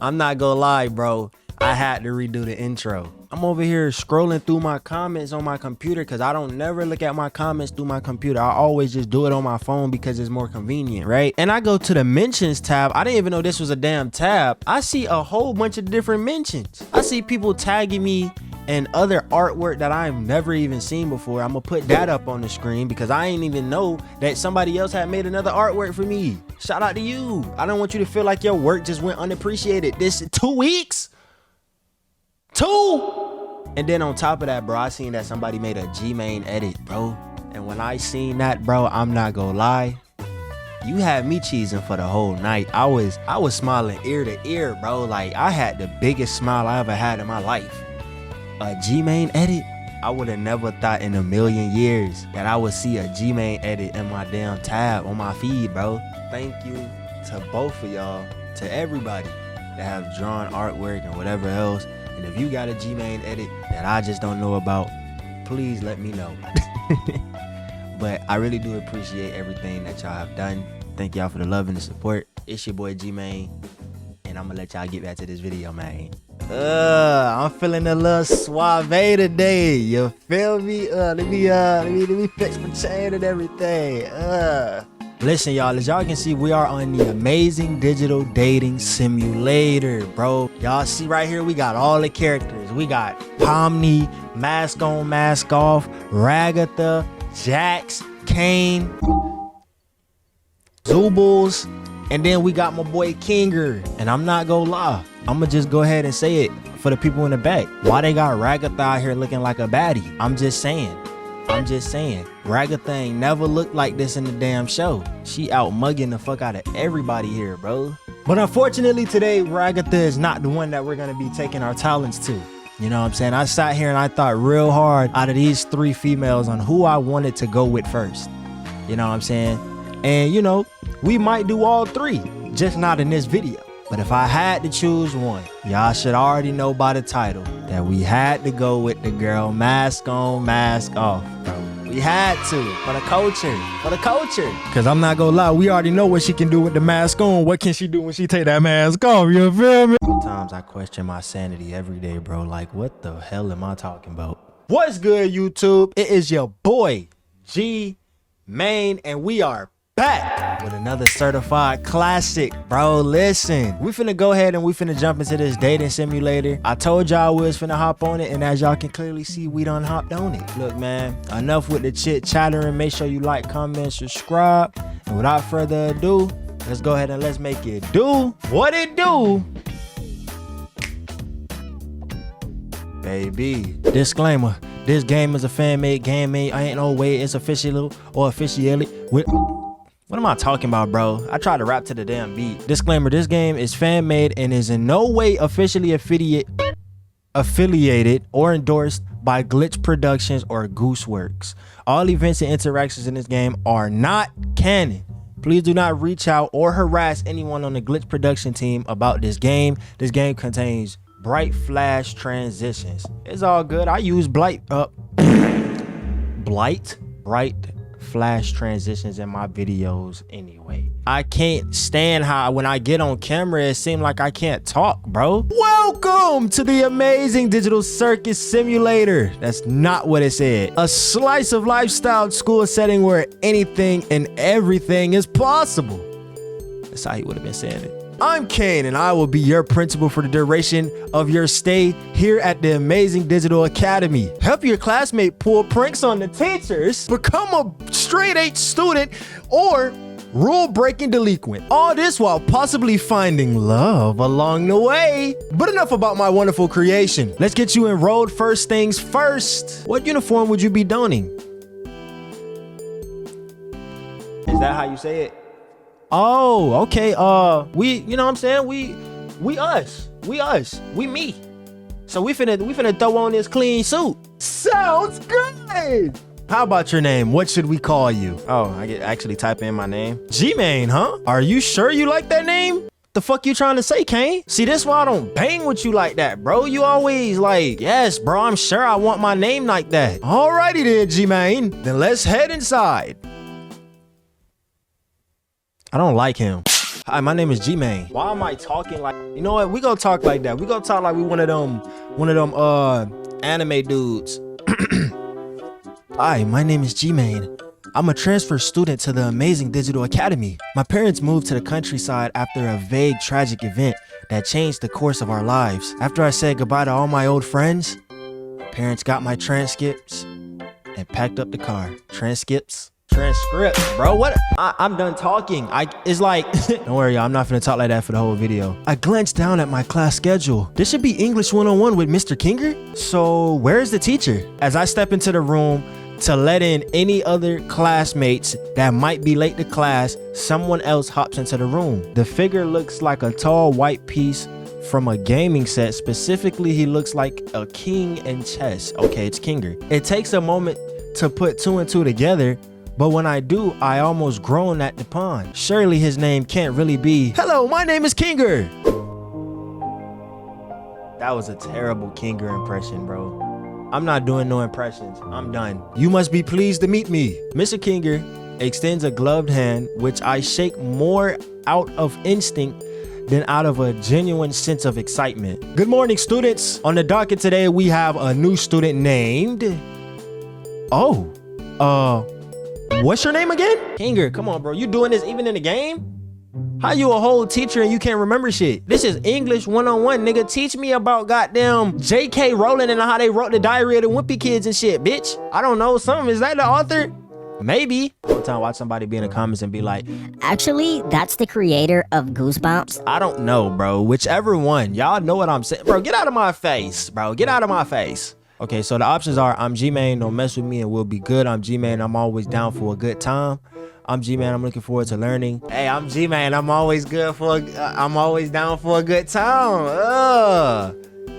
I'm not gonna lie, bro. I had to redo the intro. I'm over here scrolling through my comments on my computer because I don't never look at my comments through my computer. I always just do it on my phone because it's more convenient, right? And I go to the mentions tab. I didn't even know this was a damn tab. I see a whole bunch of different mentions. I see people tagging me and other artwork that I've never even seen before. I'm gonna put that up on the screen because I ain't even know that somebody else had made another artwork for me. Shout out to you. I don't want you to feel like your work just went unappreciated. This 2 weeks? 2? And then on top of that, bro, I seen that somebody made a G-Main edit, bro. And when I seen that, bro, I'm not gonna lie, you had me cheesing for the whole night. I was smiling ear to ear, bro. Like, I had the biggest smile I ever had in my life. A G-Main edit? I would have never thought in a million years that I would see a G-Main edit in my damn tab on my feed, bro. Thank you to both of y'all, to everybody that have drawn artwork and whatever else. And if you got a G-Main edit that I just don't know about, please let me know. But I really do appreciate everything that y'all have done. Thank y'all for the love and the support. It's your boy G-Main, and I'm gonna let y'all get back to this video, man. I'm feeling a little suave today. You feel me? Let me fix my chain and everything. Listen, y'all, as y'all can see, we are on the amazing digital dating simulator, bro. Y'all see right here, we got all the characters. We got Pomni, Mask On, Mask Off, Ragatha, Jax, Kane, Zoobles, and then we got my boy Kinger. And I'm not gonna lie, I'ma just go ahead and say it for the people in the back. Why they got Ragatha out here looking like a baddie? I'm just saying. Ragatha ain't never looked like this in the damn show. She out mugging the fuck out of everybody here, bro. But unfortunately today, Ragatha is not the one that we're gonna be taking our talents to. You know what I'm saying? I sat here and I thought real hard out of these 3 females on who I wanted to go with first. You know what I'm saying? And you know, we might do all 3, just not in this video. But if I had to choose one, y'all should already know by the title that we had to go with the girl Mask On, Mask Off, bro. We had to, for the culture. Cause I'm not gonna lie, we already know what she can do with the mask on. What can she do when she take that mask off, you feel me? Sometimes I question my sanity every day, bro. Like, what the hell am I talking about? What's good, YouTube? It is your boy, G-Main, and we are back with another certified classic, bro. Listen, we finna go ahead and we finna jump into this dating simulator. I told y'all we was finna hop on it, and as y'all can clearly see, we done hopped on it. Look, man, enough with the chit chattering. Make sure you like, comment, subscribe, and without further ado, let's go ahead and let's make it do what it do, baby. Disclaimer: this game is a fan-made game. I ain't no way it's official or officially with. What am I talking about, bro? I tried to rap to the damn beat. Disclaimer: this game is fan-made and is in no way officially affiliated or endorsed by Glitch Productions or Gooseworks. All events and interactions in this game are not canon. Please do not reach out or harass anyone on the Glitch Production team about this game. This game contains bright flash transitions. It's all good. I use bright flash transitions in my videos anyway. I can't stand how when I get on camera it seems like I can't talk, bro. Welcome to the amazing digital circus simulator. That's not what it said. A slice of lifestyle school setting where anything and everything is possible. That's how he would have been saying it. I'm Kane, and I will be your principal for the duration of your stay here at the Amazing Digital Academy. Help your classmate pull pranks on the teachers, become a straight A student, or rule-breaking delinquent. All this while possibly finding love along the way. But enough about my wonderful creation. Let's get you enrolled first things first. What uniform would you be donning? Is that how you say it? Oh, okay. You know what I'm saying? We me. So we finna throw on this clean suit. Sounds good. How about your name? What should we call you? Oh, I get actually type in my name. G-Main, huh? Are you sure you like that name? The fuck you trying to say, Kane? See, this why I don't bang with you like that, bro. You always like, yes, bro, I'm sure I want my name like that. Alrighty then, G-Main. Then let's head inside. I don't like him. Hi, my name is G-Man. Why am I talking like, you know what? We gonna talk like that. We gonna talk like we one of them anime dudes. Hi, my name is G-Man. I'm a transfer student to the amazing Digital Academy. My parents moved to the countryside after a vague tragic event that changed the course of our lives. After I said goodbye to all my old friends, parents got my transcripts and packed up the car. Transcripts, bro. What? I'm done talking. It's like, don't worry, y'all, I'm not finna talk like that for the whole video. I glanced down at my class schedule. This should be English 101 with Mr. Kinger. So where's the teacher? As I step into the room to let in any other classmates that might be late to class, someone else hops into the room. The figure looks like a tall white piece from a gaming set. Specifically, he looks like a king in chess. Okay, it's Kinger. It takes a moment to put two and two together, but when I do, I almost groan at the pawn. Surely his name can't really be, hello, my name is Kinger. That was a terrible Kinger impression, bro. I'm not doing no impressions. I'm done. You must be pleased to meet me. Mr. Kinger extends a gloved hand, which I shake more out of instinct than out of a genuine sense of excitement. Good morning, students. On the docket today, we have a new student named... what's your name again? Kinger, come on, bro. You doing this even in the game? How you a whole teacher and you can't remember shit? This is English 101, nigga. Teach me about goddamn J.K. Rowling and how they wrote the Diary of the Wimpy Kids and shit, bitch. I don't know, something. Is that the author? Maybe. One time, watch somebody be in the comments and be like, actually, that's the creator of Goosebumps. I don't know, bro. Whichever one. Y'all know what I'm saying. Bro, get out of my face, bro. Get out of my face. Okay, so the options are, I'm G-Man, don't mess with me and we'll be good. I'm G-Man, I'm always down for a good time. I'm G-Man, I'm looking forward to learning. Hey, I'm G-Man, I'm always down for a good time.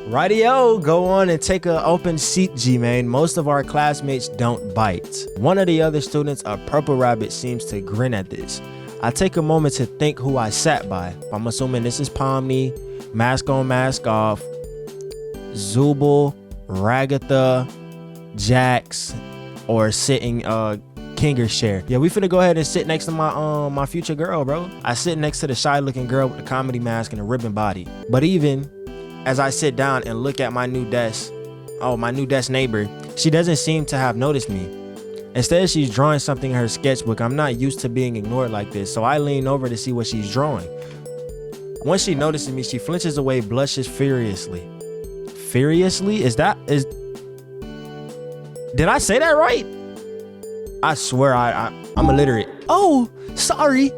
Rightio, go on and take an open seat, G-Man. Most of our classmates don't bite. One of the other students, a purple rabbit, seems to grin at this. I take a moment to think who I sat by. I'm assuming this is Pomni, mask on, mask off, Zubul, Ragatha, Jax, or sitting Kinger's chair. Yeah, we finna go ahead and sit next to my future girl, bro. I sit next to the shy looking girl with the comedy mask and a ribbon body. But even as I sit down and look at my new desk neighbor, she doesn't seem to have noticed me. Instead, she's drawing something in her sketchbook. I'm not used to being ignored like this, so I lean over to see what she's drawing. Once she notices me, she flinches away, blushes furiously. Furiously? Did I say that right? I swear I'm illiterate. Oh, sorry.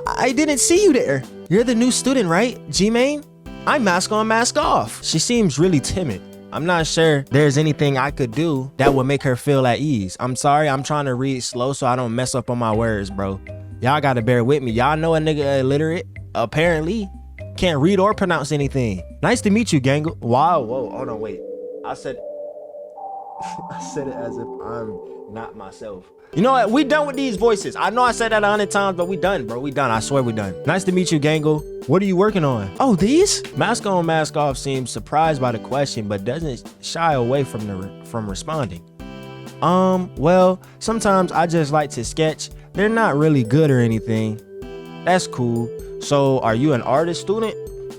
I didn't see you there. You're the new student, right, G-Man? I'm mask on, mask off. She seems really timid. I'm not sure there's anything I could do that would make her feel at ease. I'm sorry, I'm trying to read slow so I don't mess up on my words, bro. Y'all gotta bear with me. Y'all know a nigga illiterate, apparently. Can't read or pronounce anything. Nice to meet you, Gangle. Wow, whoa, hold on, wait. I said it as if I'm not myself. You know what? We done with these voices. I know I said that 100 times, but we done, bro. We done. I swear we done. Nice to meet you, Gangle. What are you working on? Oh, these? Mask on, mask off seems surprised by the question, but doesn't shy away from responding. Well, sometimes I just like to sketch. They're not really good or anything. That's cool. So, are you an artist student?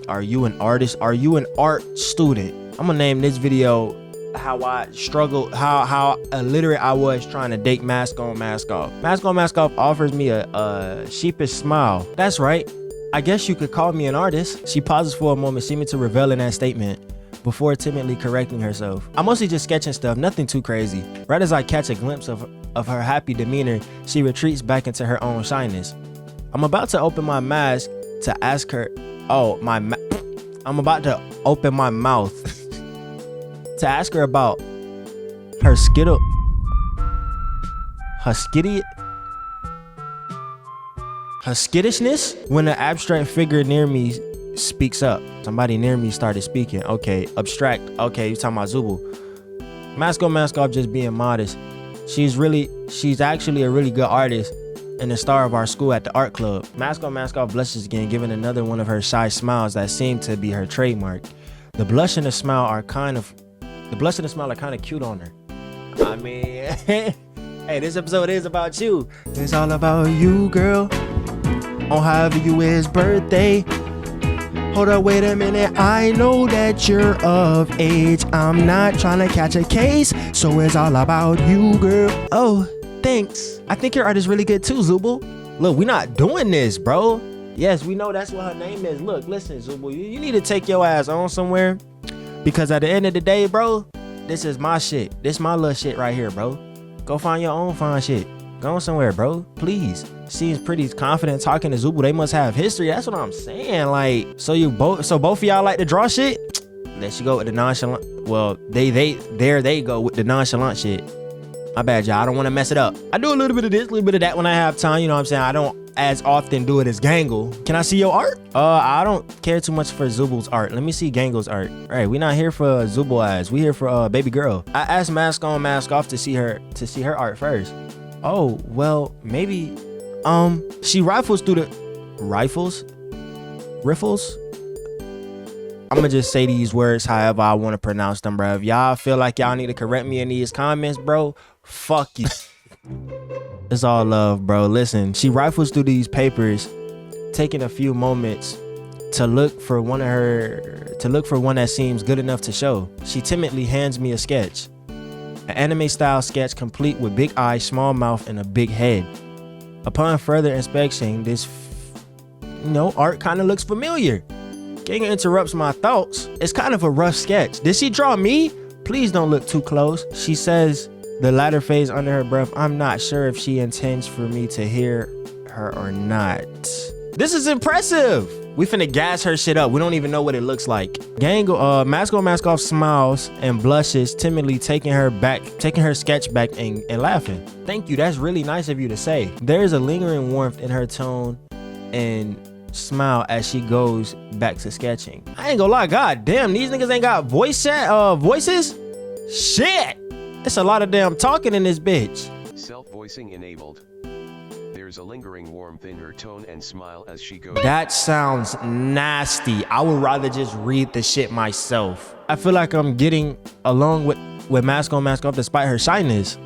Are you an artist? Are you an art student? I'm gonna name this video how I struggled, how illiterate I was trying to date mask on, mask off. Mask on, mask off offers me a sheepish smile. That's right. I guess you could call me an artist. She pauses for a moment, seeming to revel in that statement before timidly correcting herself. I'm mostly just sketching stuff, nothing too crazy. Right as I catch a glimpse of her happy demeanor, she retreats back into her own shyness. I'm about to open my mask to ask her, I'm about to open my mouth to ask her about her skittishness when an abstract figure near me speaks up. Somebody near me started speaking. Okay, abstract. Okay, you talking about Zubul. Mask on, mask off, just being modest. She's actually a really good artist and the star of our school at the art club. Mask on, mask off blushes again, giving another one of her shy smiles that seem to be her trademark. The blush and the smile are kind of cute on her. I mean, hey, this episode is about you. It's all about you, girl. on however you is birthday. Hold up, wait a minute, I know that you're of age. I'm not trying to catch a case, so it's all about you, girl. Oh, thanks. I think your art is really good too, Zubul. Look, we not doing this, bro. Yes, we know that's what her name is. Look, listen, Zubul, you need to take your ass on somewhere, because at the end of the day, bro, this is my shit. This my little shit right here, bro. Go find your own fine shit. Go somewhere, bro. Please. Seems pretty confident talking to Zubul. They must have history. That's what I'm saying. Like, so both of y'all like to draw shit? Let you go with the nonchalant. Well, there they go with the nonchalant shit. My bad, y'all. I don't want to mess it up. I do a little bit of this, a little bit of that when I have time. You know what I'm saying? I don't as often do it as Gangle. Can I see your art? I don't care too much for Zubul's art. Let me see Gangle's art. All right, we not here for Zubul eyes. We here for baby girl. I asked mask on, mask off to see her art first. Oh, well, maybe she rifles through the riffles. I'ma just say these words however I want to pronounce them, bro. If y'all feel like y'all need to correct me in these comments, bro, fuck you. It's all love, bro. Listen, she rifles through these papers, taking a few moments to look for one that seems good enough to show. She timidly hands me a sketch. An anime style sketch complete with big eyes, small mouth, and a big head. Upon further inspection, this art kind of looks familiar. Gangle interrupts my thoughts. It's kind of a rough sketch. Did she draw me? Please don't look too close. She says, the latter phase under her breath. I'm not sure if she intends for me to hear her or not. This is impressive. We finna gas her shit up. We don't even know what it looks like. Gangle, mask on, mask off smiles and blushes, timidly taking her sketch back and laughing. Thank you, that's really nice of you to say. There is a lingering warmth in her tone and smile as she goes back to sketching. I ain't gonna lie, god damn, these niggas ain't got voices? Shit! It's a lot of damn talking in this bitch. Self-voicing enabled. There's a lingering warmth in her tone and smile as she goes. That sounds nasty. I would rather just read the shit myself. I feel like I'm getting along with mask on, mask off despite her shyness.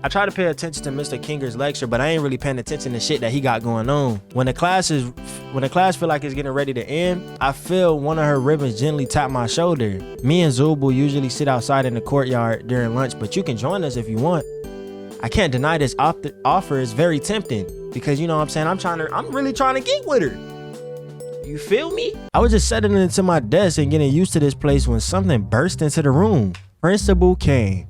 I try to pay attention to Mr. Kinger's lecture, but I ain't really paying attention to shit that he got going on. When the class feel like it's getting ready to end, I feel one of her ribbons gently tap my shoulder. Me and Zubul usually sit outside in the courtyard during lunch, but you can join us if you want. I can't deny this offer is very tempting because you know what I'm saying, I'm really trying to geek with her. You feel me? I was just settling into my desk and getting used to this place when something burst into the room. Principal Kane.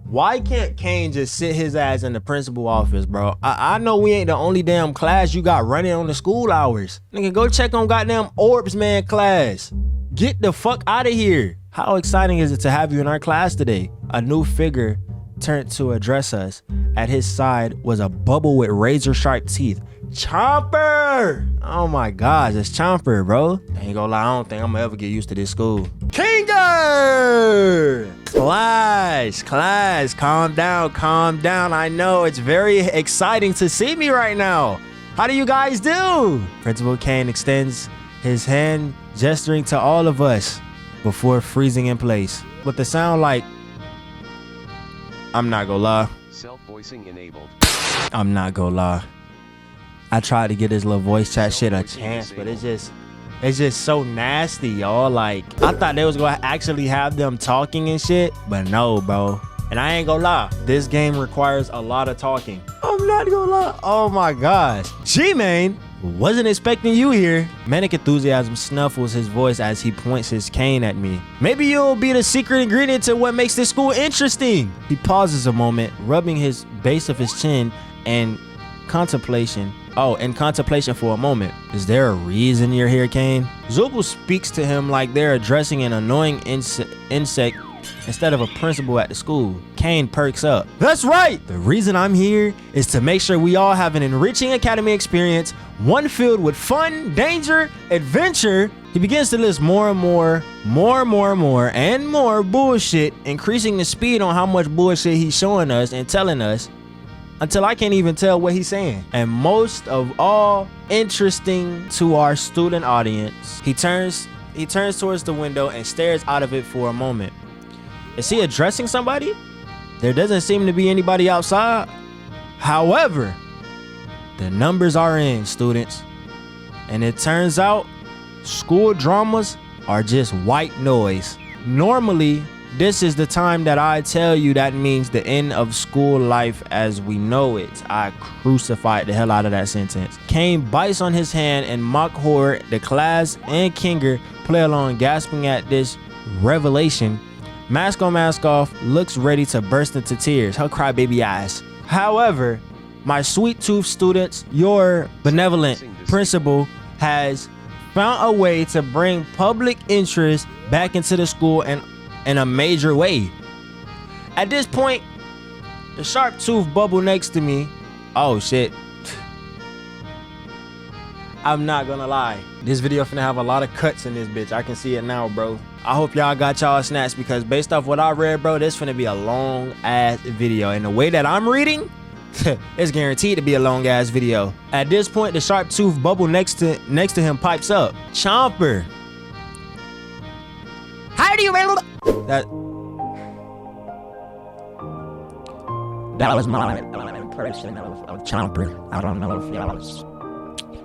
Why can't Kane just sit his ass in the principal office, bro? I know we ain't the only damn class you got running on the school hours. Nigga, go check on goddamn Orbs, man, class. Get the fuck out of here. How exciting is it to have you in our class today? A new figure turned to address us. At his side was a bubble with razor sharp teeth. Chomper! Oh my gosh, it's Chomper, bro. I ain't gonna lie, I don't think I'm gonna ever get used to this school. Kinger! Class, calm down. I know, it's very exciting to see me right now. How do you guys do? Principal Kane extends his hand, gesturing to all of us before freezing in place. With the sound like, I'm not gonna lie. Self-voicing enabled. I'm not gonna lie. I tried to get this little voice chat shit a chance, but it's just so nasty, y'all. Like, I thought they was gonna actually have them talking and shit, but no, bro. And I ain't gonna lie, this game requires a lot of talking. I'm not gonna lie. Oh my gosh. G-Man, wasn't expecting you here. Manic enthusiasm snuffles his voice as he points his cane at me. Maybe you'll be the secret ingredient to what makes this school interesting. He pauses a moment, rubbing his base of his chin and contemplation for a moment. Is there a reason you're here, Kane? Zubul speaks to him like they're addressing an annoying insect instead of a principal at the school. Kane perks up. That's right! The reason I'm here is to make sure we all have an enriching academy experience, one filled with fun, danger, adventure. He begins to list more and more bullshit, increasing the speed on how much bullshit he's showing us and telling us until I can't even tell what he's saying. And most of all, interesting to our student audience, he turns towards the window and stares out of it for a moment. Is he addressing somebody? There doesn't seem to be anybody outside. However, The numbers are in, students. And it turns out school dramas are just white noise. Normally, this is the time that I tell you that means the end of school life as we know it. I crucified the hell out of that sentence. Kane bites on his hand and mock horror. The class and Kinger play along, gasping at this revelation. Mask on, mask off looks ready to burst into tears. Her crybaby eyes. However, my sweet tooth students, your benevolent principal has found a way to bring public interest back into the school and in a major way. At this point, the sharp tooth bubble next to me. Oh shit. I'm not gonna lie. This video finna have a lot of cuts in this bitch. I can see it now, bro. I hope y'all got y'all snaps because based off what I read, bro, this finna be a long ass video. And the way that I'm reading, it's guaranteed to be a long ass video. At this point, the sharp tooth bubble next to him pipes up. Chomper. How do you that was my impression of Chomper. I don't know if y'all was.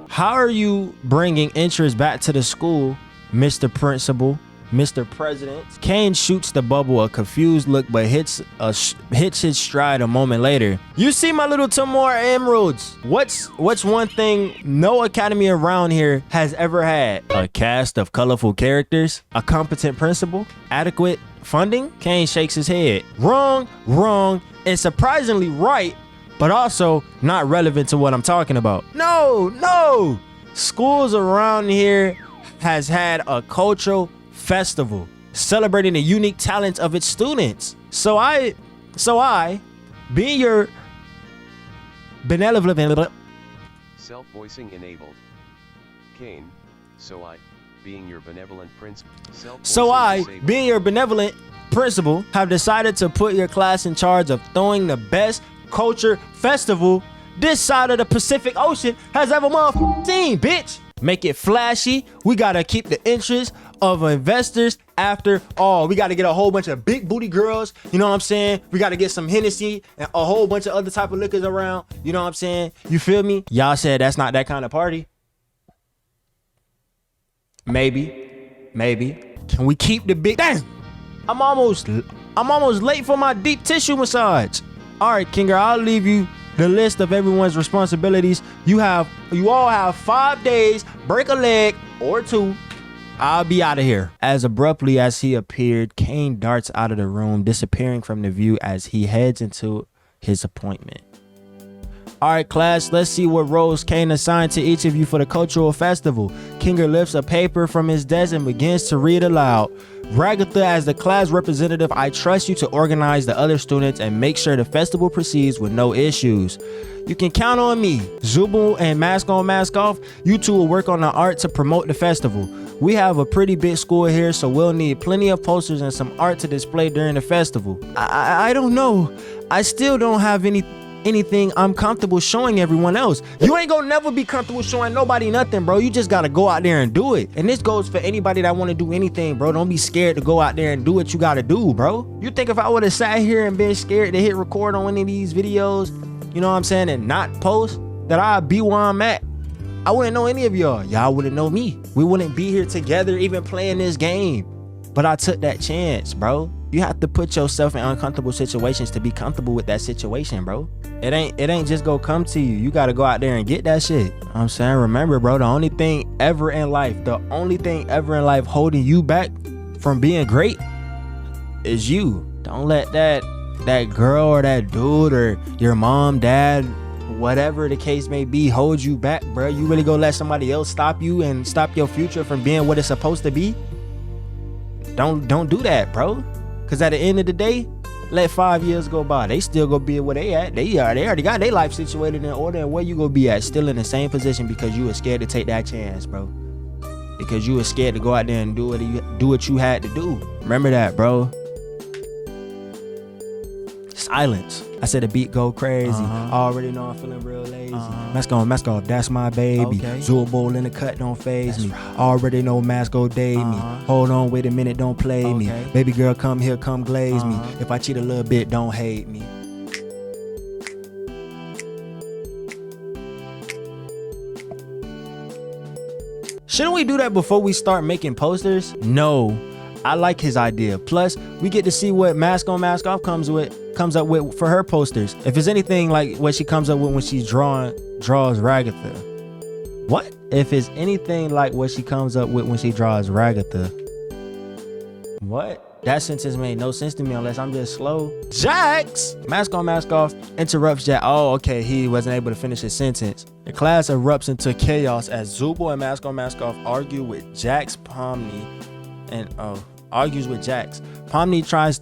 How are you bringing interest back to the school, Mr. Principal, Mr. President? Kane shoots the bubble a confused look, but hits his stride a moment later. You see my little Timor emeralds. What's one thing no academy around here has ever had? A cast of colorful characters, a competent principal, adequate funding? Kane shakes his head. Wrong, and surprisingly right, but also not relevant to what I'm talking about. No. Schools around here has had a cultural festival celebrating the unique talents of its students. So I, being your benevolent Self-voicing enabled. Kane, so I, being your benevolent principal. Being your benevolent principal, have decided to put your class in charge of throwing the best culture festival this side of the Pacific Ocean has ever seen, bitch. Make it flashy. We gotta keep the interest of investors after all. We gotta get a whole bunch of big booty girls. You know what I'm saying? We gotta get some Hennessy and a whole bunch of other type of liquors around. You know what I'm saying? You feel me? Y'all said that's not that kind of party. Maybe. Can we keep the big? Damn! I'm almost late for my deep tissue massage. All right, Kinger, I'll leave you the list of everyone's responsibilities. You all have 5 days, break a leg or 2. I'll be out of here. As abruptly as he appeared, Kane darts out of the room, disappearing from the view as he heads into his appointment. All right, class, let's see what roles Kane assigned to each of you for the cultural festival. Kinger lifts a paper from his desk and begins to read aloud. Ragatha, as the class representative, I trust you to organize the other students and make sure the festival proceeds with no issues. You can count on me. Zubul and Mask on, Mask off, you two will work on the art to promote the festival. We have a pretty big school here, so we'll need plenty of posters and some art to display during the festival. I don't know. I still don't have anything I'm comfortable showing everyone else. You ain't gonna never be comfortable showing nobody nothing, bro. You just gotta go out there and do it. And this goes for anybody that want to do anything, bro. Don't be scared to go out there and do what you gotta do, bro. You think if I would have sat here and been scared to hit record on any of these videos, you know what I'm saying, and not post, that I'd be where I'm at? I wouldn't know any of y'all. Y'all wouldn't know me. We wouldn't be here together even playing this game. But I took that chance, bro. You have to put yourself in uncomfortable situations to be comfortable with that situation, bro. It ain't just go come to you. You gotta go out there and get that shit. I'm saying, remember, bro, the only thing ever in life holding you back from being great is you. Don't let that girl or that dude or your mom, dad, whatever the case may be, hold you back, bro. You really gonna let somebody else stop you and stop your future from being what it's supposed to be? Don't do that, bro. Cause at the end of the day, let 5 years go by. They still gonna be where they at. They already got their life situated in order, and where you gonna be at? Still in the same position because you were scared to take that chance, bro. Because you were scared to go out there and do what you had to do. Remember that, bro. Silence. I said the beat go crazy. Already know I'm feeling real lazy. Mask on, mask off, that's my baby. Okay. Zubul in the cut, don't phase me. Right. Already know mask go day me. Hold on, wait a minute, don't play me. Baby girl, come here, come glaze me. If I cheat a little bit, don't hate me. Shouldn't we do that before we start making posters? No, I like his idea. Plus, we get to see what Mask on Mask Off comes up with for her posters. If it's anything like what she comes up with when she draws Ragatha. What? If it's anything like what she comes up with when she draws Ragatha. What? That sentence made no sense to me unless I'm just slow. Jax! Mask on Mask Off interrupts Jax. Oh, okay, he wasn't able to finish his sentence. The class erupts into chaos as Zubul and Mask on Mask Off argue with Jax Pomni argues with Jax. Pomni tries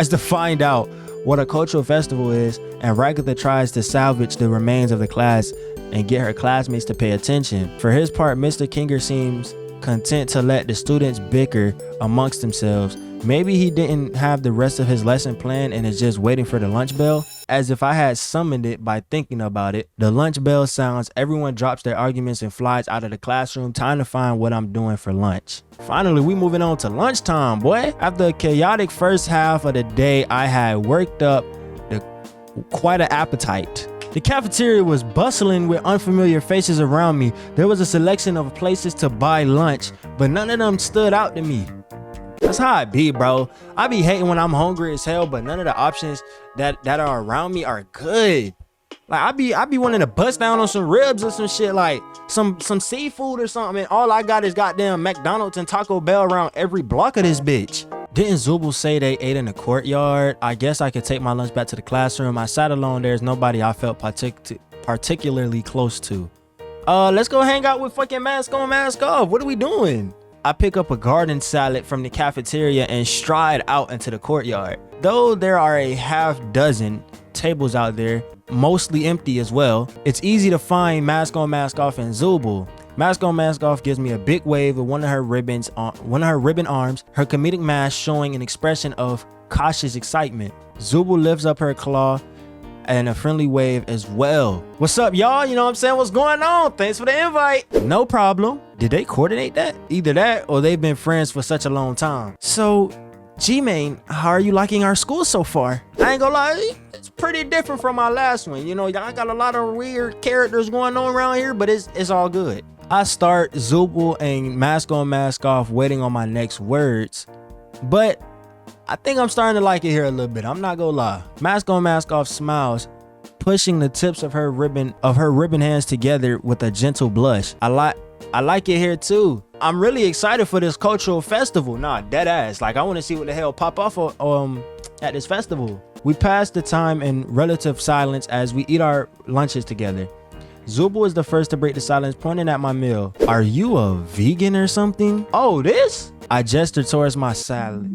to find out what a cultural festival is, and Ragatha tries to salvage the remains of the class and get her classmates to pay attention. For his part, Mr. Kinger seems content to let the students bicker amongst themselves. Maybe he didn't have the rest of his lesson planned and is just waiting for the lunch bell. As if I had summoned it by thinking about it. The lunch bell sounds, everyone drops their arguments and flies out of the classroom. Time to find what I'm doing for lunch. Finally, we moving on to lunchtime, boy. After a chaotic first half of the day, I had worked up quite an appetite. The cafeteria was bustling with unfamiliar faces around me. There was a selection of places to buy lunch, but none of them stood out to me. That's how I be, bro. I be hating when I'm hungry as hell, but none of the options that are around me are good. Like I be wanting to bust down on some ribs or some shit, like some seafood or something. And all I got is goddamn McDonald's and Taco Bell around every block of this bitch. Didn't Zubul say they ate in the courtyard? I guess I could take my lunch back to the classroom. I sat alone. There's nobody I felt particularly close to. Let's go hang out with fucking Mask on Mask Off. What are we doing? I pick up a garden salad from the cafeteria and stride out into the courtyard. Though there are a half dozen tables out there, mostly empty as well, it's easy to find Mask on Mask Off and Zubul. Mask on Mask Off gives me a big wave with one of her ribbon arms, her comedic mask showing an expression of cautious excitement. Zubul lifts up her claw and a friendly wave as well. What's up, y'all? You know what I'm saying? What's going on? Thanks for the invite. No problem. Did they coordinate that? Either that or they've been friends for such a long time. So, G-Main, how are you liking our school so far? I ain't gonna lie, it's pretty different from my last one. You know, y'all got a lot of weird characters going on around here, but it's all good. I start Zubul and Mask on Mask Off waiting on my next words, but I think I'm starting to like it here a little bit. I'm not gonna lie. Mask on Mask Off smiles, pushing the tips of her ribbon hands together with a gentle blush. I like it here too. I'm really excited for this cultural festival. Nah, dead ass. Like I want to see what the hell pop off at this festival. We pass the time in relative silence as we eat our lunches together. Zubul is the first to break the silence, pointing at my meal. Are you a vegan or something? Oh, this? I gesture towards my salad.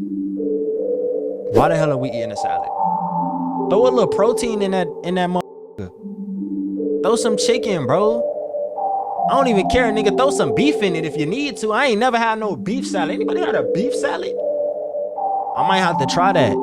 Why the hell are we eating a salad? Throw a little protein in that motherfucker. Throw some chicken, bro. I don't even care, nigga. Throw some beef in it if you need to. I ain't never had no beef salad. Anybody had a beef salad? I might have to try that.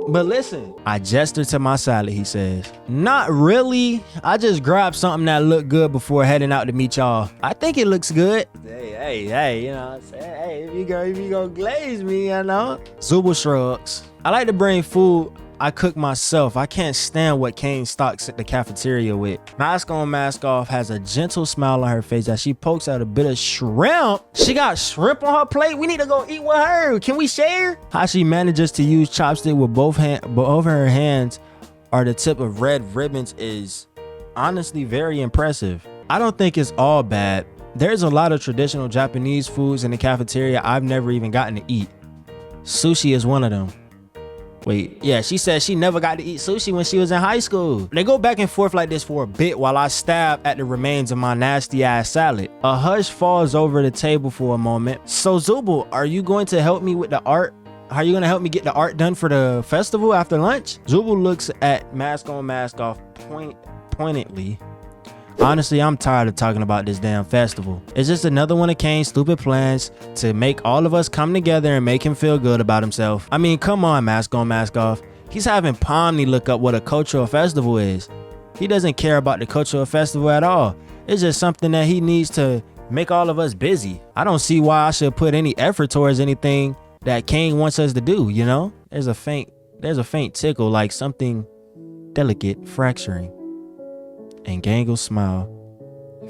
But listen, I gesture to my salad, he says. Not really. I just grabbed something that looked good before heading out to meet y'all. I think it looks good. Hey, you know what I'm saying? Hey, if you go glaze me, you know? Zubul shrugs. I like to bring food I cook myself. I can't stand what Kane stocks at the cafeteria with. Mask on Mask Off has a gentle smile on her face as she pokes out a bit of shrimp. She got shrimp on her plate. We need to go eat with her. Can we share? How she manages to use chopstick with both her hands or the tip of red ribbons is honestly very impressive. I don't think it's all bad. There's a lot of traditional Japanese foods in the cafeteria I've never even gotten to eat. Sushi is one of them. Wait, yeah, she said she never got to eat sushi when she was in high school. They go back and forth like this for a bit while I stab at the remains of my nasty ass salad. A hush falls over the table for a moment. So Zubul, are you going to help me with the art? Are you going to help me get the art done for the festival after lunch? Zubul looks at Mask on Mask Off pointedly. Honestly, I'm tired of talking about this damn festival. It's just another one of Kane's stupid plans to make all of us come together and make him feel good about himself. I mean, come on, Mask on Mask Off. He's having Pomni look up what a cultural festival is. He doesn't care about the cultural festival at all. It's just something that he needs to make all of us busy. I don't see why I should put any effort towards anything that Kane wants us to do, you know? There's a faint tickle, like something delicate fracturing. And Gangle's smile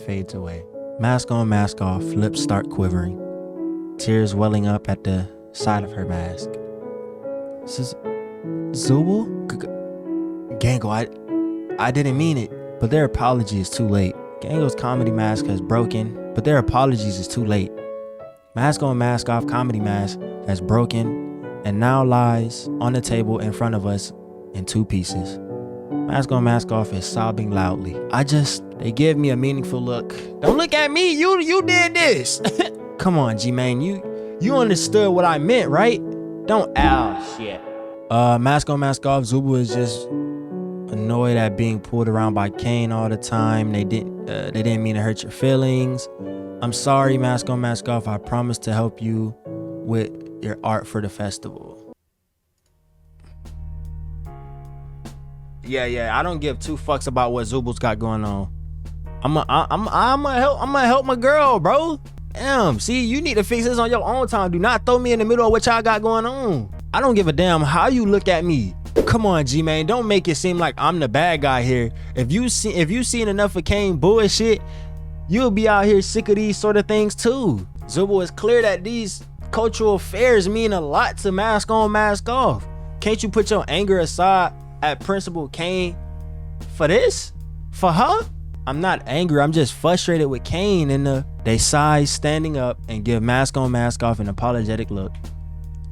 fades away. Mask on, mask off, lips start quivering. Tears welling up at the side of her mask. This is Zubul? Gangle, I didn't mean it. But their apology is too late. Gangle's comedy mask has broken, but their apologies is too late. Mask on, mask off comedy mask has broken and now lies on the table in front of us in 2 pieces. Mask on, mask off is sobbing loudly. They give me a meaningful look. Don't look at me, you did this. Come on, G-Man, you understood what I meant, right? Don't, shit. Mask on, mask off, Zubul is just annoyed at being pulled around by Kane all the time. They didn't mean to hurt your feelings. I'm sorry, mask on, mask off. I promise to help you with your art for the festival. Yeah, I don't give 2 fucks about what Zubul's got going on. I'm gonna help my girl, bro. Damn, see, you need to fix this on your own time. Do not throw me in the middle of what y'all got going on. I don't give a damn how you look at me. Come on, G-Man, don't make it seem like I'm the bad guy here. If you seen enough of Kane bullshit, you'll be out here sick of these sort of things too. Zubul, it's clear that these cultural fairs mean a lot to mask on, mask off. Can't you put your anger aside at Principal Kane for this? For her? I'm not angry, I'm just frustrated with Kane and they sigh, standing up and give mask on, mask off an apologetic look.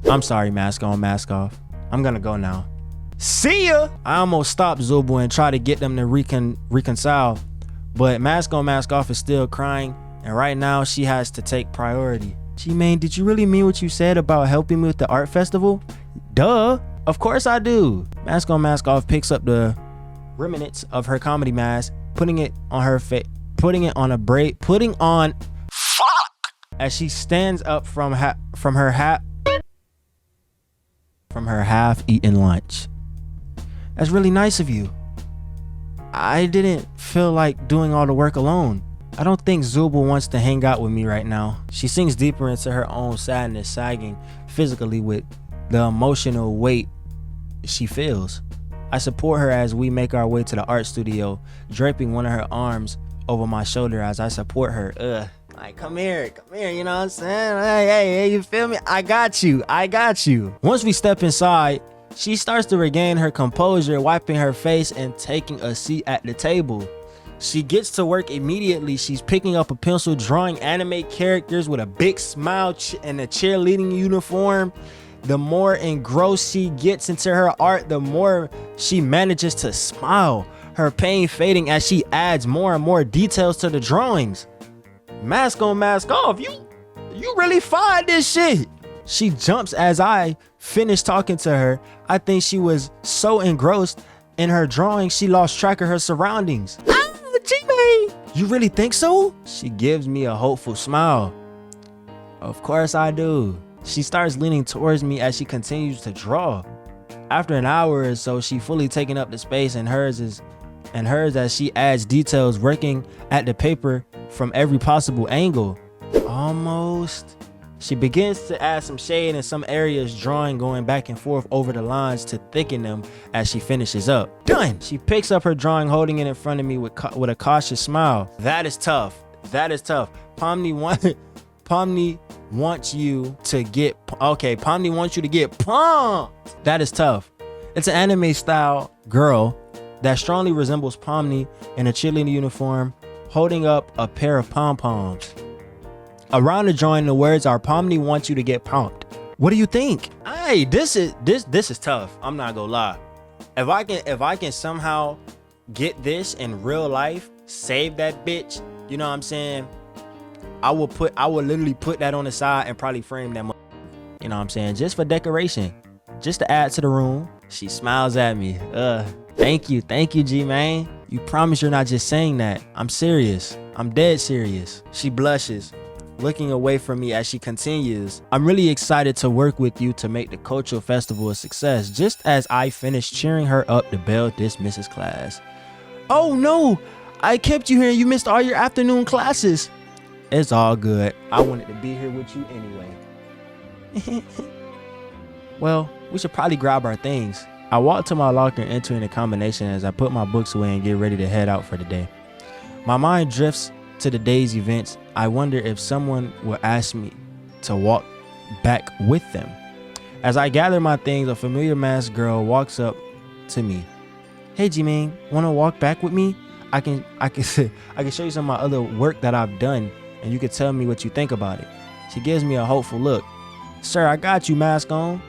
I'm sorry, mask on, mask off. I'm gonna go now. See ya! I almost stopped Zubul and try to get them to reconcile, but mask on, mask off is still crying, and right now she has to take priority. G-Man, did you really mean what you said about helping me with the art festival? Duh, of course I do. Mask on, mask off picks up the remnants of her comedy mask, putting it on her face, putting on fuck as she stands up from her half-eaten lunch. That's really nice of you. I didn't feel like doing all the work alone. I don't think Zubul wants to hang out with me right now. She sinks deeper into her own sadness, sagging physically with the emotional weight she feels. I support her as we make our way to the art studio, draping one of her arms over my shoulder as I support her. Like, come here, you know what I'm saying? Hey, you feel me? I got you. Once we step inside, she starts to regain her composure, wiping her face and taking a seat at the table. She gets to work immediately. She's picking up a pencil, drawing anime characters with a big smile and a cheerleading uniform. The more engrossed she gets into her art, the more she manages to smile, her pain fading as she adds more and more details to the drawings. Mask on, mask off. You really find this shit. She jumps as I finish talking to her. I think she was so engrossed in her drawing, she lost track of her surroundings. G-Man, you really think so? She gives me a hopeful smile. Of course I do. She starts leaning towards me as she continues to draw. After an hour or so, she fully taken up the space and hers as she adds details, working at the paper from every possible angle. Almost. She begins to add some shade in some areas, drawing going back and forth over the lines to thicken them as she finishes up. Done! She picks up her drawing, holding it in front of me with a cautious smile. That is tough. Pomni wants you to get pumped. That is tough. It's an anime style girl that strongly resembles Pomni in a cheerleading uniform, holding up a pair of pom-poms. Around the drawing, the words are Pomni wants you to get pumped. What do you think? Hey, this is tough. I'm not gonna lie. If I can somehow get this in real life, save that bitch, you know what I'm saying? I will literally put that on the side and probably frame that. You know what I'm saying? Just for decoration, just to add to the room. She smiles at me. Thank you, G-Man. You promise you're not just saying that. I'm serious. I'm dead serious. She blushes, looking away from me as she continues. I'm really excited to work with you to make the cultural festival a success. Just as I finish cheering her up, the bell dismisses class. Oh no, I kept you here and you missed all your afternoon classes. It's all good. I wanted to be here with you anyway. Well, we should probably grab our things. I walk to my locker, entering the combination as I put my books away and get ready to head out for the day. My mind drifts to the day's events, I wonder if someone will ask me to walk back with them. As I gather my things, a familiar masked girl walks up to me. Hey G-Man, wanna walk back with me? I can show you some of my other work that I've done, and you can tell me what you think about it. She gives me a hopeful look. Sir, I got you, mask on.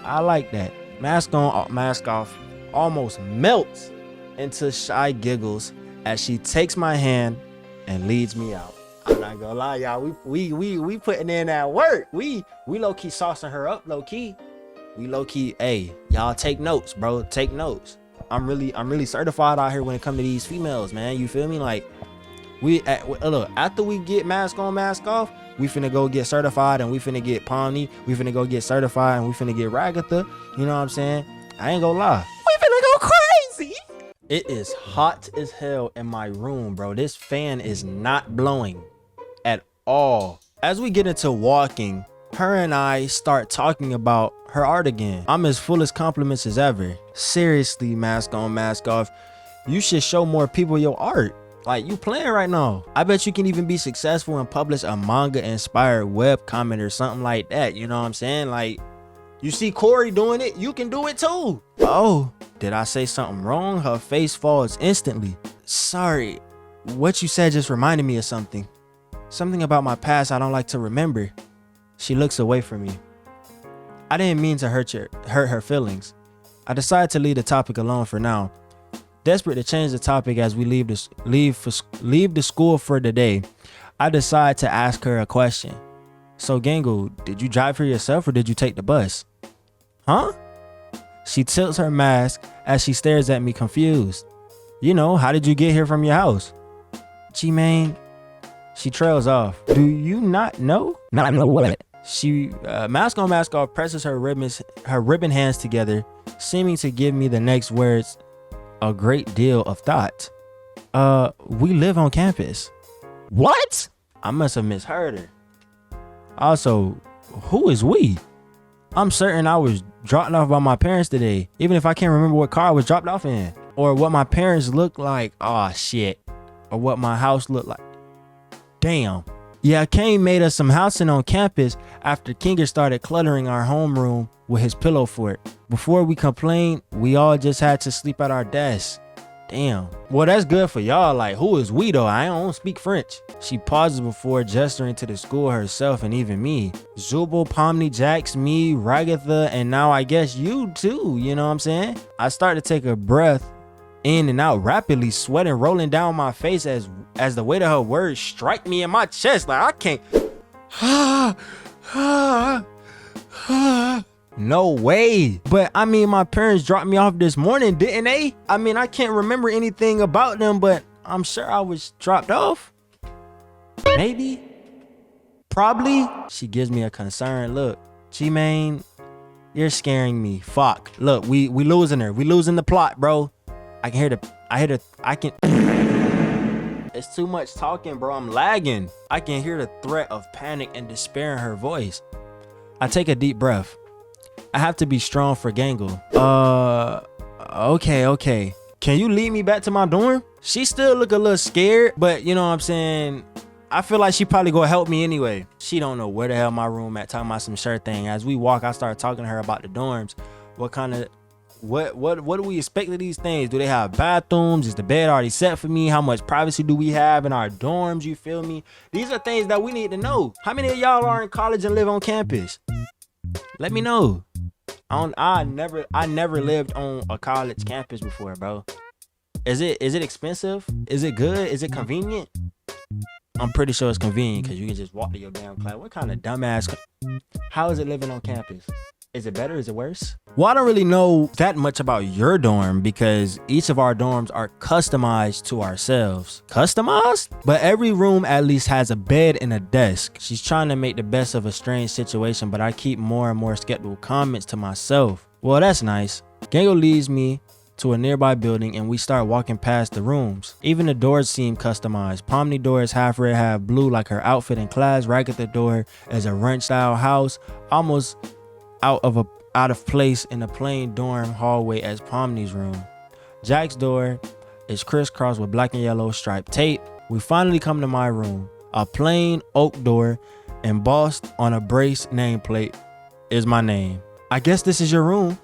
I like that. Mask on, mask off, almost melts into shy giggles as she takes my hand and leads me out. I'm not gonna lie, y'all. We putting in that work. We low-key saucing her up, low-key. We low-key, hey, y'all take notes, bro. Take notes. I'm really certified out here when it comes to these females, man. You feel me? Like, look, after we get mask on, mask off, we finna go get certified, and we finna get Pomni. We finna go get certified, and we finna get Ragatha. You know what I'm saying? I ain't gonna lie. We finna go crazy. It is hot as hell in my room, bro. This fan is not blowing at all. As we get into walking, her and I start talking about her art again. I'm as full as compliments as ever. Seriously, mask on, mask off. You should show more people your art. Like, you playing right now. I bet you can even be successful and publish a manga inspired web comic or something like that. You know what I'm saying? Like, you see Corey doing it, you can do it too. Oh, did I say something wrong? Her face falls instantly. Sorry, what you said just reminded me of something. Something about my past I don't like to remember. She looks away from me. I didn't mean to hurt her feelings. I decided to leave the topic alone for now. Desperate to change the topic as we leave the school for the day, I decide to ask her a question. So Gangle, did you drive here yourself or did you take the bus? Huh? She tilts her mask as she stares at me confused. You know, how did you get here from your house? G-Man. She trails off. Do you not know? Not know what? She, mask on, mask off, presses her ribbon hands together, seeming to give me the next words a great deal of thought. We live on campus. What? I must have misheard her. Also, who is we? I'm certain I was dropped off by my parents today, even if I can't remember what car I was dropped off in, or what my parents looked like. Oh shit. Or what my house looked like. Damn. Yeah, Kane made us some housing on campus after Kinger started cluttering our homeroom with his pillow fort. Before we complained, we all just had to sleep at our desks. Damn. Well, that's good for y'all. Like, who is we though? I don't speak French. She pauses before gesturing to the school herself and even me. Zubul, Pomni, Jax, me, Ragatha, and now I guess you too. You know what I'm saying? I start to take a breath in and out rapidly, sweating rolling down my face as the weight of her words strike me in my chest. Like, I can't. No way. But I mean, my parents dropped me off this morning, didn't they? I mean, I can't remember anything about them, but I'm sure I was dropped off. Maybe. Probably. She gives me a concerned look. G-Man, you're scaring me. Fuck. Look, we losing her. We losing the plot, bro. I can. It's too much talking, bro. I'm lagging. I can hear the threat of panic and despair in her voice. I take a deep breath. I have to be strong for Gangle. Okay. Can you lead me back to my dorm? She still look a little scared, but you know what I'm saying? I feel like she probably gonna help me anyway. She don't know where the hell my room at, talking about some shirt thing. As we walk, I start talking to her about the dorms. What do we expect of these things? Do they have bathrooms? Is the bed already set for me? How much privacy do we have in our dorms? You feel me? These are things that we need to know. How many of y'all are in college and live on campus? Let me know. I never lived on a college campus before, bro. Is it expensive? Is it good? Is it convenient? I'm pretty sure it's convenient because you can just walk to your damn class. What kind of dumbass? How is it living on campus? Is it better? Is it worse? Well, I don't really know that much about your dorm because each of our dorms are customized to ourselves. Customized? But every room at least has a bed and a desk. She's trying to make the best of a strange situation, but I keep more and more skeptical comments to myself. Well, that's nice. Gangle leads me to a nearby building and we start walking past the rooms. Even the doors seem customized. Pomni door is half red, half blue like her outfit in class. Ragatha door is a ranch style house, almost out of place in a plain dorm hallway as Pomni's room. Jack's door is crisscrossed with black and yellow striped tape. We finally come to my room. A plain oak door embossed on a brace nameplate is my name. I guess this is your room.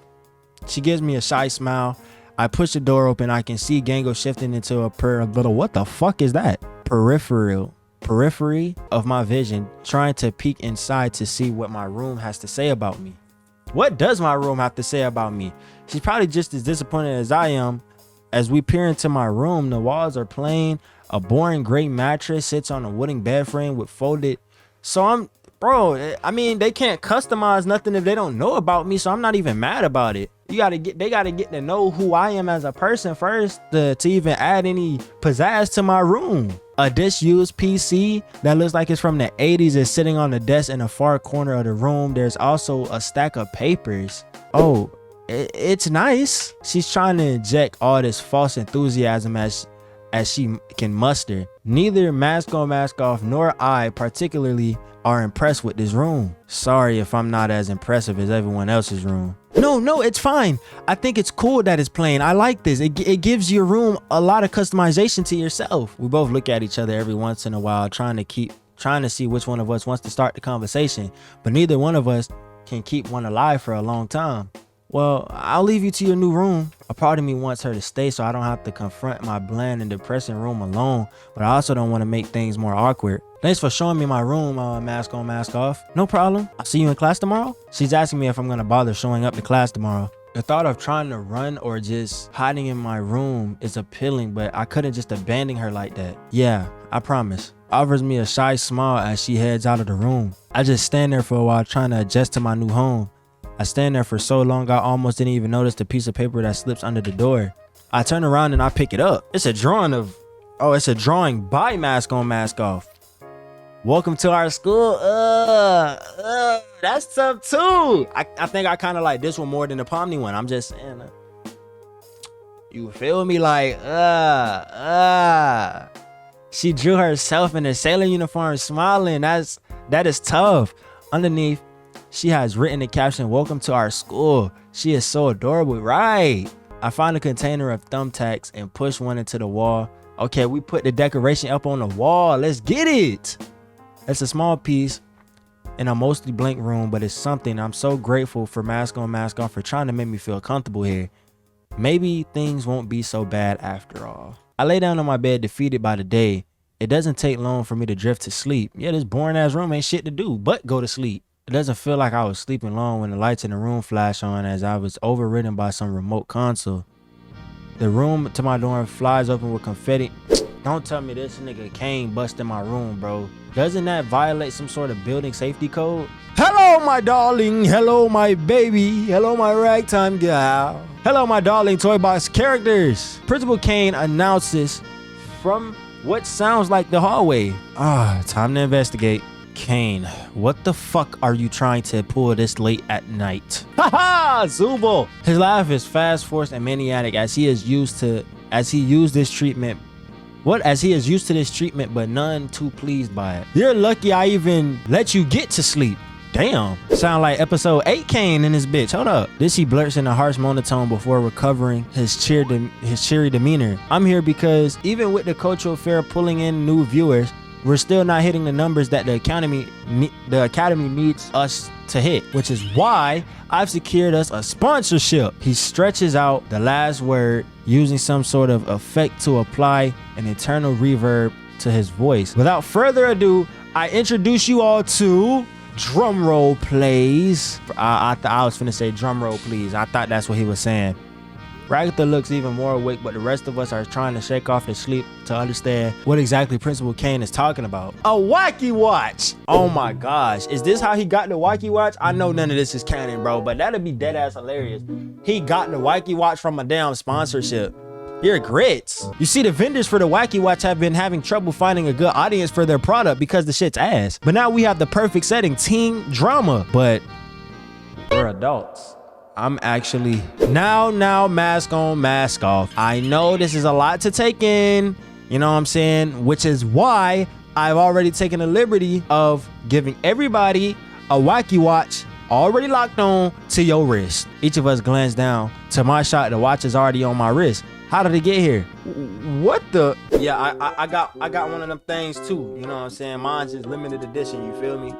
She gives me a shy smile. I push the door open. I can see Gangle shifting into a little, what the fuck is that? Periphery of my vision, trying to peek inside to see what my room has to say about me. What does my room have to say about me? She's probably just as disappointed as I am. As we peer into my room, the walls are plain. A boring gray mattress sits on a wooden bed frame with folded. So I mean, they can't customize nothing if they don't know about me, so I'm not even mad about it. They gotta get to know who I am as a person first to even add any pizzazz to my room. A disused PC that looks like it's from the 80s is sitting on the desk in a far corner of the room. There's also a stack of papers. Oh, it's nice. She's trying to inject all this false enthusiasm as she can muster. Neither Mask On Mask Off nor I particularly are impressed with this room. Sorry if I'm not as impressive as everyone else's room. No, it's fine. I think it's cool that it's plain. I like this. It gives your room a lot of customization to yourself. We both look at each other every once in a while, trying to see which one of us wants to start the conversation, but neither one of us can keep one alive for a long time. Well, I'll leave you to your new room. A part of me wants her to stay so I don't have to confront my bland and depressing room alone, but I also don't want to make things more awkward. Thanks for showing me my room, Mask On Mask Off. No problem. I'll see you in class tomorrow. She's asking me if I'm gonna bother showing up to class tomorrow. The thought of trying to run or just hiding in my room is appealing, but I couldn't just abandon her like that. Yeah, I promise. Offers me a shy smile as she heads out of the room. I just stand there for a while trying to adjust to my new home. I stand there for so long I almost didn't even notice the piece of paper that slips under the door. I turn around and I pick it up. It's a drawing by Mask On Mask Off. Welcome to our school. That's tough too. I think I kind of like this one more than the Pomni one. I'm just saying. You feel me? Like, She drew herself in a sailor uniform smiling. That is tough. Underneath, she has written the caption, "Welcome to our school." She is so adorable, right? I find a container of thumbtacks and push one into the wall. Okay, we put the decoration up on the wall. Let's get it. It's a small piece in a mostly blank room, but it's something. I'm so grateful for Mask On Mask Off for trying to make me feel comfortable here. Maybe things won't be so bad after all. I lay down on my bed, defeated by the day. It doesn't take long for me to drift to sleep. Yeah, this boring ass room ain't shit to do but go to sleep. It doesn't feel like I was sleeping long when the lights in the room flash on as I was overridden by some remote console. The room to my dorm flies open with confetti. Don't tell me this nigga Kane busted my room, bro. Doesn't that violate some sort of building safety code? Hello, my darling. Hello, my baby. Hello, my ragtime gal. Hello, my darling Toy Box characters. Principal Kane announces from what sounds like the hallway. Time to investigate. Kane, what the fuck are you trying to pull this late at night? Haha, Zubul. His laugh is fast, forced, and maniac as he is used to this treatment, but none too pleased by it. You're lucky I even let you get to sleep. Damn. Sound like episode 8 Kane in this bitch. Hold up. This he blurts in a harsh monotone before recovering his cheery demeanor. I'm here because even with the cultural fair pulling in new viewers, we're still not hitting the numbers that the academy needs us to hit, which is why I've secured us a sponsorship. He stretches out the last word using some sort of effect to apply an internal reverb to his voice. Without further ado, I introduce you all to drum roll, please. I was finna say drum roll, please. I thought that's what he was saying. Ragatha looks even more awake, but the rest of us are trying to shake off his sleep to understand what exactly Principal Kane is talking about. A wacky watch! Oh my gosh, is this how he got the wacky watch? I know none of this is canon, bro, but that'd be dead ass hilarious. He got the wacky watch from a damn sponsorship. You're grits. You see, the vendors for the wacky watch have been having trouble finding a good audience for their product because the shit's ass. But now we have the perfect setting, teen drama, but we're adults. I'm actually now Mask On Mask Off. I know this is a lot to take in, you know what I'm saying, which is why I've already taken the liberty of giving everybody a wacky watch already locked on to your wrist. Each of us glance down. To my shot, the watch is already on my wrist. How did it get here? What the? Yeah, I got one of them things too. You know what I'm saying? Mine's just limited edition. You feel me?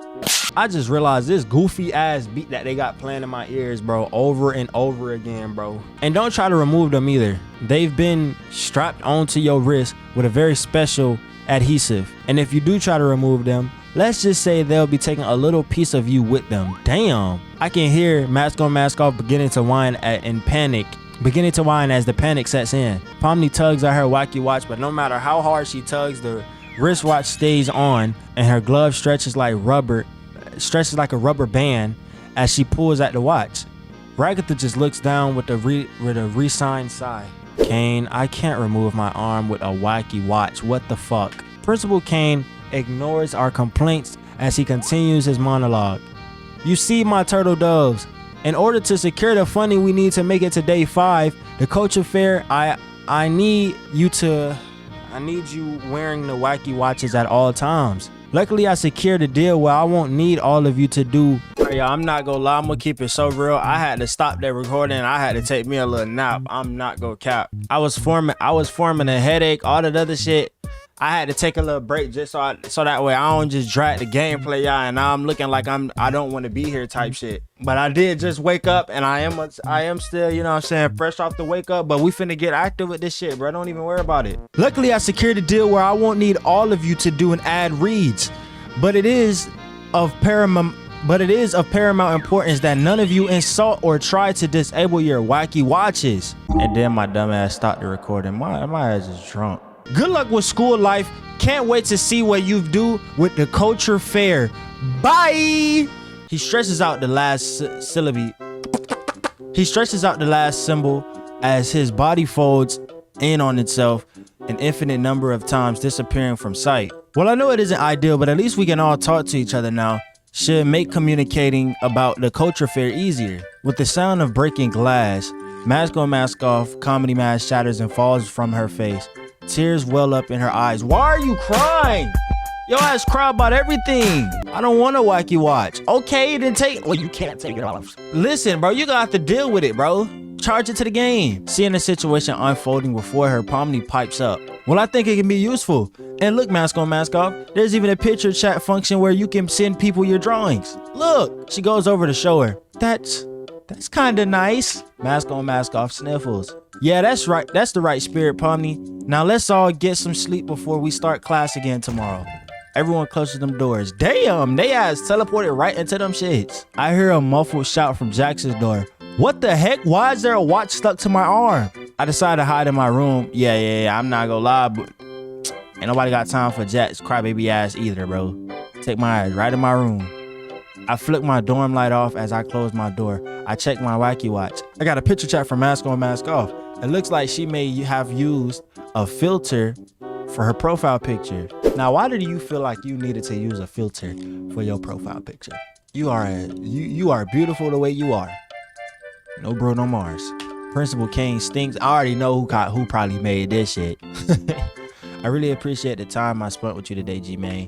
I just realized this goofy ass beat that they got playing in my ears, bro, over and over again, bro. And don't try to remove them either. They've been strapped onto your wrist with a very special adhesive. And if you do try to remove them, let's just say they'll be taking a little piece of you with them. Damn. I can hear Mask On Mask Off beginning to whine in panic. Beginning to whine as the panic sets in. Pomni tugs at her wacky watch, but no matter how hard she tugs, the wristwatch stays on and her glove stretches like a rubber band as she pulls at the watch. Ragatha just looks down with a resigned sigh. Kane, I can't remove my arm with a wacky watch. What the fuck? Principal Kane ignores our complaints as he continues his monologue. You see, my turtle doves, in order to secure the funding we need to make it to day 5, the culture fair, I need you wearing the wacky watches at all times. Luckily, I secured a deal where I won't need all of you to do. Yeah, I'm not gonna lie, I'm gonna keep it so real. I had to stop that recording. I had to take me a little nap. I'm not gonna cap. I was forming a headache, all that other shit. I had to take a little break just so that way I don't just drag the gameplay, y'all, and now I'm looking like I don't want to be here type shit. But I did just wake up, and I am still, you know what I'm saying, fresh off the wake up, but we finna get active with this shit, bro. Don't even worry about it. Luckily, I secured a deal where I won't need all of you to do an ad reads, but it is of paramount importance that none of you insult or try to disable your wacky watches. And then my dumb ass stopped the recording. My ass is drunk. Good luck with school life. Can't wait to see what you do with the culture fair. Bye. He stretches out the last symbol as his body folds in on itself an infinite number of times, disappearing from sight. Well, I know it isn't ideal, but at least we can all talk to each other now. Should make communicating about the culture fair easier. With the sound of breaking glass, Mask On Mask Off, comedy mask shatters and falls from her face. Tears well up in her eyes. Why are you crying? Your ass cry about everything. I don't want a wacky watch. Okay, then well, you can't take it off. Listen, bro, you gonna have to deal with it, bro. Charge it to the game. Seeing the situation unfolding before her, Pomni pipes up. Well, I think it can be useful. And look, Mask On Mask Off, there's even a picture chat function where you can send people your drawings. Look, she goes over to show her. That's kind of nice. Mask On Mask Off sniffles. Yeah, that's right. That's the right spirit, Pomni. Now let's all get some sleep before we start class again tomorrow. Everyone closes them doors. Damn, they ass teleported right into them shits. I hear a muffled shout from Jackson's door. What the heck? Why is there a watch stuck to my arm? I decided to hide in my room. Yeah, I'm not gonna lie, but ain't nobody got time for Jack's crybaby ass either, bro. Take my ass right in my room. I flick my dorm light off as I close my door. I check my wacky watch. I got a picture chat from Mask On Mask Off. It looks like she may have used a filter for her profile picture. Now, why did you feel like you needed to use a filter for your profile picture? You are beautiful the way you are. No Bruno Mars. Principal Kane stinks. I already know who probably made this shit. I really appreciate the time I spent with you today, G-Man.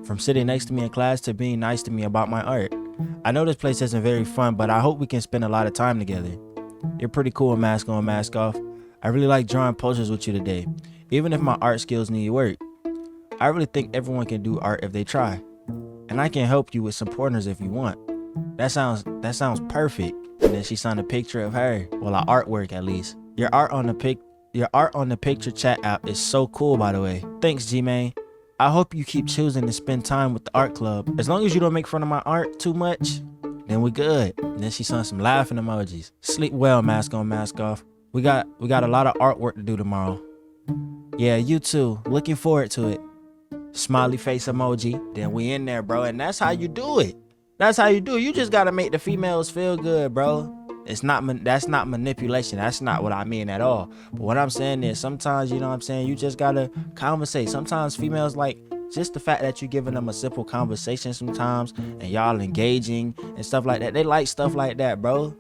From sitting next to me in class to being nice to me about my art. I know this place isn't very fun, but I hope we can spend a lot of time together. You're pretty cool, Mask On Mask Off. I really like drawing posters with you today, even if my art skills need work. I really think everyone can do art if they try. And I can help you with some pointers if you want. That sounds perfect. And then she signed a picture of her. Well, our artwork at least. Your art on the picture chat app is so cool, by the way. Thanks, G-Man. I hope you keep choosing to spend time with the art club. As long as you don't make fun of my art too much, then we good. And then she sent some laughing emojis. Sleep well, Mask On Mask Off. We got a lot of artwork to do tomorrow. Yeah, you too. Looking forward to it. Smiley face emoji. Then we in there, bro. And that's how you do it. That's how you do it. You just gotta make the females feel good, bro. That's not manipulation. That's not what I mean at all. But what I'm saying is sometimes, you know what I'm saying, you just gotta conversate. Sometimes females like just the fact that you're giving them a simple conversation sometimes and y'all engaging and stuff like that. They like stuff like that, bro.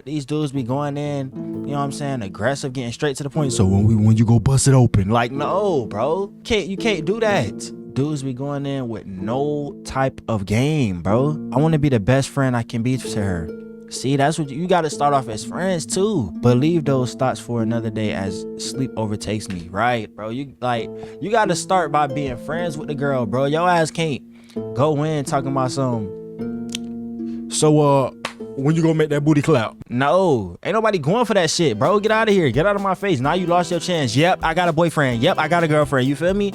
These dudes be going in, you know what I'm saying, aggressive, getting straight to the point. So when you go bust it open, like, no, bro, you can't do that. Dudes be going in with no type of game, bro. I want to be the best friend I can be to her. See, that's what you got to start off as friends too. But leave those thoughts for another day as sleep overtakes me, right, bro? You got to start by being friends with the girl, bro. Your ass can't go in talking about some. So, when you gonna make that booty clap? No, ain't nobody going for that shit, bro. Get out of here. Get out of my face. Now you lost your chance. Yep, I got a boyfriend. Yep, I got a girlfriend. You feel me?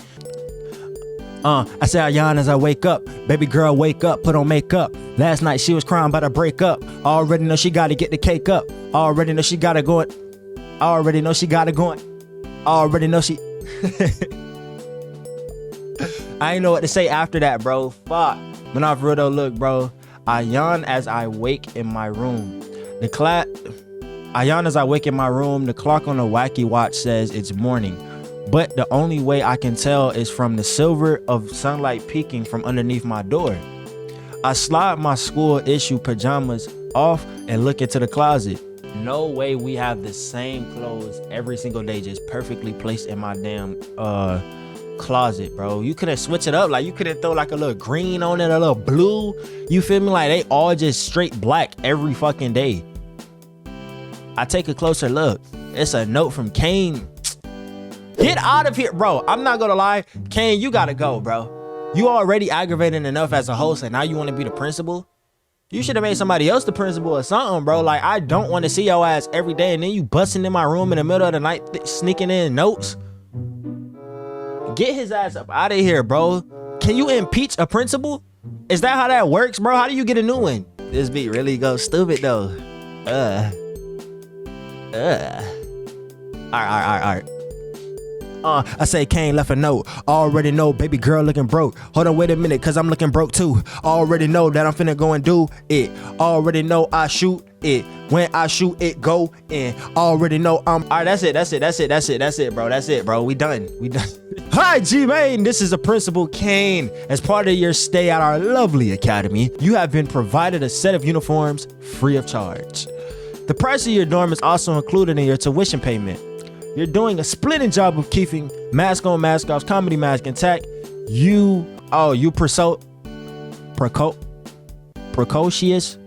I say I yawn as I wake up. Baby girl, wake up, put on makeup. Last night she was crying about a breakup. Already know she gotta get the cake up. Already know she gotta go. Already know she gotta go. Already know she. I ain't know what to say after that, bro. Fuck. But not for real though, look, bro. I yawn as I wake in my room. I yawn as I wake in my room. The clock on the wacky watch says it's morning. But the only way I can tell is from the silver of sunlight peeking from underneath my door. I slide my school issue pajamas off and look into the closet. No way we have the same clothes every single day, just perfectly placed in my damn closet, bro. You couldn't switch it up. Like, you couldn't throw like a little green on it, a little blue. You feel me? Like, they all just straight black every fucking day. I take a closer look. It's a note from Kane. Get out of here, bro. I'm not gonna lie. Kane, you gotta go, bro. You already aggravating enough as a host, and now you want to be the principal? You should have made somebody else the principal or something, bro. Like, I don't want to see your ass every day, and then you busting in my room in the middle of the night, sneaking in notes. Get his ass up out of here, bro. Can you impeach a principal? Is that how that works, bro? How do you get a new one? This beat really goes stupid, though. All right. I say Kane left a note. Already know, baby girl looking broke. Hold on, wait a minute, cause I'm looking broke too. Already know that I'm finna go and do it. Already know I shoot it. When I shoot it, go in. Already know I'm. Alright, that's it, bro. That's it, bro. We done. Hi, G-Man. This is the Principal Kane. As part of your stay at our lovely academy, you have been provided a set of uniforms free of charge. The price of your dorm is also included in your tuition payment. You're doing a splendid job of keeping mask on, mask off, comedy mask intact. Precocious.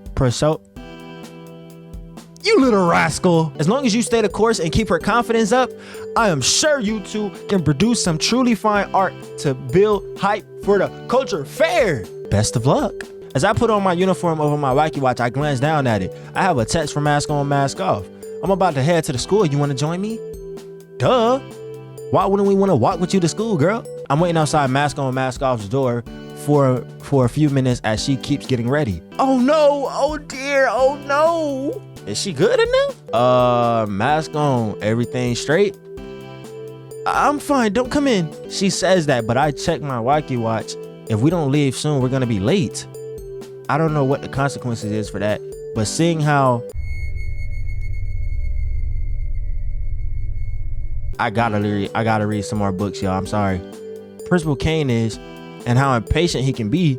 You little rascal. As long as you stay the course and keep her confidence up, I am sure you two can produce some truly fine art to build hype for the culture fair. Best of luck. As I put on my uniform over my wacky watch, I glance down at it. I have a text from mask on, mask off. I'm about to head to the school. You want to join me? Duh. Why wouldn't we want to walk with you to school, girl? I'm waiting outside mask on, mask off's door for a few minutes as she keeps getting ready. Oh no, oh dear, oh no. Is she good enough? Mask on, everything straight? I'm fine, don't come in. She says that, but I check my wacky watch. If we don't leave soon, we're gonna be late. I don't know what the consequences is for that, but seeing how I gotta read some more books, y'all. I'm sorry. Principal Kane is, and how impatient he can be.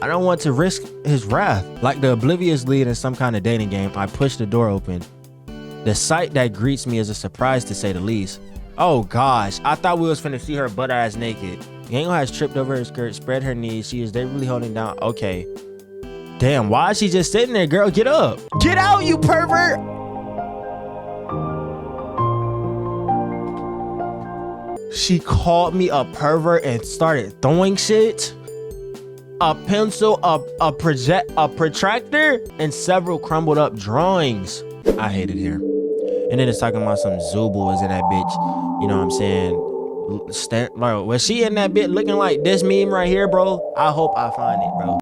I don't want to risk his wrath. Like the oblivious lead in some kind of dating game, I push the door open. The sight that greets me is a surprise, to say the least. Oh gosh, I thought we was finna see her butt ass naked. Gangle has tripped over her skirt, spread her knees. She is really holding down. Okay. Damn, why is she just sitting there, girl? Get up. Get out, you pervert. She called me a pervert and started throwing shit. A pencil, a protractor, and several crumbled up drawings. I hate it here. And then it's talking about some Zubul is in that bitch. You know what I'm saying? Bro, was she in that bit looking like this meme right here, bro? I hope I find it, bro.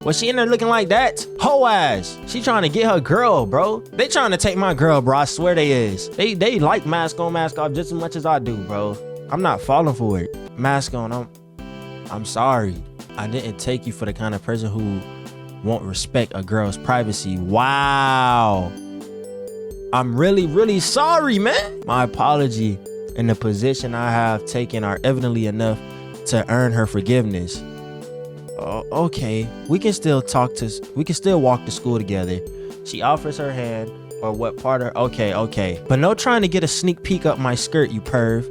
Was she in there looking like that? Ho ass. She trying to get her girl, bro. They trying to take my girl, bro. I swear they is. They like mask on, mask off just as much as I do, bro. I'm not falling for it. Mask on, I'm sorry. I didn't take you for the kind of person who won't respect a girl's privacy. Wow. I'm really, really sorry, man. My apology and the position I have taken are evidently enough to earn her forgiveness. Okay, we can still walk to school together. She offers her hand, or what part of, okay. But no trying to get a sneak peek up my skirt, you perv.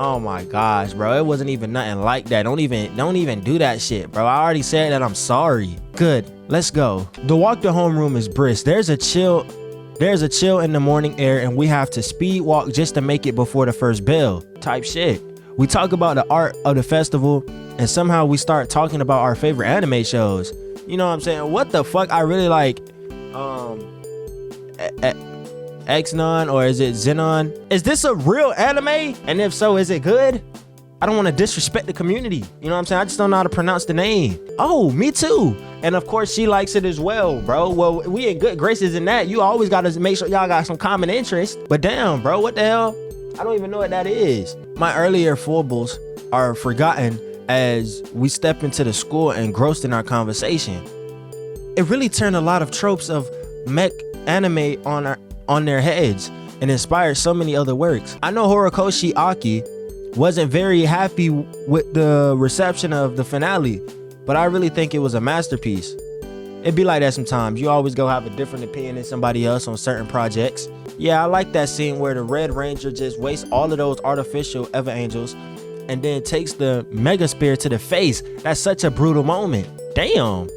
Oh my gosh, bro. It wasn't even nothing like that. Don't even do that shit, bro. I already said that I'm sorry. Good. Let's go. The walk to homeroom is brisk. There's a chill in the morning air, and we have to speed walk just to make it before the first bell type shit. We talk about the art of the festival, and somehow we start talking about our favorite anime shows. You know what I'm saying? What the fuck? I really like Xenon, or is it Xenon? Is this a real anime? And if so, is it good? I don't want to disrespect the community. You know what I'm saying? I just don't know how to pronounce the name. Oh, me too. And of course, she likes it as well, bro. Well, we in good graces in that. You always got to make sure y'all got some common interest. But damn, bro, what the hell? I don't even know what that is. My earlier foibles are forgotten as we step into the school engrossed in our conversation. It really turned a lot of tropes of mech anime on their heads and inspired so many other works. I know Horikoshi Aki wasn't very happy with the reception of the finale, but I really think it was a masterpiece. It'd be like that sometimes. You always go have a different opinion than somebody else on certain projects. Yeah, I like that scene where the Red Ranger just wastes all of those artificial Ever Angels and then takes the Mega Spear to the face. That's such a brutal moment. Damn.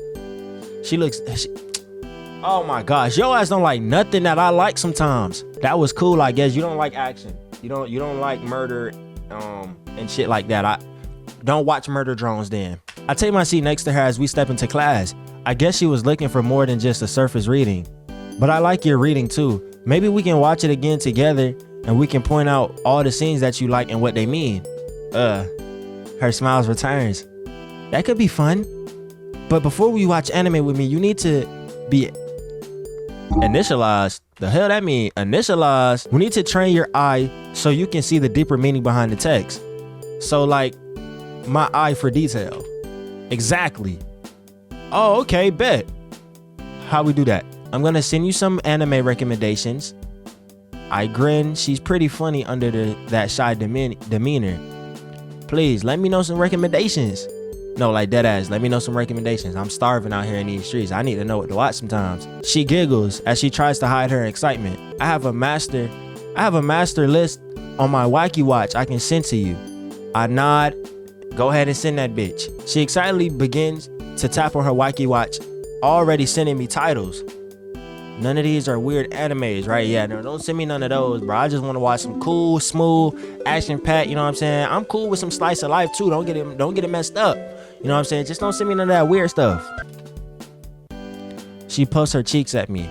Oh my gosh, your ass don't like nothing that I like sometimes. That was cool, I guess. You don't like action. You don't like murder and shit like that. I don't watch Murder Drones then. I take my seat next to her as we step into class. I guess she was looking for more than just a surface reading. But I like your reading too. Maybe we can watch it again together and we can point out all the scenes that you like and what they mean. Her smiles returns. That could be fun. But before we watch anime with me, you need to be initialized. The hell that mean? Initialized. We need to train your eye so you can see the deeper meaning behind the text. So like my eye for detail. Exactly. Oh, okay, bet. How we do that? I'm gonna send you some anime recommendations. I grin. She's pretty funny under that shy demeanor. Please let me know some recommendations. No, like dead ass. Let me know some recommendations. I'm starving out here in these streets. I need to know what to watch sometimes. She giggles as she tries to hide her excitement. I have a master list on my Wacky Watch I can send to you. I nod. Go ahead and send that bitch. She excitedly begins to tap on her Wacky Watch, already sending me titles. None of these are weird animes, right? Yeah, no, don't send me none of those, bro. I just want to watch some cool, smooth, action-packed, you know what I'm saying? I'm cool with some slice of life too. Don't get it messed up. You know what I'm saying? Just don't send me none of that weird stuff. She puffs her cheeks at me.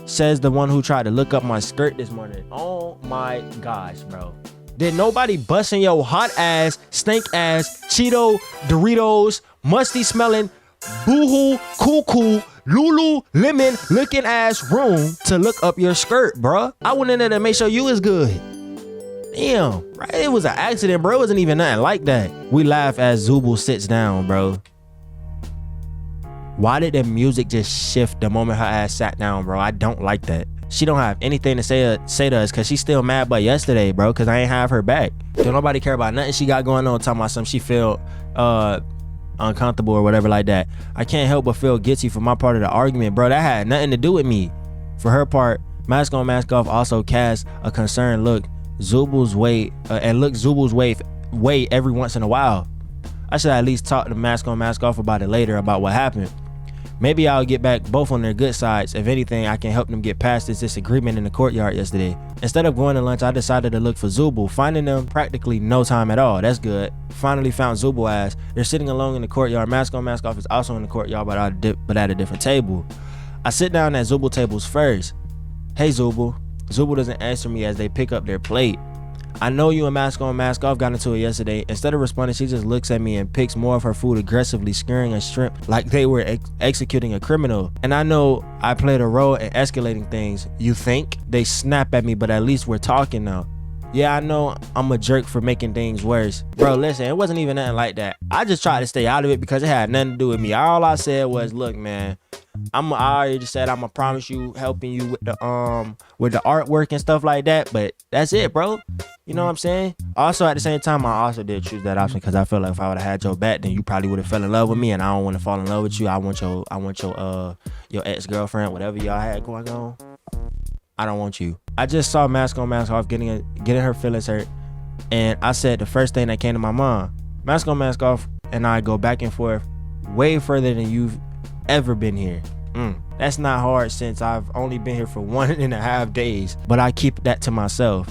Says the one who tried to look up my skirt this morning. Oh my gosh, bro. Did nobody bust in your hot ass, stink ass, Cheeto, Doritos, musty smelling, boohoo, cuckoo, Lulu, lemon looking ass room to look up your skirt, bruh? I went in there to make sure you was good. Damn, right? It was an accident, bro. It wasn't even nothing like that. We laugh as Zubul sits down, bro. Why did the music just shift the moment her ass sat down, bro? I don't like that. She don't have anything to say to us because she's still mad about yesterday, bro, because I ain't have her back. Don't nobody care about nothing she got going on, talking about something she feel uncomfortable or whatever like that. I can't help but feel guilty for my part of the argument, bro. That had nothing to do with me. For her part, Mask On Mask Off also cast a concerned look Zubul's way every once in a while. I should at least talk to Mask On Mask Off about it later, about what happened. Maybe I'll get back both on their good sides. If anything, I can help them get past this disagreement in the courtyard yesterday. Instead of going to lunch, I decided to look for Zubul, finding them practically no time at all. That's good. Finally found Zubul as they're sitting alone in the courtyard. Mask On Mask Off is also in the courtyard, but at a different table. I sit down at Zubul tables first. Hey Zubul. Zubul doesn't answer me as they pick up their plate. I know you and Mask On Mask Off got into it yesterday. Instead of responding, she just looks at me and picks more of her food, aggressively skewering a shrimp like they were executing a criminal. And I know I played a role in escalating things. You think? They snap at me, but at least we're talking now. Yeah, I know I'm a jerk for making things worse. Bro, listen, it wasn't even nothing like that. I just tried to stay out of it because it had nothing to do with me. All I said was, look, man, I already just said I'm gonna promise you helping you with the artwork and stuff like that, but that's it, bro. You know what I'm saying? Also, at the same time, I also did choose that option because I feel like if I would have had your back, then you probably would have fell in love with me, and I don't want to fall in love with you. I want your ex-girlfriend, whatever y'all had going on. I don't want you. I just saw Mask On Mask Off getting her feelings hurt And I said the first thing that came to my mind, mask on, mask off, and I go back and forth way further than you've ever been here. That's not hard since I've only been here for 1.5 days, but I keep that to myself.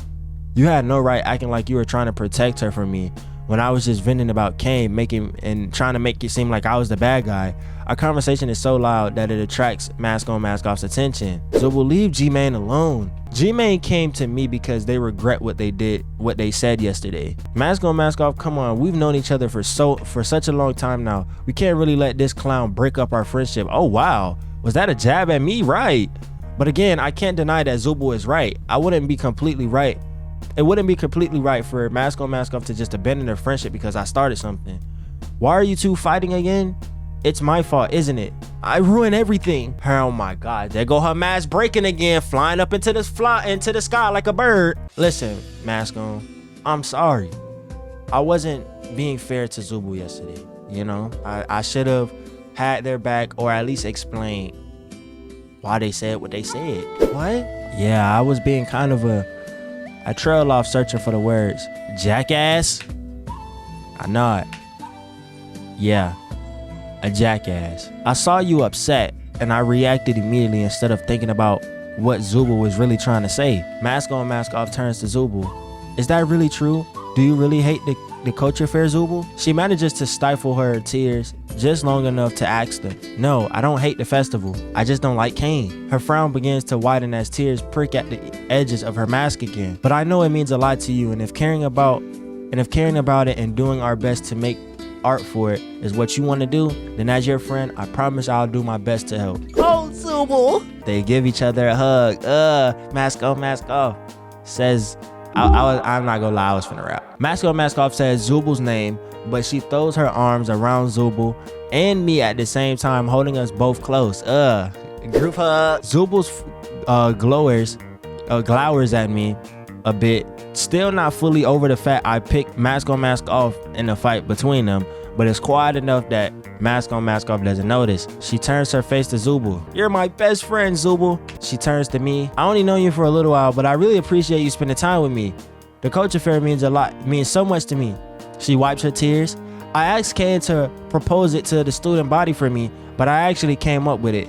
You had no right acting like you were trying to protect her from me when I was just venting about Kane and trying to make it seem like I was the bad guy. Our conversation is so loud that it attracts mask on, mask off's attention. So we'll leave G-Man alone. G-Man came to me because they regret what they said yesterday. Mask on, mask off, come on, we've known each other for such a long time now. We can't really let this clown break up our friendship. Oh wow, was that a jab at me? Right. But again, I can't deny that Zubul is right. It wouldn't be completely right for mask on, mask off to just abandon their friendship because I started something. Why are you two fighting again? It's my fault, isn't it? I ruined everything. Oh my God, there go her mask breaking again, flying up into the sky like a bird. Listen, mask on, I'm sorry. I wasn't being fair to Zubul yesterday. You know, I should have had their back or at least explained why they said what they said. What? Yeah, I was being kind of I trailed off searching for the words. Jackass? I know it. Yeah, a jackass. I saw you upset and I reacted immediately instead of thinking about what Zubul was really trying to say. Mask on, mask off turns to Zubul. Is that really true? Do you really hate the culture fair, Zubul? She manages to stifle her tears just long enough to ask them. No, I don't hate the festival. I just don't like Kane. Her frown begins to widen as tears prick at the edges of her mask again. But I know it means a lot to you, and if caring about it and doing our best to make art for it is what you want to do, then as your friend, I promise I'll do my best to help. Oh, Zubul! They give each other a hug. Mask on, mask off. Says, I'm not gonna lie, I was finna rap. Mask on, mask off says Zubul's name, but she throws her arms around Zubul and me at the same time, holding us both close. Group hug. Zubul's glowers at me a bit, still not fully over the fact I picked mask on, mask off in the fight between them, but it's quiet enough that mask on, mask off doesn't notice. She turns her face to Zubul. You're my best friend, Zubul. She turns to me. I only know you for a little while, but I really appreciate you spending time with me. The culture fair means so much to me. She wipes her tears. I asked Kane to propose it to the student body for me, but I actually came up with it.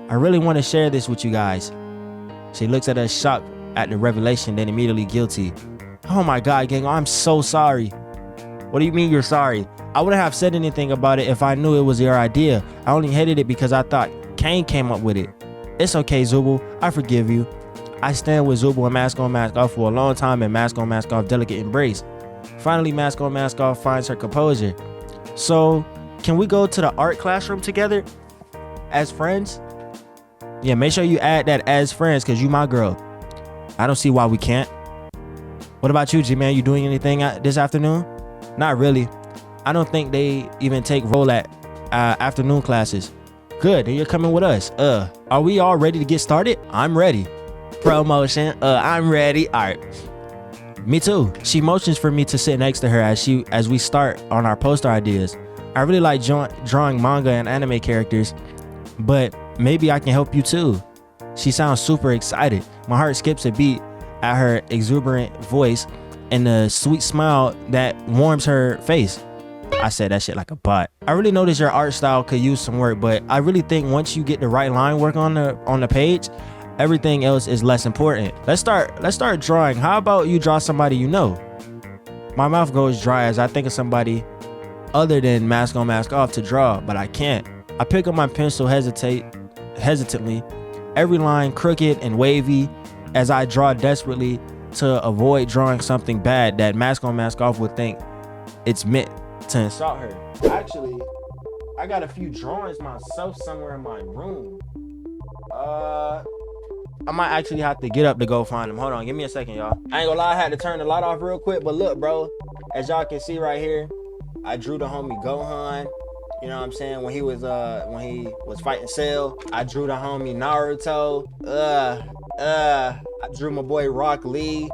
I really want to share this with you guys. She looks at us shocked at the revelation, then immediately guilty. Oh my God, gang, I'm so sorry. What do you mean you're sorry? I wouldn't have said anything about it if I knew it was your idea. I only hated it because I thought Kane came up with it. It's okay, Zubul. I forgive you. I stand with Zubul and mask on, mask off for a long time in mask on, mask off delicate embrace. Finally, mask on, mask off finds her composure. So, can we go to the art classroom together as friends? Yeah, make sure you add that as friends because you my girl. I don't see why we can't. What about you, G-Man? You doing anything this afternoon? Not really. I don't think they even take roll at afternoon classes. Good, then you're coming with us. Are we all ready to get started? I'm ready. Promotion. I'm ready. All right. Me too. She motions for me to sit next to her as we start on our poster ideas. I really like drawing manga and anime characters, but maybe I can help you too. She sounds super excited. My heart skips a beat at her exuberant voice and the sweet smile that warms her face. I said that shit like a bot. I really notice your art style could use some work, but I really think once you get the right line work on the page, everything else is less important. Let's start drawing. How about you draw somebody you know? My mouth goes dry as I think of somebody other than mask on, mask off to draw, but I can't. I pick up my pencil hesitantly, every line crooked and wavy as I draw desperately to avoid drawing something bad that mask on, mask off would think it's meant to insult her. Actually, I got a few drawings myself somewhere in my room. I might actually have to get up to go find them. Hold on, give me a second, y'all. I ain't gonna lie, I had to turn the light off real quick, but look, bro, as y'all can see right here, I drew the homie Gohan. You know what I'm saying? When he was fighting Cell, I drew the homie Naruto. I drew my boy Rock Lee.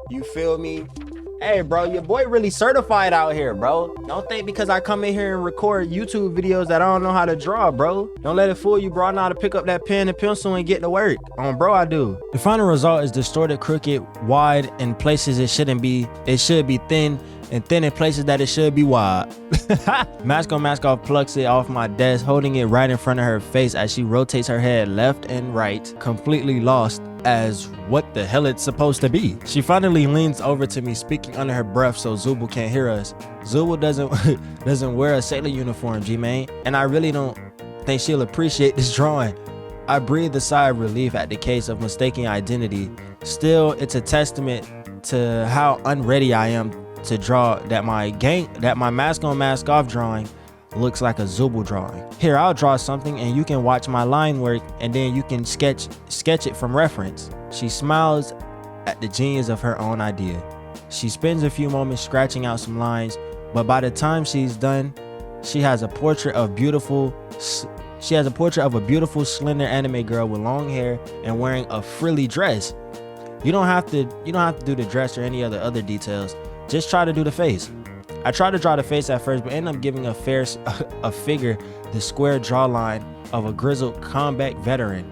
You feel me? Hey, bro, your boy really certified out here, bro. Don't think because I come in here and record YouTube videos that I don't know how to draw, bro. Don't let it fool you, bro. I know how to pick up that pen and pencil and get to work. Bro, I do. The final result is distorted, crooked, wide in places it shouldn't be. It should be thin, and thin in places that it should be wide. Mask on, mask off plucks it off my desk, holding it right in front of her face as she rotates her head left and right, completely lost as what the hell it's supposed to be. She finally leans over to me, speaking under her breath so Zubul can't hear us. Zubul doesn't wear a sailor uniform, G-Man, and I really don't think she'll appreciate this drawing. I breathe a sigh of relief at the case of mistaking identity. Still, it's a testament to how unready I am to draw that my mask on, mask off drawing looks like a Zubul drawing. Here, I'll draw something and you can watch my line work and then you can sketch it from reference. She smiles at the genius of her own idea. She spends a few moments scratching out some lines, but by the time she's done, she has a portrait of a beautiful slender anime girl with long hair and wearing a frilly dress. You don't have to do the dress or any other details. Just try to do the face. I tried to draw the face at first, but ended up giving a figure the square jawline of a grizzled combat veteran.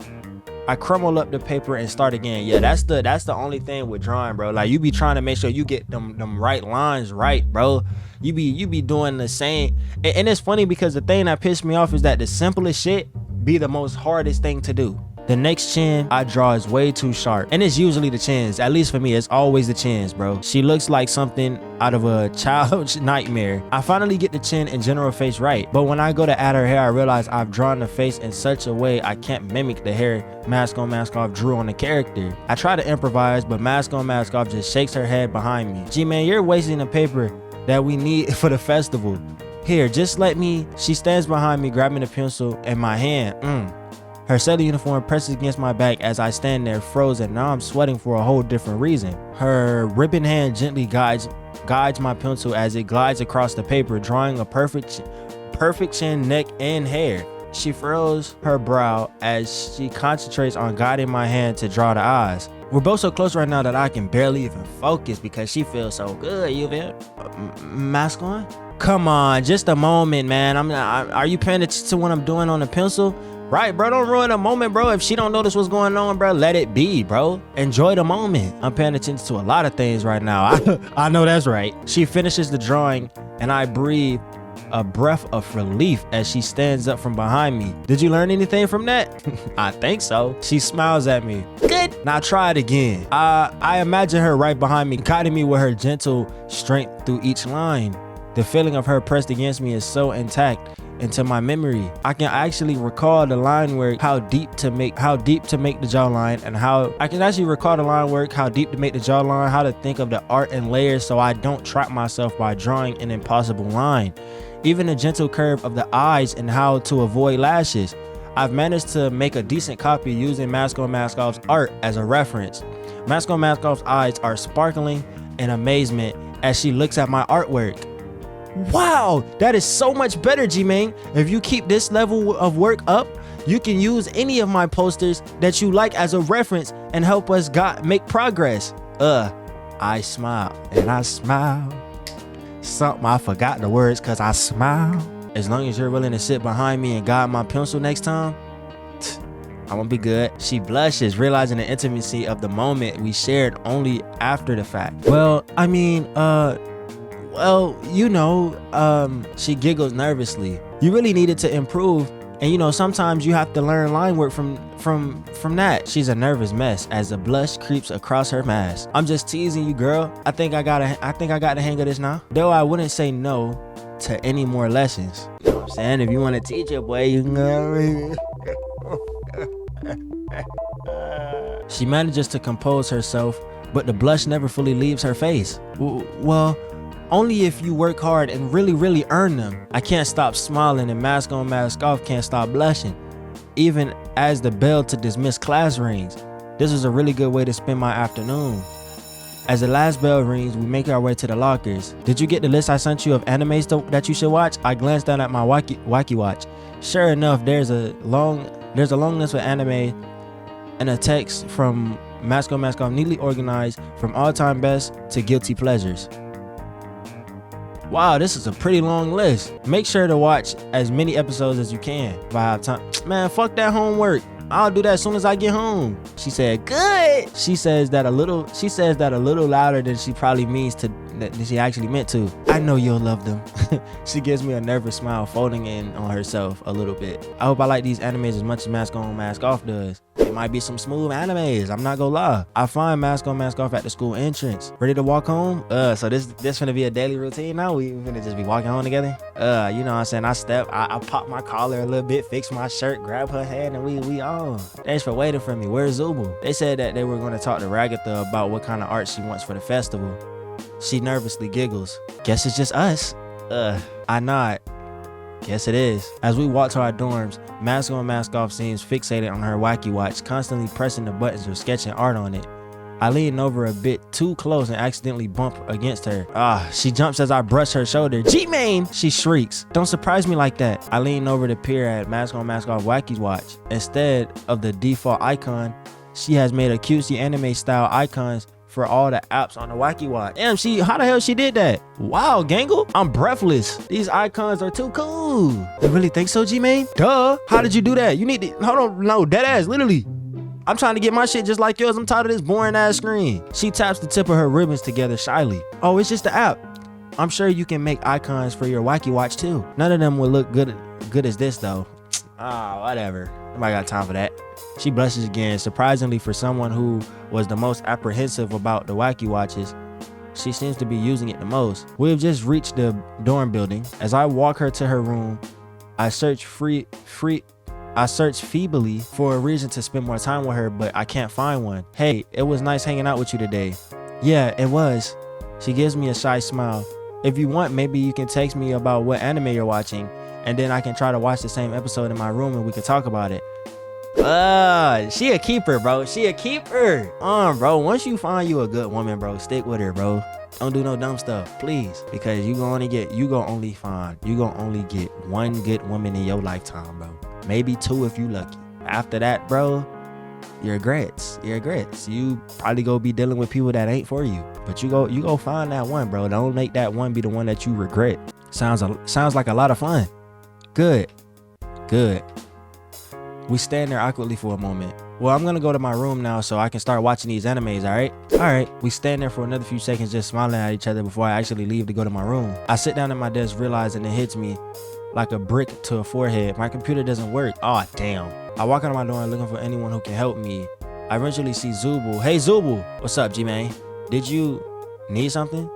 I crumble up the paper and start again. Yeah, that's the only thing with drawing, bro. Like, you be trying to make sure you get them right lines right, bro. You be doing the same. And it's funny because the thing that pissed me off is that the simplest shit be the most hardest thing to do. The next chin I draw is way too sharp. And it's usually the chins. At least for me, it's always the chins, bro. She looks like something out of a child's nightmare. I finally get the chin and general face right. But when I go to add her hair, I realize I've drawn the face in such a way I can't mimic the hair mask on, mask off drew on the character. I try to improvise, but mask on, mask off just shakes her head behind me. G-Man, you're wasting the paper that we need for the festival. Here, just let me. She stands behind me, grabbing the pencil in my hand. Her sailor uniform presses against my back as I stand there frozen. Now I'm sweating for a whole different reason. Her ribbon hand gently guides my pencil as it glides across the paper, drawing a perfect chin, neck, and hair. She furrows her brow as she concentrates on guiding my hand to draw the eyes. We're both so close right now that I can barely even focus because she feels so good. You feel? Mask on? Come on, just a moment, man. Are you paying attention to what I'm doing on the pencil? Right, bro, don't ruin the moment, bro. If she don't notice what's going on, bro, let it be, bro. Enjoy the moment. I'm paying attention to a lot of things right now. I know that's right. She finishes the drawing and I breathe a breath of relief as she stands up from behind me. Did you learn anything from that? I think so. She smiles at me. Good. Now try it again. I imagine her right behind me, guiding me with her gentle strength through each line. The feeling of her pressed against me is so intact into my memory. I can actually recall the line work, how deep to make the jawline, and how to think of the art and layers so I don't trap myself by drawing an impossible line. Even the gentle curve of the eyes and how to avoid lashes. I've managed to make a decent copy using Mask on Mask Off's art as a reference. Mask on Mask Off's eyes are sparkling in amazement as she looks at my artwork. Wow, that is so much better, G-Man. If you keep this level of work up, you can use any of my posters that you like as a reference and help us make progress. I smile and I smile. Something I forgot the words cause I smile. As long as you're willing to sit behind me and guide my pencil next time, I'm gonna be good. She blushes, realizing the intimacy of the moment we shared only after the fact. Well, I mean, she giggles nervously. You really needed to improve, and sometimes you have to learn line work from that. She's a nervous mess as a blush creeps across her mask. I'm just teasing you, girl. I think I got the hang of this now. Though I wouldn't say no to any more lessons. You know what I'm saying? If you want to teach it, boy, you can go. She manages to compose herself, but the blush never fully leaves her face. Well, only if you work hard and really, really earn them. I can't stop smiling and Mask on, Mask Off can't stop blushing. Even as the bell to dismiss class rings. This is a really good way to spend my afternoon. As the last bell rings, we make our way to the lockers. Did you get the list I sent you of animes that you should watch? I glanced down at my Waki Watch. Sure enough, there's a long list of anime and a text from Mask on Mask Off, neatly organized from all-time best to guilty pleasures. Wow, this is a pretty long list. Make sure to watch as many episodes as you can if I have time. Man, fuck that homework. I'll do that as soon as I get home. She said, good. She says that a little louder than she probably means to, that she actually meant to. I know you'll love them. She gives me a nervous smile, folding in on herself a little bit. I hope I like these animes as much as Mask On Mask Off does. It might be some smooth animes, I'm not gonna lie. I find Mask On Mask Off at the school entrance. Ready to walk home? So this gonna be a daily routine now? We gonna just be walking home together? You know what I'm saying? I pop my collar a little bit, fix my shirt, grab her hand, and we on. Thanks for waiting for me. Where's Zubu? They said that they were gonna talk to Ragatha about what kind of art she wants for the festival. She nervously giggles. Guess it's just us. I nod. Yes, it is. As we walk to our dorms, Mask On Mask Off seems fixated on her wacky watch, constantly pressing the buttons or sketching art on it. I lean over a bit too close and accidentally bump against her. She jumps as I brush her shoulder. G-Main! She shrieks. Don't surprise me like that. I lean over to peer at Mask On Mask Off Wacky's watch. Instead of the default icon, she has made a cutesy anime style icons for all the apps on the Wacky Watch. Damn, how the hell she did that? Wow, Gangle, I'm breathless. These icons are too cool. You really think so, G-Main? Duh. How did you do that? You need to, hold on, no, dead ass, literally. I'm trying to get my shit just like yours. I'm tired of this boring ass screen. She taps the tip of her ribbons together shyly. Oh, it's just the app. I'm sure you can make icons for your Wacky Watch too. None of them will look good as this though. Whatever. Nobody got time for that. She blushes again. Surprisingly, for someone who was the most apprehensive about the Wacky Watches, she seems to be using it the most. We have just reached the dorm building. As I walk her to her room, I search feebly for a reason to spend more time with her, but I can't find one. Hey, it was nice hanging out with you today. Yeah, it was. She gives me a shy smile. If you want, maybe you can text me about what anime you're watching, and then I can try to watch the same episode in my room and we can talk about it. She a keeper, bro. She a keeper. Bro, once you find you a good woman, bro, stick with her, bro. Don't do no dumb stuff, please. Because you gonna only get one good woman in your lifetime, bro. Maybe two if you lucky. After that, bro, your regrets. You probably go be dealing with people that ain't for you. But you go find that one, bro. Don't make that one be the one that you regret. Sounds like a lot of fun. Good. We stand there awkwardly for a moment. Well, I'm gonna go to my room now so I can start watching these animes, alright? We stand there for another few seconds just smiling at each other before I actually leave to go to my room. I sit down at my desk, realizing it hits me like a brick to a forehead. My computer doesn't work. Oh, damn. I walk out of my door looking for anyone who can help me. I eventually see Zubu. Hey, Zubu. What's up, G-Man? Did you need something?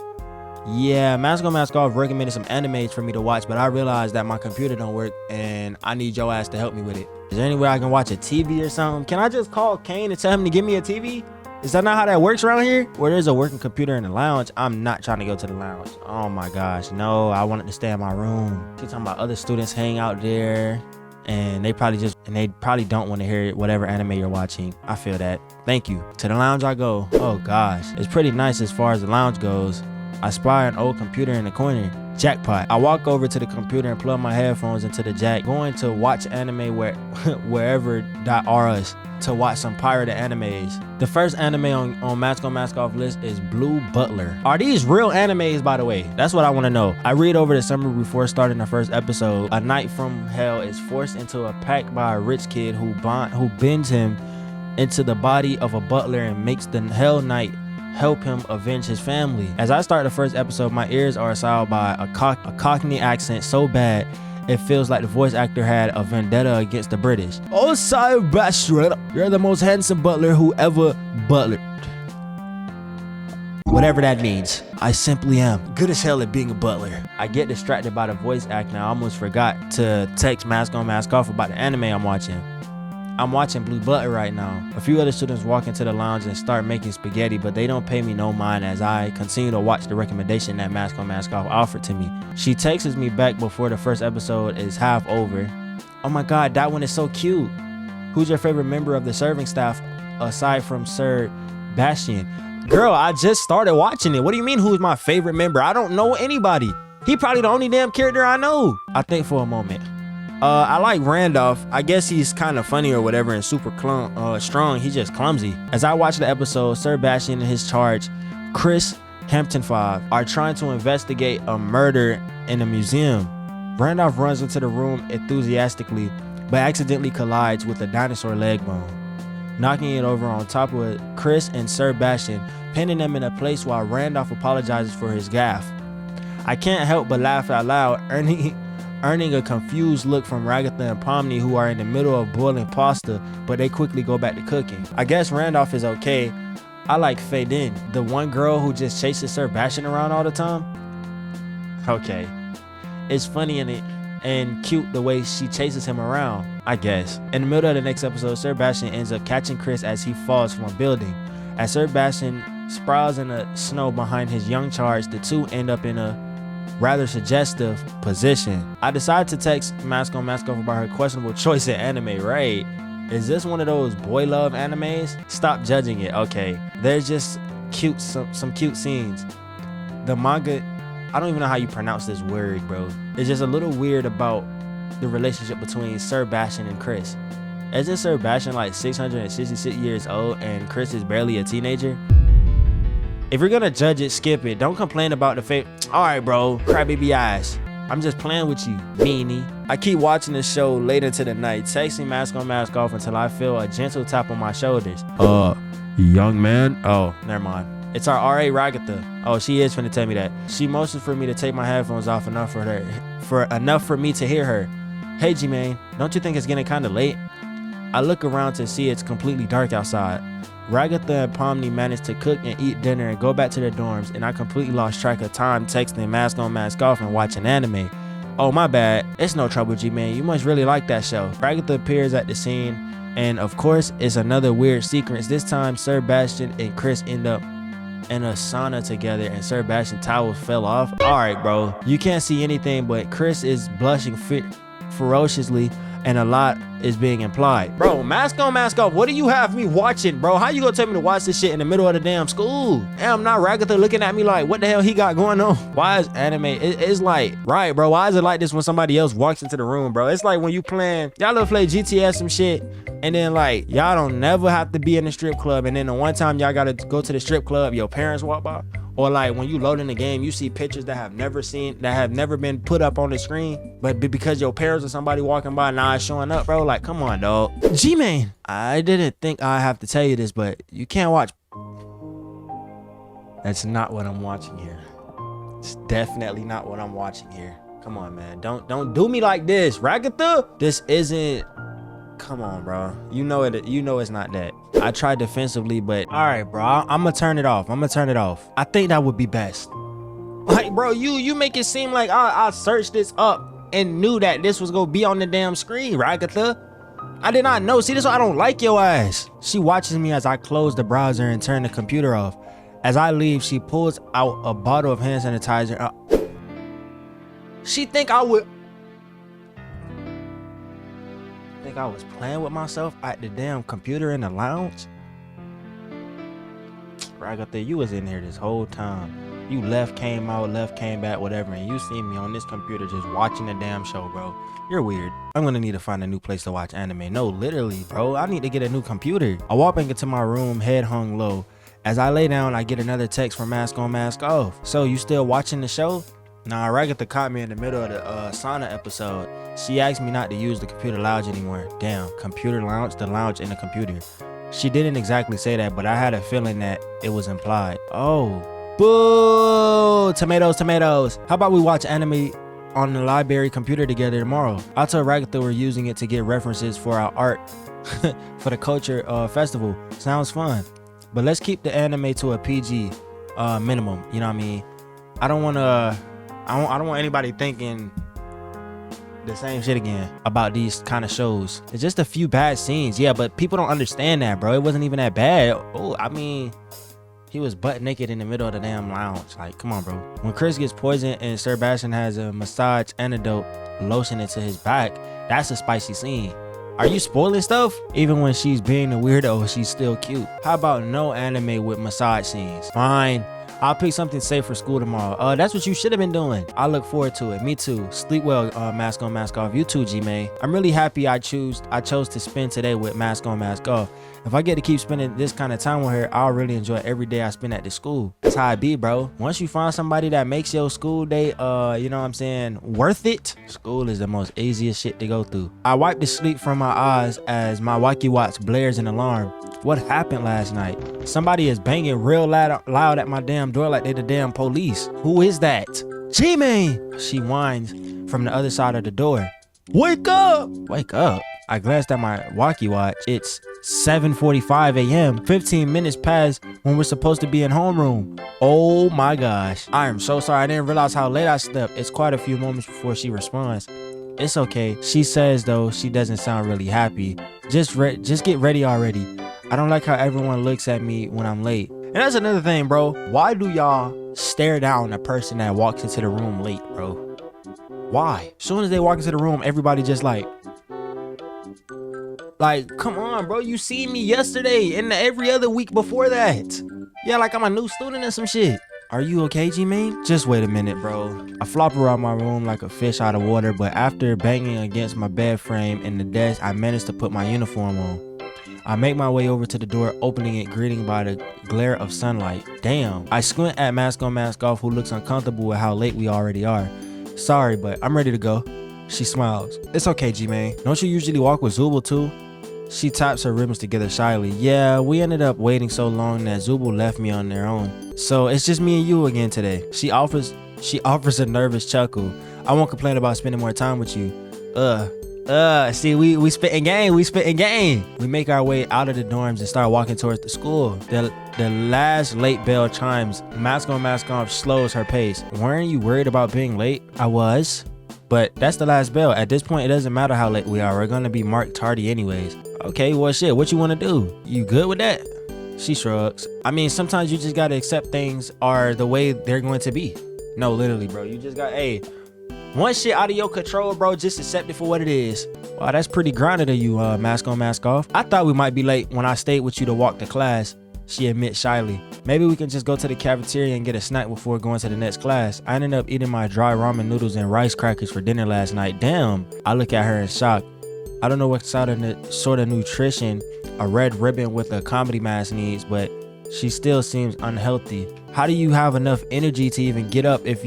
Yeah, Mask On Mask Off recommended some animes for me to watch, but I realized that my computer don't work and I need your ass to help me with it. Is there any way I can watch a TV or something? Can I just call Kane and tell him to give me a TV? Is that not how that works around here? Where there's a working computer in the lounge, I'm not trying to go to the lounge. Oh my gosh, no, I wanted to stay in my room. She's talking about other students hang out there and they probably don't want to hear whatever anime you're watching. I feel that. Thank you. To the lounge I go. Oh gosh, it's pretty nice as far as the lounge goes. I spy an old computer in the corner. Jackpot. I walk over to the computer and plug my headphones into the jack, going to watch anime wherever.rs to watch some pirated animes. The first anime on Mask On Mask Off list is Blue Butler. Are these real animes, by the way? That's what I want to know. I read over the summary before starting the first episode. A knight from hell is forced into a pact by a rich kid who bends him into the body of a butler and makes the Hell Knight help him avenge his family. As I start the first episode, my ears are assailed by a Cockney accent so bad it feels like the voice actor had a vendetta against the British. Oh, sire Bastard, you're the most handsome butler who ever butlered. Whatever that means. I simply am good as hell at being a butler. I get distracted by the voice acting. I almost forgot to text Mask On Mask Off about the anime I'm watching. I'm watching Blue Butler right now. A few other students walk into the lounge and start making spaghetti, but they don't pay me no mind as I continue to watch the recommendation that Mask On Mask Off offered to me. She texts me back before the first episode is half over. Oh my god, that one is so cute. Who's your favorite member of the serving staff aside from Sir Bastian? Girl, I just started watching it. What do you mean who's my favorite member? I don't know anybody. He probably the only damn character I know. I think for a moment. I like Randolph. I guess he's kind of funny or whatever and super strong. He's just clumsy. As I watch the episode, Sebastian and his charge, Chris, Hampton 5, are trying to investigate a murder in a museum. Randolph runs into the room enthusiastically, but accidentally collides with a dinosaur leg bone, knocking it over on top of Chris and Sebastian, pinning them in a place while Randolph apologizes for his gaffe. I can't help but laugh out loud, earning a confused look from Ragatha and Pomni, who are in the middle of boiling pasta, but they quickly go back to cooking. I guess Randolph is okay. I like Faden, the one girl who just chases Sebastian around all the time. Okay. It's funny and cute the way she chases him around, I guess. In the middle of the next episode, Sebastian ends up catching Chris as he falls from a building. As Sebastian sprawls in the snow behind his young charge, the two end up in a rather suggestive position. I decided to text Mask on Mask Off about her questionable choice in anime, right? Is this one of those boy love animes? Stop judging it. Okay, there's just some cute scenes. The manga, I don't even know how you pronounce this word, bro. It's just a little weird about the relationship between Sebastian and Chris. Isn't Sebastian like 666 years old and Chris is barely a teenager? If you're gonna judge it, skip it. Don't complain about the fate. All right, bro, crybaby eyes. I'm just playing with you, meanie. I keep watching the show late into the night, texting Mask on Mask Off until I feel a gentle tap on my shoulders. Young man? Oh, never mind. It's our RA Ragatha. Oh, she is finna tell me that. She motions for me to take my headphones off enough for me to hear her. Hey, G-Man, don't you think it's getting kinda late? I look around to see it's completely dark outside. Ragatha and Pomni managed to cook and eat dinner and go back to their dorms, and I completely lost track of time texting Mask on Mask Off and watching anime. Oh, my bad. It's no trouble, G-Man. You must really like that show. Ragatha appears at the scene, and of course, it's another weird sequence. This time, Sebastian and Chris end up in a sauna together, and Sebastian's towel fell off. All right, bro. You can't see anything, but Chris is blushing ferociously, and a lot is being implied. Bro, Mask on Mask Off, what do you have me watching, bro? How you gonna tell me to watch this shit in the middle of the damn school? Damn, not Ragatha looking at me like, what the hell he got going on? Why is anime, it's like, right, bro, why is it like this when somebody else walks into the room, bro? It's like when you playing, y'all ever play GTA some shit, and then like, y'all don't never have to be in the strip club, and then the one time y'all gotta go to the strip club, your parents walk by. Or like when you load in the game, you see pictures that have never been put up on the screen, but because your parents or somebody walking by, now it's showing up, bro. Like, come on, dog. G-Man, I didn't think I have to tell you this, but you can't watch. That's not what I'm watching here. It's definitely not what I'm watching here. Come on, man. Don't do me like this, Ragatha. This isn't. Come on, bro. You know it. You know it's not that. I tried defensively, but all right, bro. I'm gonna turn it off. I think that would be best. Like, bro, you make it seem like I searched this up and knew that this was gonna be on the damn screen, Ragatha. I did not know. See, this is why I don't like your ass. She watches me as I close the browser and turn the computer off. As I leave, she pulls out a bottle of hand sanitizer. She think I would. I was playing with myself at the damn computer in the lounge. Ragatha, you was in here this whole time. You left, came out, left, came back, whatever, and you see me on this computer just watching the damn show, bro. You're weird. I'm gonna need to find a new place to watch anime. No, literally, bro. I need to get a new computer. I walk back into my room, head hung low. As I lay down, I get another text from Mask on Mask Off. So, you still watching the show? Nah, Ragatha caught me in the middle of the sauna episode. She asked me not to use the computer lounge anymore. Damn, computer lounge, the lounge in the computer. She didn't exactly say that, but I had a feeling that it was implied. Oh, boo! Tomatoes, tomatoes. How about we watch anime on the library computer together tomorrow? I told Ragatha we're using it to get references for our art for the culture festival. Sounds fun. But let's keep the anime to a PG minimum. You know what I mean? I don't want anybody thinking the same shit again about these kind of shows. It's just a few bad scenes, yeah, but people don't understand that, bro. It wasn't even that bad. Oh, I mean, he was butt naked in the middle of the damn lounge. Like, come on, bro. When Chris gets poisoned and Sebastian has a massage antidote lotion into his back, that's a spicy scene. Are you spoiling stuff? Even when she's being a weirdo, she's still cute. How about no anime with massage scenes? Fine. I'll pick something safe for school tomorrow. That's what you should have been doing. I look forward to it. Me too. Sleep well, mask on, mask off. You too, G-Man. I'm really happy I chose to spend today with mask on, mask off. If I get to keep spending this kind of time with her, I'll really enjoy every day I spend at the school. That's how it be, bro. Once you find somebody that makes your school day, you know what I'm saying, worth it, school is the most easiest shit to go through. I wipe the sleep from my eyes as my walkie-watch blares an alarm. What happened last night? Somebody is banging real loud at my damn door like they the damn police. Who is that? G-Man! She whines from the other side of the door. Wake up! Wake up? I glanced at my walkie-watch. It's 7:45 a.m. 15 minutes past when we're supposed to be in homeroom. Oh my gosh. I am so sorry. I didn't realize how late I slept. It's quite a few moments before she responds. It's okay. She says though she doesn't sound really happy. Just get ready already. I don't like how everyone looks at me when I'm late. And that's another thing, bro. Why do y'all stare down a person that walks into the room late, bro? Why? As soon as they walk into the room, everybody just like, come on, bro. You see me yesterday and every other week before that. Yeah, like I'm a new student or some shit. Are you okay, G-Man? Just wait a minute, bro. I flop around my room like a fish out of water, but after banging against my bed frame and the desk, I managed to put my uniform on. I make my way over to the door, opening it, greeting by the glare of sunlight. Damn. I squint at mask on, mask off, who looks uncomfortable with how late we already are. Sorry, but I'm ready to go. She smiles. It's okay, G-Man. Don't you usually walk with Zubul too? She taps her ribbons together shyly. Yeah, we ended up waiting so long that Zubul left me on their own. So it's just me and you again today. She offers a nervous chuckle. I won't complain about spending more time with you. See, we spitting game. We make our way out of the dorms and start walking towards the school. The last late bell chimes. Mask on, mask off slows her pace. Weren't you worried about being late? I was. But that's the last bell. At this point, it doesn't matter how late we are. We're gonna be marked tardy anyways. Okay, well shit, what you wanna do? You good with that? She shrugs. I mean, sometimes you just gotta accept things are the way they're going to be. No, literally, bro. You just got, hey, one shit out of your control, bro, just accept it for what it is. Wow, that's pretty grounded of you, mask on, mask off. I thought we might be late when I stayed with you to walk to class. She admits shyly. Maybe we can just go to the cafeteria and get a snack before going to the next class. I ended up eating my dry ramen noodles and rice crackers for dinner last night. Damn. I look at her in shock. I don't know what sort of nutrition a red ribbon with a comedy mask needs, but she still seems unhealthy. How do you have enough energy to even get up if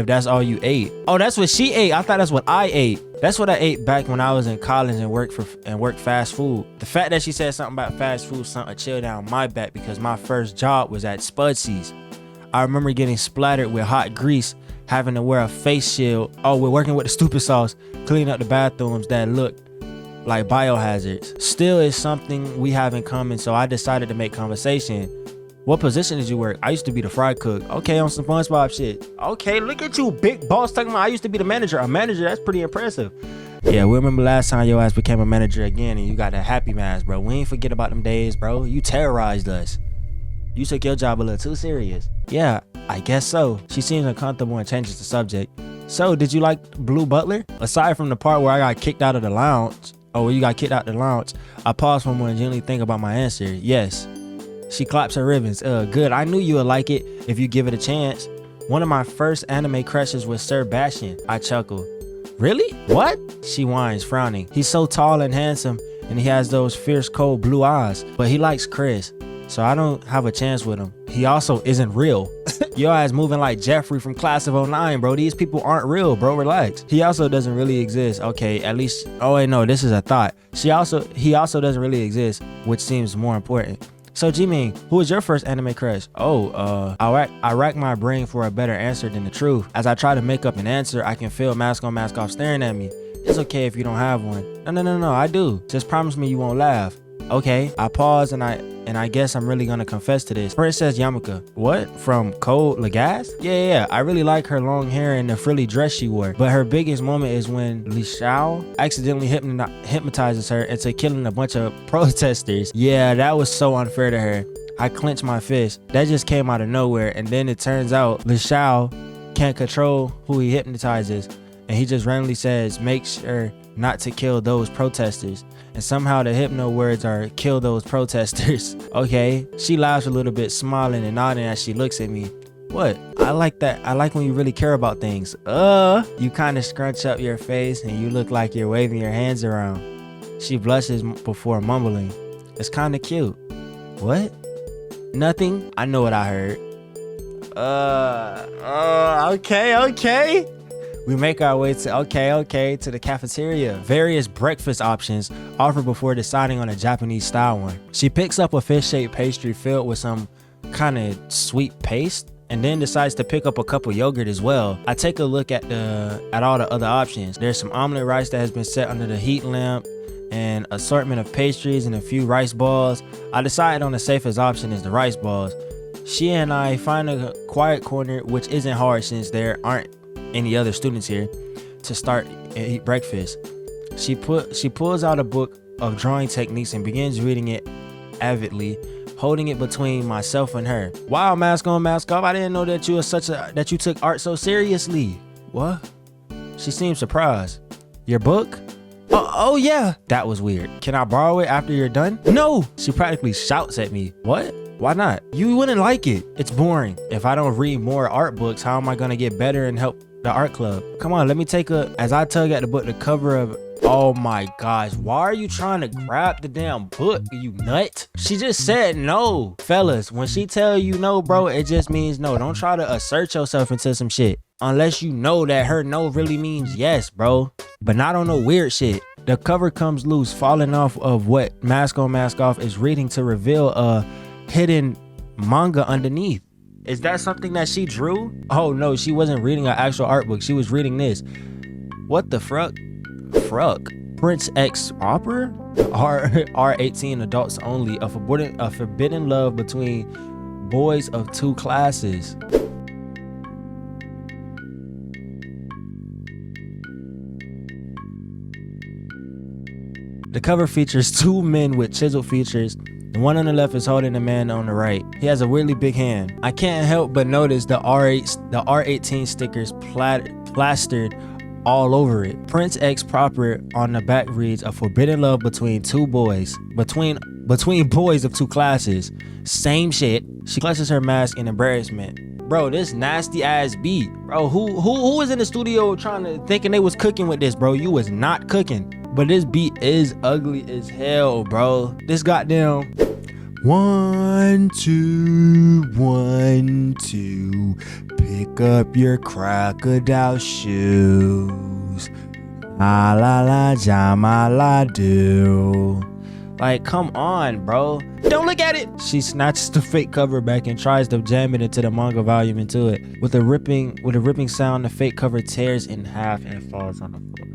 that's all you ate? Oh, that's what she ate. I thought that's what I ate. That's what I ate back when I was in college and worked fast food. The fact that she said something about fast food sent a chill down my back because my first job was at Spudsy's. I remember getting splattered with hot grease, having to wear a face shield. Oh, we're working with the stupid sauce, cleaning up the bathrooms that looked like biohazards. Still is something we have in common, so I decided to make conversation. What position did you work? I used to be the fry cook. Okay, on some SpongeBob shit. Okay, look at you, big boss, talking about I used to be the manager. A manager, that's pretty impressive. Yeah, we remember last time your ass became a manager again and you got a happy mask, bro. We ain't forget about them days, bro. You terrorized us. You took your job a little too serious. Yeah, I guess so. She seems uncomfortable and changes the subject. So, did you like Blue Butler? Aside from the part where I got kicked out of the lounge, you got kicked out the lounge, I paused for a moment and genuinely think about my answer. Yes. She claps her ribbons. Good. I knew you would like it if you give it a chance. One of my first anime crushes was Sir Bastion. I chuckle. Really? What? She whines, frowning. He's so tall and handsome, and he has those fierce, cold blue eyes. But he likes Chris, so I don't have a chance with him. He also isn't real. Your ass moving like Jeffrey from Class of '09, bro. These people aren't real, bro. Relax. He also doesn't really exist. Okay, at least. Oh wait, no, this is a thought. He also doesn't really exist, which seems more important. So G-Man, who was your first anime crush? I rack my brain for a better answer than the truth. As I try to make up an answer, I can feel mask on, mask off staring at me. It's okay if you don't have one. No, I do. Just promise me you won't laugh. Okay, I pause and I guess I'm really gonna confess to this. Princess Yamaka. What? From Code Legas? Yeah. I really like her long hair and the frilly dress she wore. But her biggest moment is when Li Xiao accidentally hypnotizes her into killing a bunch of protesters. Yeah, that was so unfair to her. I clenched my fist. That just came out of nowhere. And then it turns out Li Xiao can't control who he hypnotizes. And he just randomly says, make sure not to kill those protesters. And somehow the hypno words are kill those protesters. Okay, she laughs a little bit, smiling and nodding as she looks at me. What? I like that. I like when you really care about things. You kind of scrunch up your face and you look like you're waving your hands around. She blushes before mumbling. It's kind of cute. What? Nothing. I know what I heard. Okay. We make our way to the cafeteria. Various breakfast options offered before deciding on a Japanese style one. She picks up a fish-shaped pastry filled with some kind of sweet paste and then decides to pick up a cup of yogurt as well. I take a look at all the other options. There's some omelet rice that has been set under the heat lamp and assortment of pastries and a few rice balls. I decided on the safest option is the rice balls. She and I find a quiet corner, which isn't hard since there aren't any other students here, to start and eat breakfast. She pulls out a book of drawing techniques and begins reading it avidly, holding it between myself and her. Wow, mask on, mask off. I didn't know that you took art so seriously. What? She seems surprised. Your book? Oh yeah. That was weird. Can I borrow it after you're done? No. She practically shouts at me. What? Why not? You wouldn't like it. It's boring. If I don't read more art books, how am I gonna get better and help the art club? Come on, let me as I tug at the book, the cover of, oh my gosh, why are you trying to grab the damn book, you nut? She just said no. Fellas, when she tell you no, bro, it just means no. Don't try to assert yourself into some shit unless you know that her no really means yes, bro. But not on no weird shit. The cover comes loose, falling off of what Mask On Mask Off is reading to reveal a hidden manga underneath. Is that something that she drew? Oh no, she wasn't reading an actual art book. She was reading this. What the fruck? Prince X Opera? R18 adults only. A forbidden love between boys of two classes. The cover features two men with chiseled features. The one on the left is holding the man on the right. He has a really big hand. I can't help but notice the R18 stickers plastered all over it. Prince X Proper on the back reads, a forbidden love between two boys. Between boys of two classes. Same shit. She clutches her mask in embarrassment. Bro, this nasty ass beat. Bro, who was in the studio thinking they was cooking with this, bro? You was not cooking. But this beat is ugly as hell, bro. This goddamn 1, 2, 1, 2. Pick up your crocodile shoes. La la la jama la do. Like, come on, bro. Don't look at it. She snatches the fake cover back and tries to jam it into the manga volume into it. With a ripping sound, the fake cover tears in half and falls on the floor.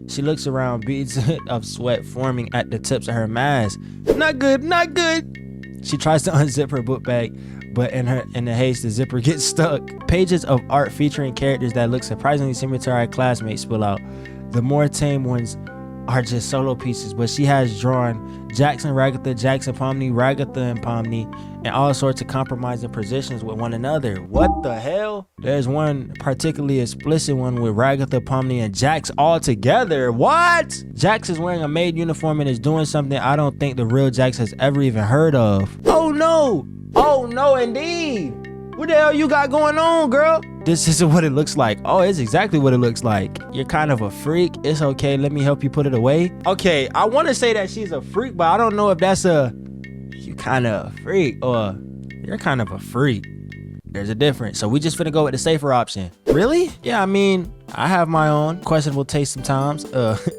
She looks around, beads of sweat forming at the tips of her mask. Not good, not good. She tries to unzip her book bag, but in the haste, the zipper gets stuck. Pages of art featuring characters that look surprisingly similar to our classmates spill out. The more tame ones are just solo pieces, but she has drawn Jackson, Ragatha, Jackson, Pomni, Ragatha, and Pomni, and all sorts of compromising positions with one another. What the hell? There's one particularly explicit one with Ragatha, Pomni, and Jax all together. What? Jax is wearing a maid uniform and is doing something I don't think the real Jax has ever even heard of. Oh no! Oh no indeed! What the hell you got going on, girl? This isn't what it looks like. Oh, it's exactly what it looks like. You're kind of a freak. It's okay, let me help you put it away. Okay, I want to say that she's a freak, but I don't know if that's you kind of a freak or you're kind of a freak. There's a difference. So we just finna go with the safer option. Really? Yeah, I mean, I have my own questionable taste sometimes.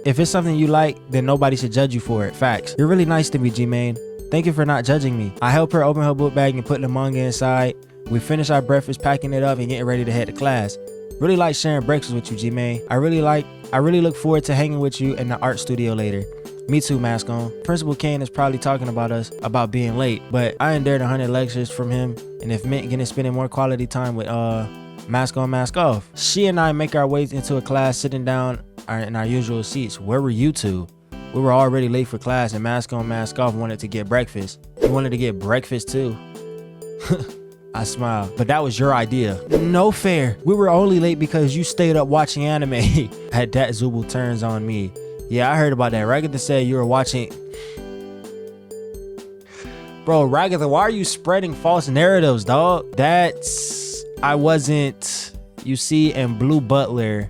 If it's something you like, then nobody should judge you for it. Facts. You're really nice to me, G-Main. Thank you for not judging me. I help her open her book bag and put the manga inside. We finish our breakfast, packing it up and getting ready to head to class. Really like sharing breakfast with you, G-Main. I really look forward to hanging with you in the art studio later. Me too, Mask On. Principal Kane is probably talking about us about being late, but I endured 100 lectures from him, and if meant getting spending more quality time with Mask On, Mask Off. She and I make our way into a class, sitting down in our usual seats. Where were you two? We were already late for class, and Mask On, Mask Off wanted to get breakfast. He wanted to get breakfast too. I smile. But that was your idea. No fair. We were only late because you stayed up watching anime. At that, Zubul turns on me. Yeah, I heard about that. Ragatha said you were watching. Bro, Ragatha, why are you spreading false narratives, dog? I wasn't. You see, and Blue Butler.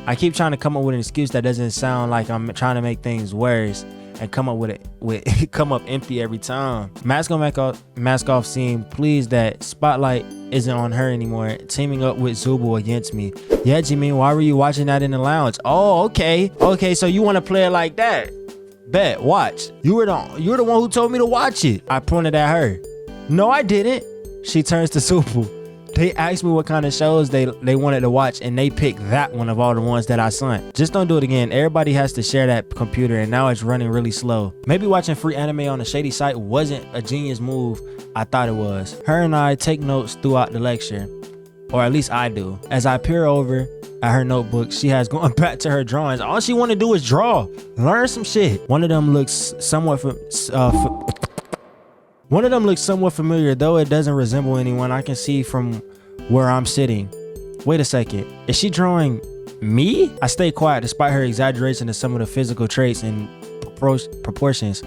I keep trying to come up with an excuse that doesn't sound like I'm trying to make things worse and come up with it come up empty every time. Mask off seemed pleased that spotlight isn't on her anymore, teaming up with Zubul against me. Yeah, Jimin, why were you watching that in the lounge? Oh, okay, so you want to play it like that? Bet, watch. You were the one who told me to watch it. I pointed at her. No, I didn't. She turns to Zubul. They asked me what kind of shows they wanted to watch, and they picked that one of all the ones that I sent. Just don't do it again. Everybody has to share that computer, and now it's running really slow. Maybe watching free anime on a shady site wasn't a genius move I thought it was. Her and I take notes throughout the lecture, or at least I do. As I peer over at her notebook, she has gone back to her drawings. All she want to do is draw. Learn some shit. One of them looks somewhat familiar, though it doesn't resemble anyone I can see from where I'm sitting. Wait a second, is she drawing me? I stay quiet despite her exaggeration of some of the physical traits and proportions.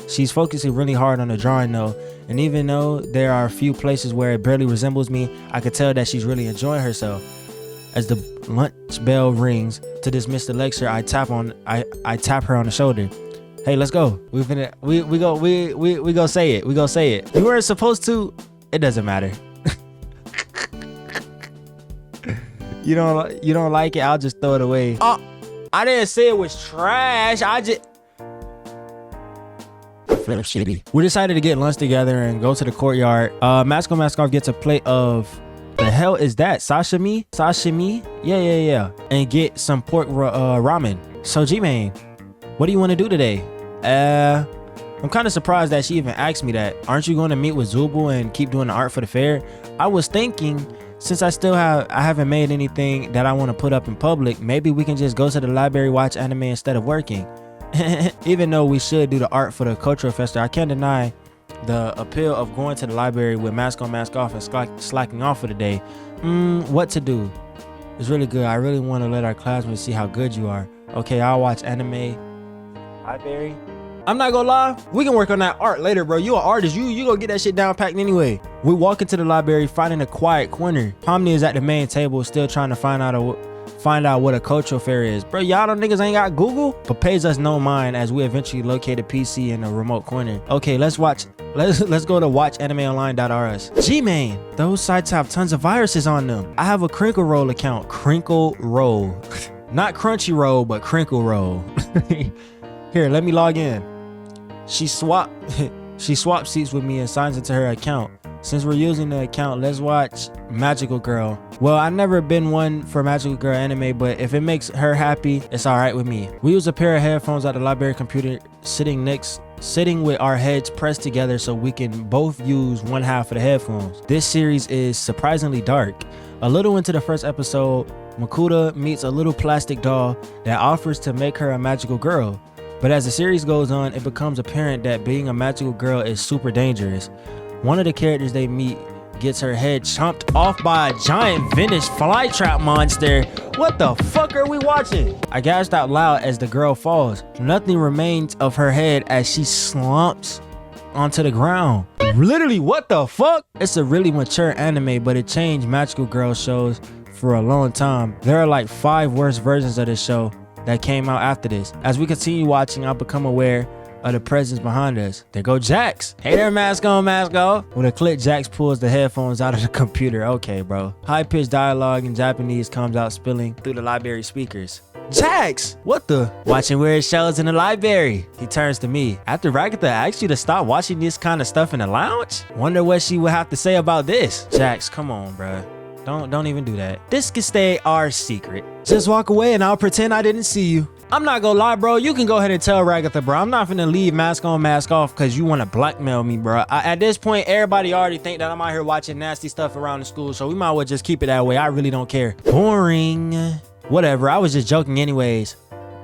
She's focusing really hard on the drawing though, and even though there are a few places where it barely resembles me, I could tell that she's really enjoying herself. As the lunch bell rings to dismiss the lecture, I tap her on the shoulder. Hey, let's go. We go say it. We go say it. You weren't supposed to. It doesn't matter. You don't like it. I'll just throw it away. Oh, I didn't say it was trash. We decided to get lunch together and go to the courtyard. Mask off gets a plate of, the hell is that? Sashimi? Yeah. And get some pork ramen. So G-Man, what do you want to do today? I'm kind of surprised that she even asked me that. Aren't you going to meet with Zubul and keep doing the art for the fair? I was thinking, since I haven't made anything that I want to put up in public, maybe we can just go to the library, watch anime instead of working. Even though we should do the art for the cultural festival, I can't deny the appeal of going to the library with mask on, mask off, and slacking off for the day. What to do? It's really good. I really want to let our classmates see how good you are. Okay, I'll watch anime. Library. I'm not gonna lie, we can work on that art later, bro. You an artist, you gonna get that shit down packed anyway. We walk into the library, finding a quiet corner. Pomni is at the main table, still trying to find out what a cultural fair is. Bro, y'all don't niggas ain't got Google? But pays us no mind as we eventually locate a PC in a remote corner. Okay, let's go to watchanimeonline.rs. G-Man, those sites have tons of viruses on them. I have a Crinkle Roll account. Crinkle Roll. Not Crunchyroll, but Crinkle Roll. Here, let me log in. She swapped seats with me and signs into her account. Since we're using the account, let's watch Magical Girl. Well, I've never been one for Magical Girl anime, but if it makes her happy, it's alright with me. We use a pair of headphones at the library computer, sitting with our heads pressed together so we can both use one half of the headphones. This series is surprisingly dark. A little into the first episode, Makuta meets a little plastic doll that offers to make her a magical girl. But as the series goes on, it becomes apparent that being a magical girl is super dangerous. One of the characters they meet gets her head chomped off by a giant Finnish flytrap monster. What the fuck are we watching? I gasped out loud as the girl falls. Nothing remains of her head as she slumps onto the ground. Literally, what the fuck? It's a really mature anime, but it changed magical girl shows for a long time. There are like 5 worse versions of this show that came out after this. As we continue watching, I become aware of the presence behind us. There go Jax. Hey there, mask on, mask off. With a click, Jax pulls the headphones out of the computer. Okay, bro. High-pitched dialogue in Japanese comes out spilling through the library speakers. Jax, what the? Watching weird shows in the library. He turns to me. After Ragatha asked you to stop watching this kind of stuff in the lounge? Wonder what she would have to say about this. Jax, come on, bruh. Don't even do that. This can stay our secret. Just walk away and I'll pretend I didn't see you. I'm not gonna lie, bro. You can go ahead and tell Ragatha, bro. I'm not finna leave mask on, mask off because you want to blackmail me, bro. At this point, everybody already think that I'm out here watching nasty stuff around the school, so we might as well just keep it that way. I really don't care. Boring. Whatever. I was just joking anyways.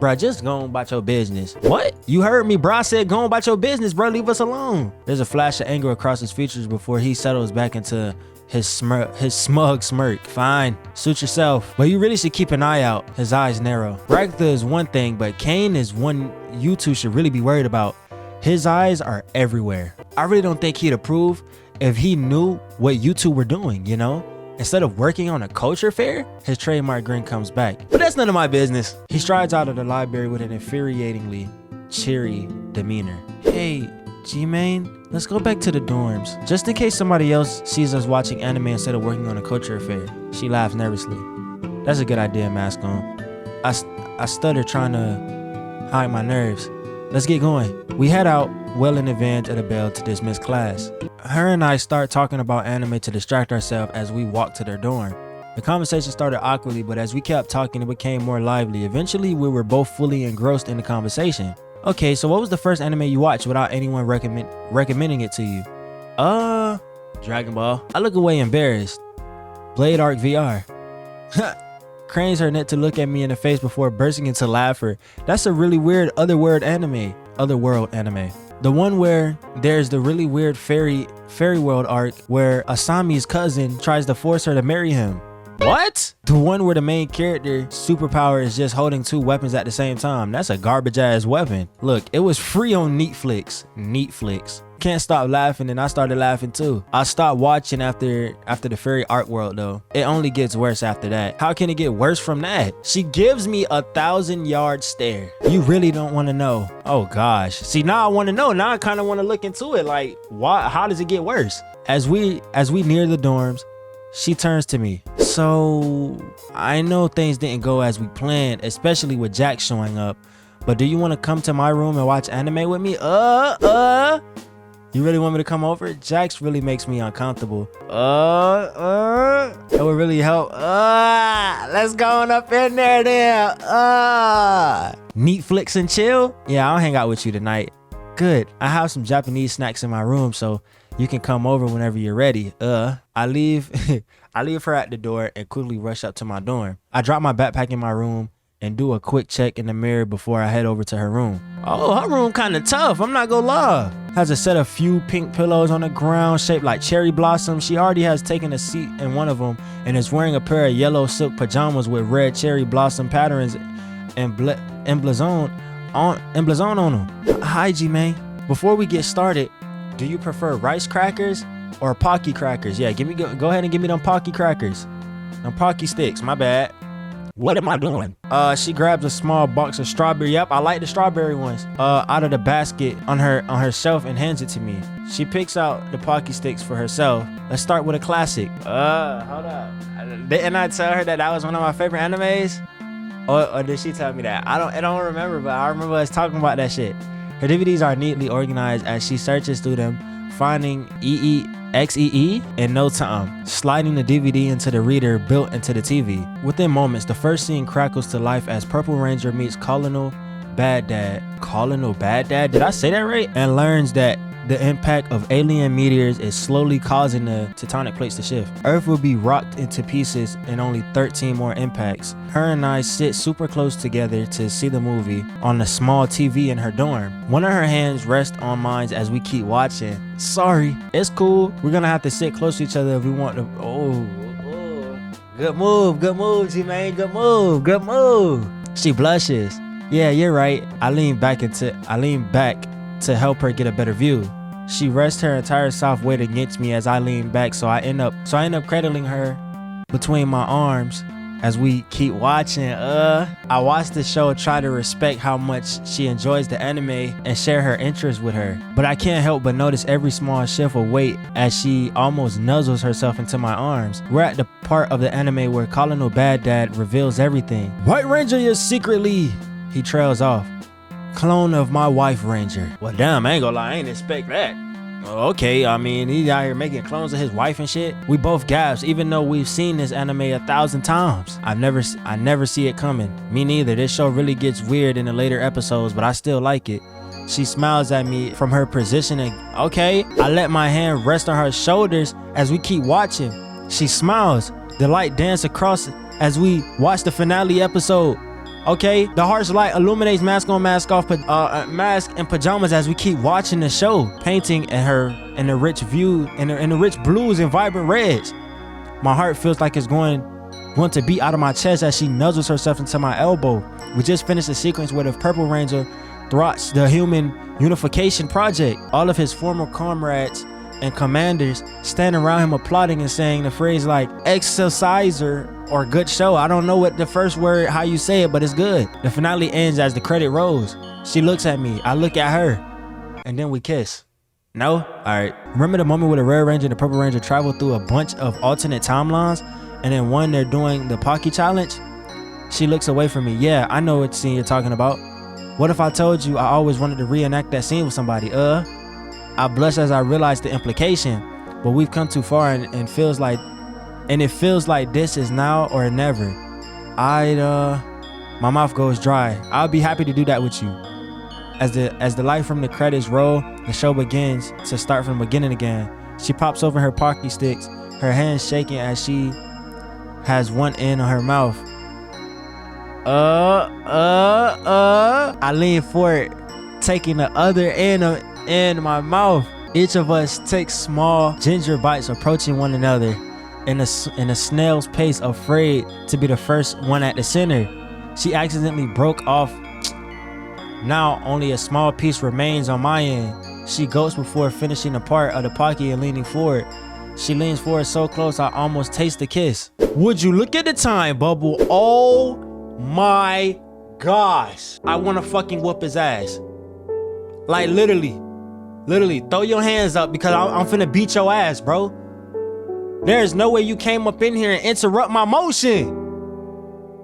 Bruh, just go on about your business. What? You heard me, bro. I said go on about your business, bro. Leave us alone. There's a flash of anger across his features before he settles back into his smug smirk. Fine, suit yourself. But you really should keep an eye out. His eyes narrow. Ragatha is one thing, but Kane is one you two should really be worried about. His eyes are everywhere. I really don't think he'd approve if he knew what you two were doing, you know? Instead of working on a culture fair, his trademark grin comes back. But that's none of my business. He strides out of the library with an infuriatingly cheery demeanor. Hey, G-Main, let's go back to the dorms. Just in case somebody else sees us watching anime instead of working on a culture fair. She laughs nervously. That's a good idea, mask on. I stutter trying to hide my nerves. Let's get going. We head out well in advance of the bell to dismiss class. Her and I start talking about anime to distract ourselves as we walk to their dorm. The conversation started awkwardly, but as we kept talking, it became more lively. Eventually, we were both fully engrossed in the conversation. Okay, so what was the first anime you watched without anyone recommending it to you? Dragon Ball. I look away embarrassed. Blade Arc VR. Cranes her neck to look at me in the face before bursting into laughter. That's a really weird otherworld anime. The one where there's the really weird fairy world arc where Asami's cousin tries to force her to marry him. What? The one where the main character superpower is just holding two weapons at the same time. That's a garbage ass weapon. Look, it was free on Netflix. Can't stop laughing, and I started laughing too. I stopped watching after the fairy art world though. It only gets worse after that. How can it get worse from that? She gives me 1,000-yard stare. You really don't want to know. Oh gosh. See, now I want to know. Now I kind of want to look into it. Like, why? How does it get worse? As we near the dorms, she turns to me. So I know things didn't go as we planned, especially with Jack showing up. But do you want to come to my room and watch anime with me? You really want me to come over? Jax really makes me uncomfortable. It would really help. Let's go on up in there then. Netflix and chill? Yeah, I'll hang out with you tonight. Good. I have some Japanese snacks in my room, so you can come over whenever you're ready. I leave her at the door and quickly rush up to my dorm. I drop my backpack in my room and do a quick check in the mirror before I head over to her room. Oh, her room kind of tough, I'm not gonna lie. Has a set of few pink pillows on the ground shaped like cherry blossoms. She already has taken a seat in one of them and is wearing a pair of yellow silk pajamas with red cherry blossom patterns and emblazoned on them. Hi, G-Man. Before we get started, do you prefer rice crackers or Pocky crackers? Yeah, go ahead and give me them Pocky crackers. Them Pocky sticks, my bad. What am I doing? She grabs a small box of strawberry. Yep, I like the strawberry ones. Out of the basket on her shelf and hands it to me. She picks out the Pocky sticks for herself. Let's start with a classic. Hold up. Didn't I tell her that was one of my favorite animes? Or did she tell me that? I don't remember, but I remember us talking about that shit. Her DVDs are neatly organized as she searches through them, finding XEE in no time, sliding the DVD into the reader built into the TV. Within moments, the first scene crackles to life as Purple Ranger meets Colonel Bad Dad. Did I say that right? And learns that the impact of alien meteors is slowly causing the tectonic plates to shift. Earth will be rocked into pieces in only 13 more impacts. Her and I sit super close together to see the movie on the small TV in her dorm. One of her hands rests on mine as we keep watching. Sorry, it's cool. We're gonna have to sit close to each other if we want to. Good move, G-Man. Good move. She blushes. Yeah, you're right. I lean back to help her get a better view. She rests her entire soft weight against me as I lean back, so I end up cradling her between my arms as we keep watching. I watch the show, try to respect how much she enjoys the anime and share her interest with her, but I can't help but notice every small shift of weight as she almost nuzzles herself into my arms. We're at the part of the anime where Colonel Bad Dad reveals everything. White Ranger is secretly, he trails off, clone of my wife Ranger. Well, damn, I ain't gonna lie, I ain't expect that. Okay, I mean, he's out here making clones of his wife and shit. We both gasp, even though we've seen this anime 1,000 times. I never see it coming. Me neither. This show really gets weird in the later episodes, but I still like it. She smiles at me from her positioning. Okay, I let my hand rest on her shoulders as we keep watching. She smiles. The light dance across as we watch the finale episode. Okay, the harsh light illuminates mask on, mask off, mask and pajamas as we keep watching the show, painting at her in the rich view, in the rich blues and vibrant reds. My heart feels like it's going to beat out of my chest as she nuzzles herself into my elbow. We just finished a sequence where the Purple Ranger thwarts the Human Unification Project. All of his former comrades and commanders stand around him applauding and saying the phrase like exerciser or good show. I don't know what the first word, how you say it, but it's good. The finale ends as the credit rolls. She looks at me, I look at her, and then we kiss. No? Alright. Remember the moment where the Red Ranger and the Purple Ranger travel through a bunch of alternate timelines, and then one they're doing the Pocky Challenge? She looks away from me. Yeah, I know what scene you're talking about. What if I told you I always wanted to reenact that scene with somebody? I blush as I realize the implication, but we've come too far and it feels like this is now or never. My mouth goes dry. I'll be happy to do that with you. As the light from the credits roll, the show begins to start from the beginning again. She pops over her Pocky sticks, her hands shaking as she has one end on her mouth. I lean forward, taking the other end of my mouth. Each of us takes small ginger bites, approaching one another in a snail's pace, afraid to be the first one at the center. She accidentally broke off. Now only a small piece remains on my end. She gulps before finishing a part of the Pocky and leaning forward. She leans forward so close I almost taste the kiss. Would you look at the time, Bubble? Oh my gosh. I want to fucking whoop his ass. Like literally, throw your hands up because I'm finna beat your ass, bro. There's no way you came up in here and interrupt my motion.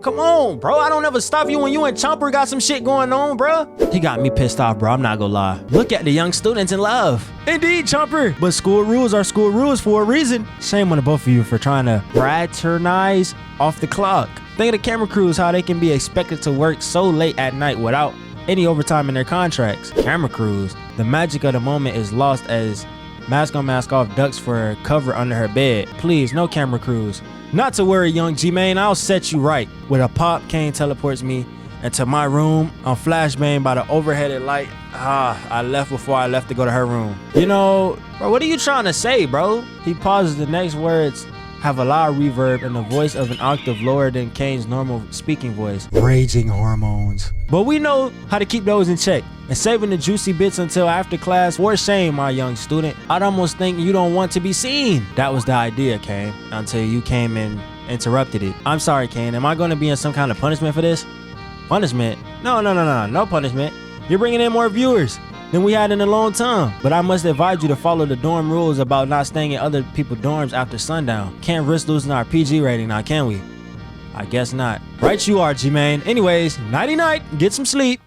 Come on, bro. I don't ever stop you when you and Chomper got some shit going on, bro. He got me pissed off, bro. I'm not gonna lie. Look at the young students in love. Indeed, Chomper. But school rules are school rules for a reason. Shame on the both of you for trying to fraternize off the clock. Think of the camera crews, how they can be expected to work so late at night without any overtime in their contracts. Camera crews. The magic of the moment is lost as mask on, mask off ducks for cover under her bed. Please, no camera crews. Not to worry, young G-Man, I'll set you right. With a pop, Kane teleports me into my room. I'm flashbanged by the overheaded light. I left before I left to go to her room. You know, bro, what are you trying to say, bro? He pauses. The next words have a loud reverb and the voice of an octave lower than Kane's normal speaking voice. Raging hormones. But we know how to keep those in check and saving the juicy bits until after class. For shame, my young student. I'd almost think you don't want to be seen. That was the idea, Kane, until you came and interrupted it. I'm sorry, Kane. Am I going to be in some kind of punishment for this? Punishment? No punishment. You're bringing in more viewers than we had in a long time. But I must advise you to follow the dorm rules about not staying in other people's dorms after sundown. Can't risk losing our PG rating now, can we? I guess not. Right you are, G-Man. Anyways, nighty night. Get some sleep.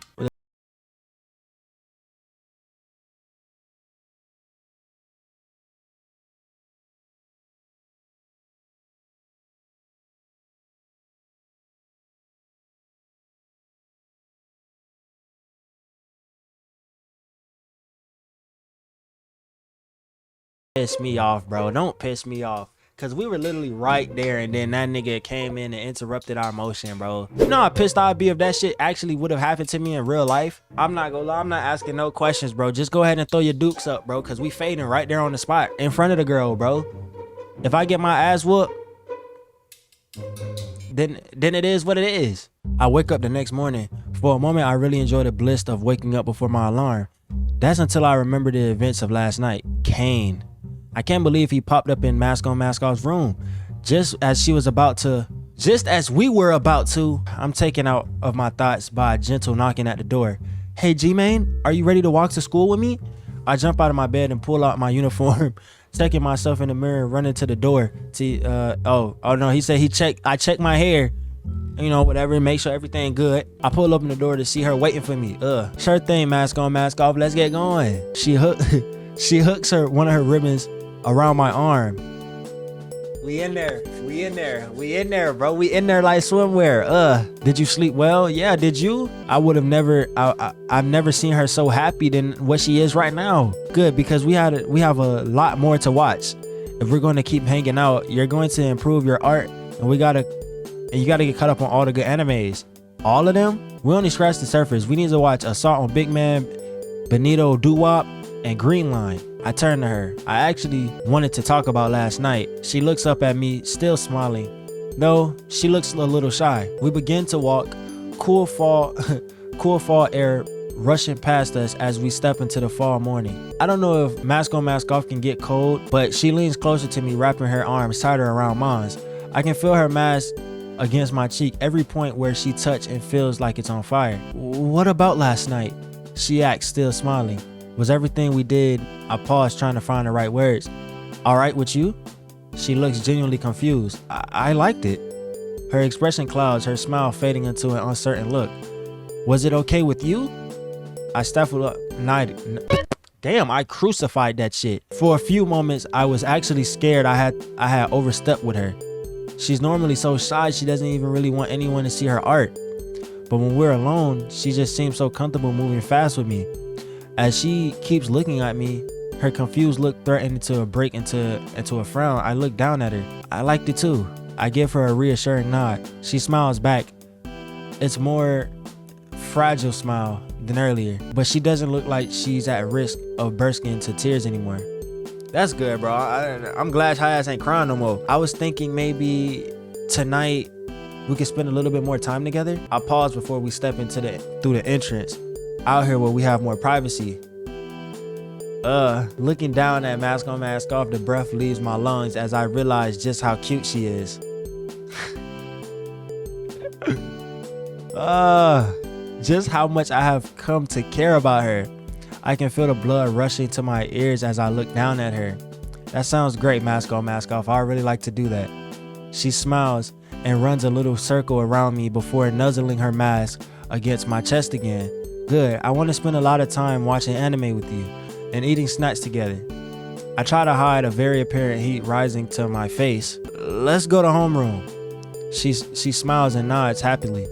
Piss me off, bro. Don't piss me off. Cause we were literally right there and then that nigga came in and interrupted our motion, bro. You know how pissed I'd be if that shit actually would have happened to me in real life? I'm not gonna lie, I'm not asking no questions, bro. Just go ahead and throw your dukes up, bro. Cause we fading right there on the spot in front of the girl, bro. If I get my ass whooped, then it is what it is. I wake up the next morning. For a moment, I really enjoy the bliss of waking up before my alarm. That's until I remember the events of last night. Kane. I can't believe he popped up in Mask on Mask Off's room. Just as we were about to, I'm taken out of my thoughts by a gentle knocking at the door. Hey G-Man, are you ready to walk to school with me? I jump out of my bed and pull out my uniform, checking myself in the mirror, running to the door. Oh no, he said I checked my hair, you know, whatever, make sure everything good. I pull open the door to see her waiting for me. Sure thing, Mask on Mask Off, let's get going. She hooks one of her ribbons around my arm. We in there, bro. We in there like swimwear. Did you sleep well? Yeah, did you? I've never seen her so happy than what she is right now. Good, because we have a lot more to watch. If we're going to keep hanging out, you're going to improve your art, and you gotta get caught up on all the good animes. All of them? We only scratched the surface. We need to watch Assault on Big Man, Benito Doo-Wop, and Green Line. I turned to her. I actually wanted to talk about last night. She looks up at me, still smiling. No, she looks a little shy. We begin to walk. Cool fall air rushing past us as we step into the fall morning. I don't know if mask on mask off can get cold, but she leans closer to me, wrapping her arms tighter around mine. I can feel her mask against my cheek, every point where she touched and feels like it's on fire. What about last night? She asks, still smiling. Was everything we did? I paused, trying to find the right words. All right with you? She looks genuinely confused. I liked it. Her expression clouds, her smile fading into an uncertain look. Was it okay with you? I stifled up. Damn, I crucified that shit. For a few moments, I was actually scared I had overstepped with her. She's normally so shy, she doesn't even really want anyone to see her art. But when we're alone, she just seems so comfortable moving fast with me. As she keeps looking at me, her confused look threatening to break into a frown, I look down at her. I liked it too. I give her a reassuring nod. She smiles back. It's more fragile smile than earlier, but she doesn't look like she's at risk of bursting into tears anymore. That's good, bro. I'm glad her ass ain't crying no more. I was thinking maybe tonight we could spend a little bit more time together. I pause before we step through the entrance, out here where we have more privacy. Looking down at mask on mask off, the breath leaves my lungs as I realize just how cute she is. Just how much I have come to care about her. I can feel the blood rushing to my ears as I look down at her. That sounds great, mask on mask off. I really like to do that. She smiles and runs a little circle around me before nuzzling her mask against my chest again. Good. I want to spend a lot of time watching anime with you and eating snacks together. I try to hide a very apparent heat rising to my face. Let's go to homeroom. She smiles and nods happily.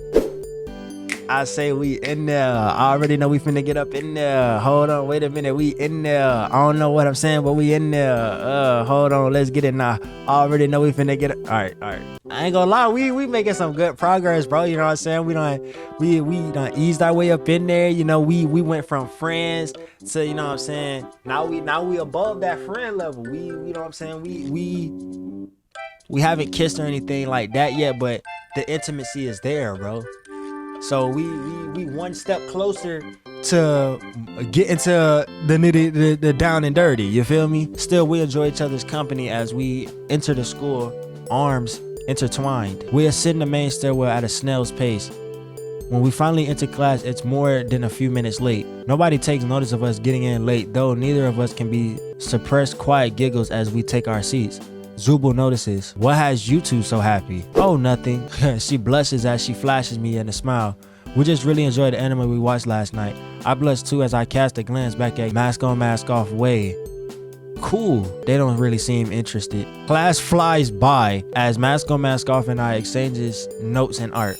I say we in there. I already know we finna get up in there. Hold on, wait a minute, we in there. I don't know what I'm saying, but we in there. Hold on, let's get it now. I already know we finna get it. All right. I ain't gonna lie, we making some good progress, bro. You know what I'm saying? We done eased our way up in there. You know, we went from friends to, you know what I'm saying? Now we above that friend level. We you know what I'm saying? We haven't kissed or anything like that yet, but the intimacy is there, bro. So we one step closer to get into the down and dirty, you feel me? Still, we enjoy each other's company as we enter the school, arms intertwined. We ascend the main stairwell at a snail's pace. When we finally enter class, it's more than a few minutes late. Nobody takes notice of us getting in late, though neither of us can be suppressed quiet giggles as we take our seats. Zubul notices. What has you two so happy? Oh, nothing. She blushes as she flashes me in a smile. We just really enjoyed the anime we watched last night. I blush too as I cast a glance back at mask on mask off Way. Cool. They don't really seem interested. Class flies by as mask on mask off and I exchanges notes and art.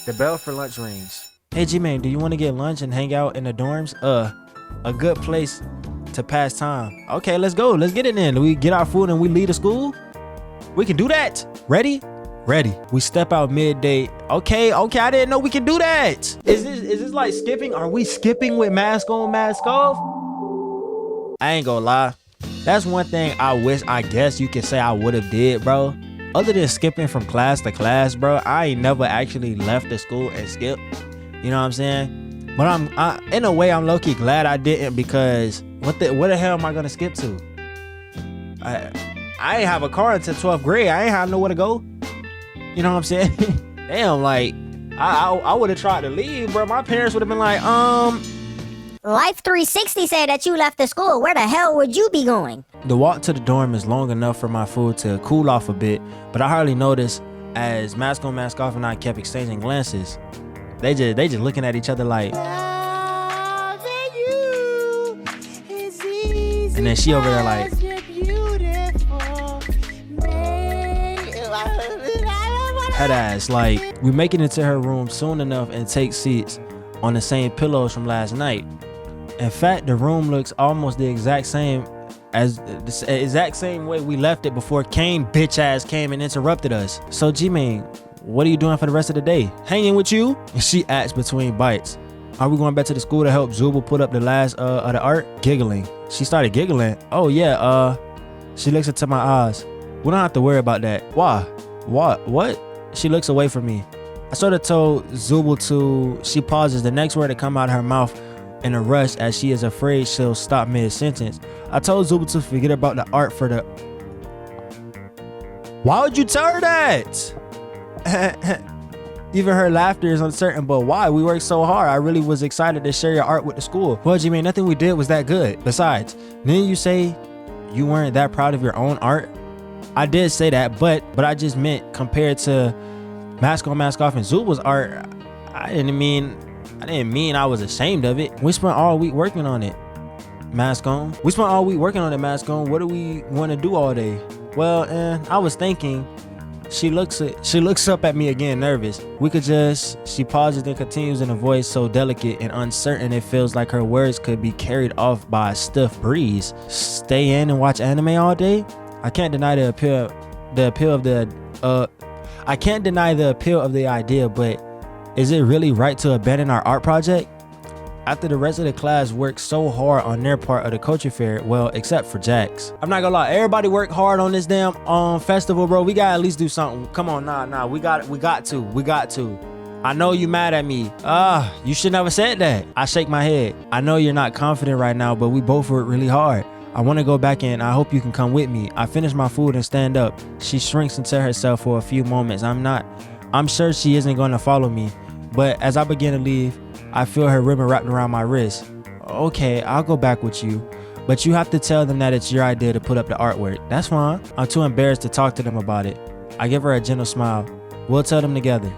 The bell for lunch rings. Hey G-Man, do you want to get lunch and hang out in the dorms? A good place to pass time. Okay, let's go. Let's get it in. We get our food and we leave the school. We can do that. Ready? Ready. We step out midday. Okay. I didn't know we could do that. Is this like skipping? Are we skipping with mask on, mask off? I ain't gonna lie. That's one thing I guess you could say I would have did, bro. Other than skipping from class to class, bro, I ain't never actually left the school and skipped. You know what I'm saying? But in a way, I'm low-key glad I didn't, because what the hell am I gonna skip to? I ain't have a car until 12th grade. I ain't have nowhere to go. You know what I'm saying? Damn, like, I would have tried to leave, bro. My parents would have been like, Life 360 said that you left the school. Where the hell would you be going? The walk to the dorm is long enough for my food to cool off a bit, but I hardly noticed as mask on, mask off and I kept exchanging glances. They just looking at each other like, and then she over there like, head ass, like, we make it into her room soon enough and take seats on the same pillows from last night. In fact, the room looks almost the exact same way we left it before Kane bitch ass came and interrupted us. So G-Man, what are you doing for the rest of the day? Hanging with you? She asks between bites. Are we going back to the school to help Zubul put up the last of the art? Giggling. She started giggling. Oh yeah, she looks into my eyes. We don't have to worry about that. Why? What? She looks away from me. I sort of told Zubul to, she pauses, the next word to come out of her mouth in a rush as she is afraid she'll stop mid-sentence. I told Zubul to forget about the art for the... Why would you tell her that? Even her laughter is uncertain, but why? We worked so hard. I really was excited to share your art with the school. Well, G, man, nothing we did was that good. Besides, didn't you say you weren't that proud of your own art? I did say that, but I just meant compared to Mask On, Mask Off and Zubul's art, I didn't mean I was ashamed of it. We spent all week working on it. Mask On. We spent all week working on it, Mask On. What do we want to do all day? Well, I was thinking. She looks up at me again, nervous. We could just... She pauses and continues in a voice so delicate and uncertain it feels like her words could be carried off by a stiff breeze. Stay in and watch anime all day? I can't deny the appeal of the idea, but is it really right to abandon our art project? After the rest of the class worked so hard on their part of the culture fair, well, except for Jax. I'm not gonna lie, everybody worked hard on this damn festival, bro. We gotta at least do something. Come on, nah, we got to. I know you mad at me. You should never said that. I shake my head. I know you're not confident right now, but we both worked really hard. I want to go back in. I hope you can come with me. I finish my food and stand up. She shrinks into herself for a few moments. I'm sure she isn't going to follow me, but as I begin to leave, I feel her ribbon wrapped around my wrist. Okay, I'll go back with you, but you have to tell them that it's your idea to put up the artwork. That's fine. I'm too embarrassed to talk to them about it. I give her a gentle smile. We'll tell them together.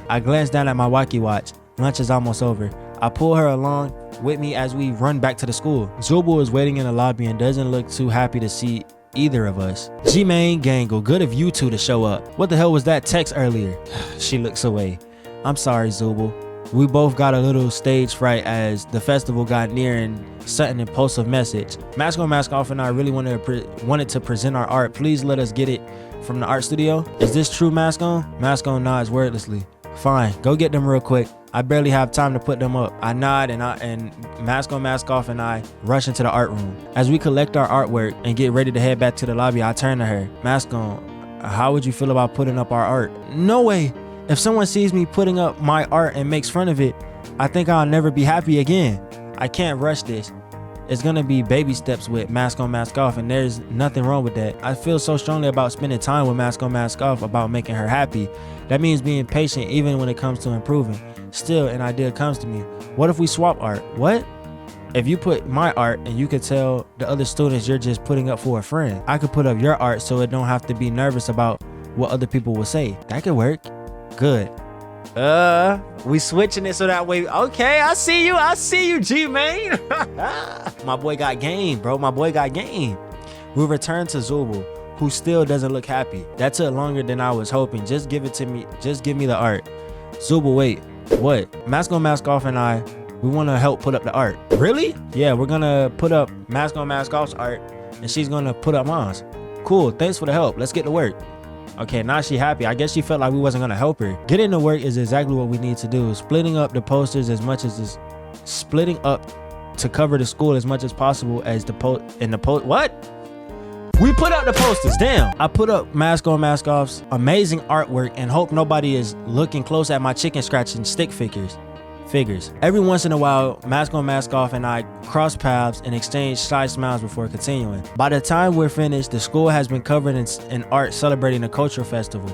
I glance down at my Wacky watch. Lunch is almost over. I pull her along with me as we run back to the school. Zubul is waiting in the lobby and doesn't look too happy to see either of us. G-Main, Gangle, good of you two to show up. What the hell was that text earlier? She looks away. I'm sorry, Zubul. We both got a little stage fright as the festival got near and sent an impulsive message. Mask On, Mask Off and I really wanted to present our art. Please let us get it from the art studio. Is this true, Mask On? Mask On nods wordlessly. Fine, go get them real quick. I barely have time to put them up. I nod and Mask On, Mask Off and I rush into the art room. As we collect our artwork and get ready to head back to the lobby, I turn to her. Mask On, how would you feel about putting up our art? No way. If someone sees me putting up my art and makes fun of it, I think I'll never be happy again. I can't rush this. It's gonna be baby steps with Mask On, Mask Off, and there's nothing wrong with that. I feel so strongly about spending time with Mask On, Mask Off, about making her happy. That means being patient even when it comes to improving. Still, an idea comes to me. What if we swap art? What? If you put my art and you could tell the other students you're just putting up for a friend, I could put up your art so it don't have to be nervous about what other people will say. That could work. Good. We switching it so that way. Okay, I see you, G-Main. My boy got game, bro. My boy got game. We return to Zubul, who still doesn't look happy. That took longer than I was hoping. Just give it to me. Just give me the art. Zubul, wait. What? Mask On, Mask Off and I, we want to help put up the art. Really? Yeah, we're gonna put up Mask On, Mask Off's art, and she's gonna put up mine. Cool. Thanks for the help. Let's get to work. Okay, now she happy. I guess she felt like we wasn't gonna help her. Getting to work is exactly what we need to do. Splitting up the posters as much as this, splitting up to cover the school as much as possible as the what? We put up the posters. Damn. I put up Mask On, Mask Off's amazing artwork and hope nobody is looking close at my chicken scratching stick figures. Every once in a while, Mask On, Mask Off and I cross paths and exchange shy smiles before continuing. By the time we're finished, the school has been covered in art celebrating the cultural festival.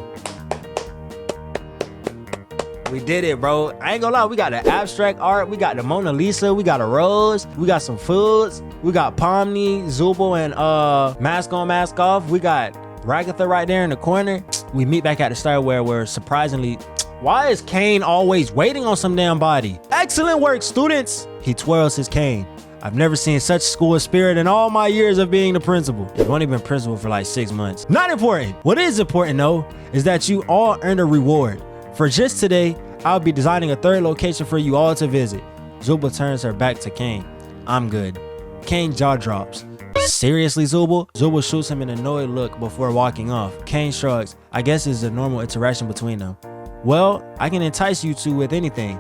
We did it, bro. I ain't gonna lie, we got the abstract art, we got the Mona Lisa, we got a rose, we got some foods, we got Pomni, Zubul, and Mask On, Mask Off. We got Ragatha right there in the corner. We meet back at the stairwell where surprisingly, why is Kane always waiting on some damn body? Excellent work, students. He twirls his cane. I've never seen such school spirit in all my years of being the principal. I've only been principal for like 6 months. Not important. What is important though, is that you all earned a reward. For just today, I'll be designing a third location for you all to visit. Zubul turns her back to Kane. I'm good. Kane jaw drops. Seriously, Zubul? Zubul shoots him an annoyed look before walking off. Kane shrugs. I guess it's a normal interaction between them. Well, I can entice you two with anything.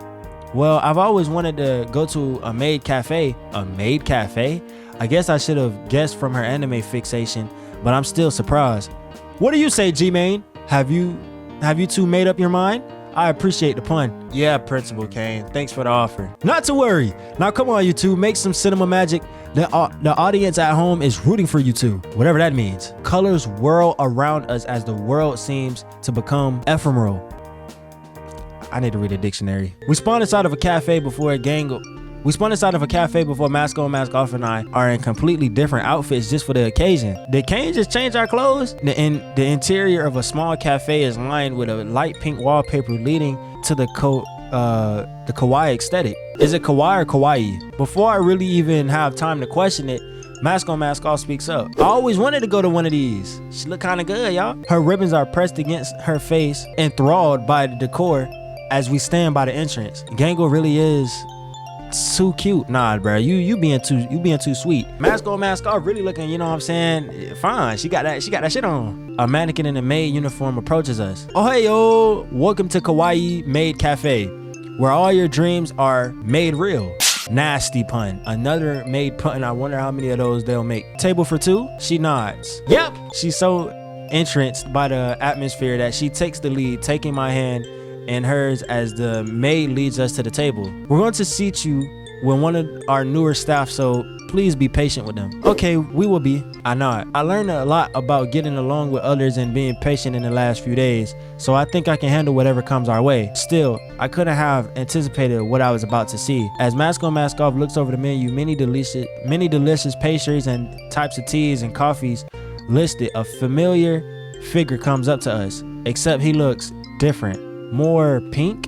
Well, I've always wanted to go to a maid cafe. A maid cafe? I guess I should have guessed from her anime fixation, but I'm still surprised. What do you say, G-Main? Have you two made up your mind? I appreciate the pun. Yeah, Principal Kane. Thanks for the offer. Not to worry. Now come on, you two. Make some cinema magic. The audience at home is rooting for you two. Whatever that means. Colors whirl around us as the world seems to become ephemeral. I need to read a dictionary. We spawn inside of a cafe before Gangle. We spawn inside of a cafe before Mask On, Mask Off and I are in completely different outfits just for the occasion. Did Kane just change our clothes? The interior of a small cafe is lined with a light pink wallpaper leading to the kawaii aesthetic. Is it kawaii or kawaii? Before I really even have time to question it, Mask On, Mask Off speaks up. I always wanted to go to one of these. She look kind of good, y'all. Her ribbons are pressed against her face, enthralled by the decor as we stand by the entrance. Gangle really is too cute. Nah, bro, you being too sweet. Mask On, Mask Off really looking, you know what I'm saying, fine. She got that shit on. A mannequin in a maid uniform approaches us. Oh hey yo, welcome to Kawaii Maid Cafe, where all your dreams are made real. Nasty pun. Another maid pun. I wonder how many of those they'll make. Table for two? She nods. Yep. She's so entranced by the atmosphere that she takes the lead, taking my hand and hers as the maid leads us to the table. We're going to seat you with one of our newer staff, so please be patient with them. Okay, we will be. I nod. I learned a lot about getting along with others and being patient in the last few days, so I think I can handle whatever comes our way. Still, I couldn't have anticipated what I was about to see. As Mask On, Mask Off looks over the menu, many delicious pastries and types of teas and coffees listed, a familiar figure comes up to us, except he looks different. More pink?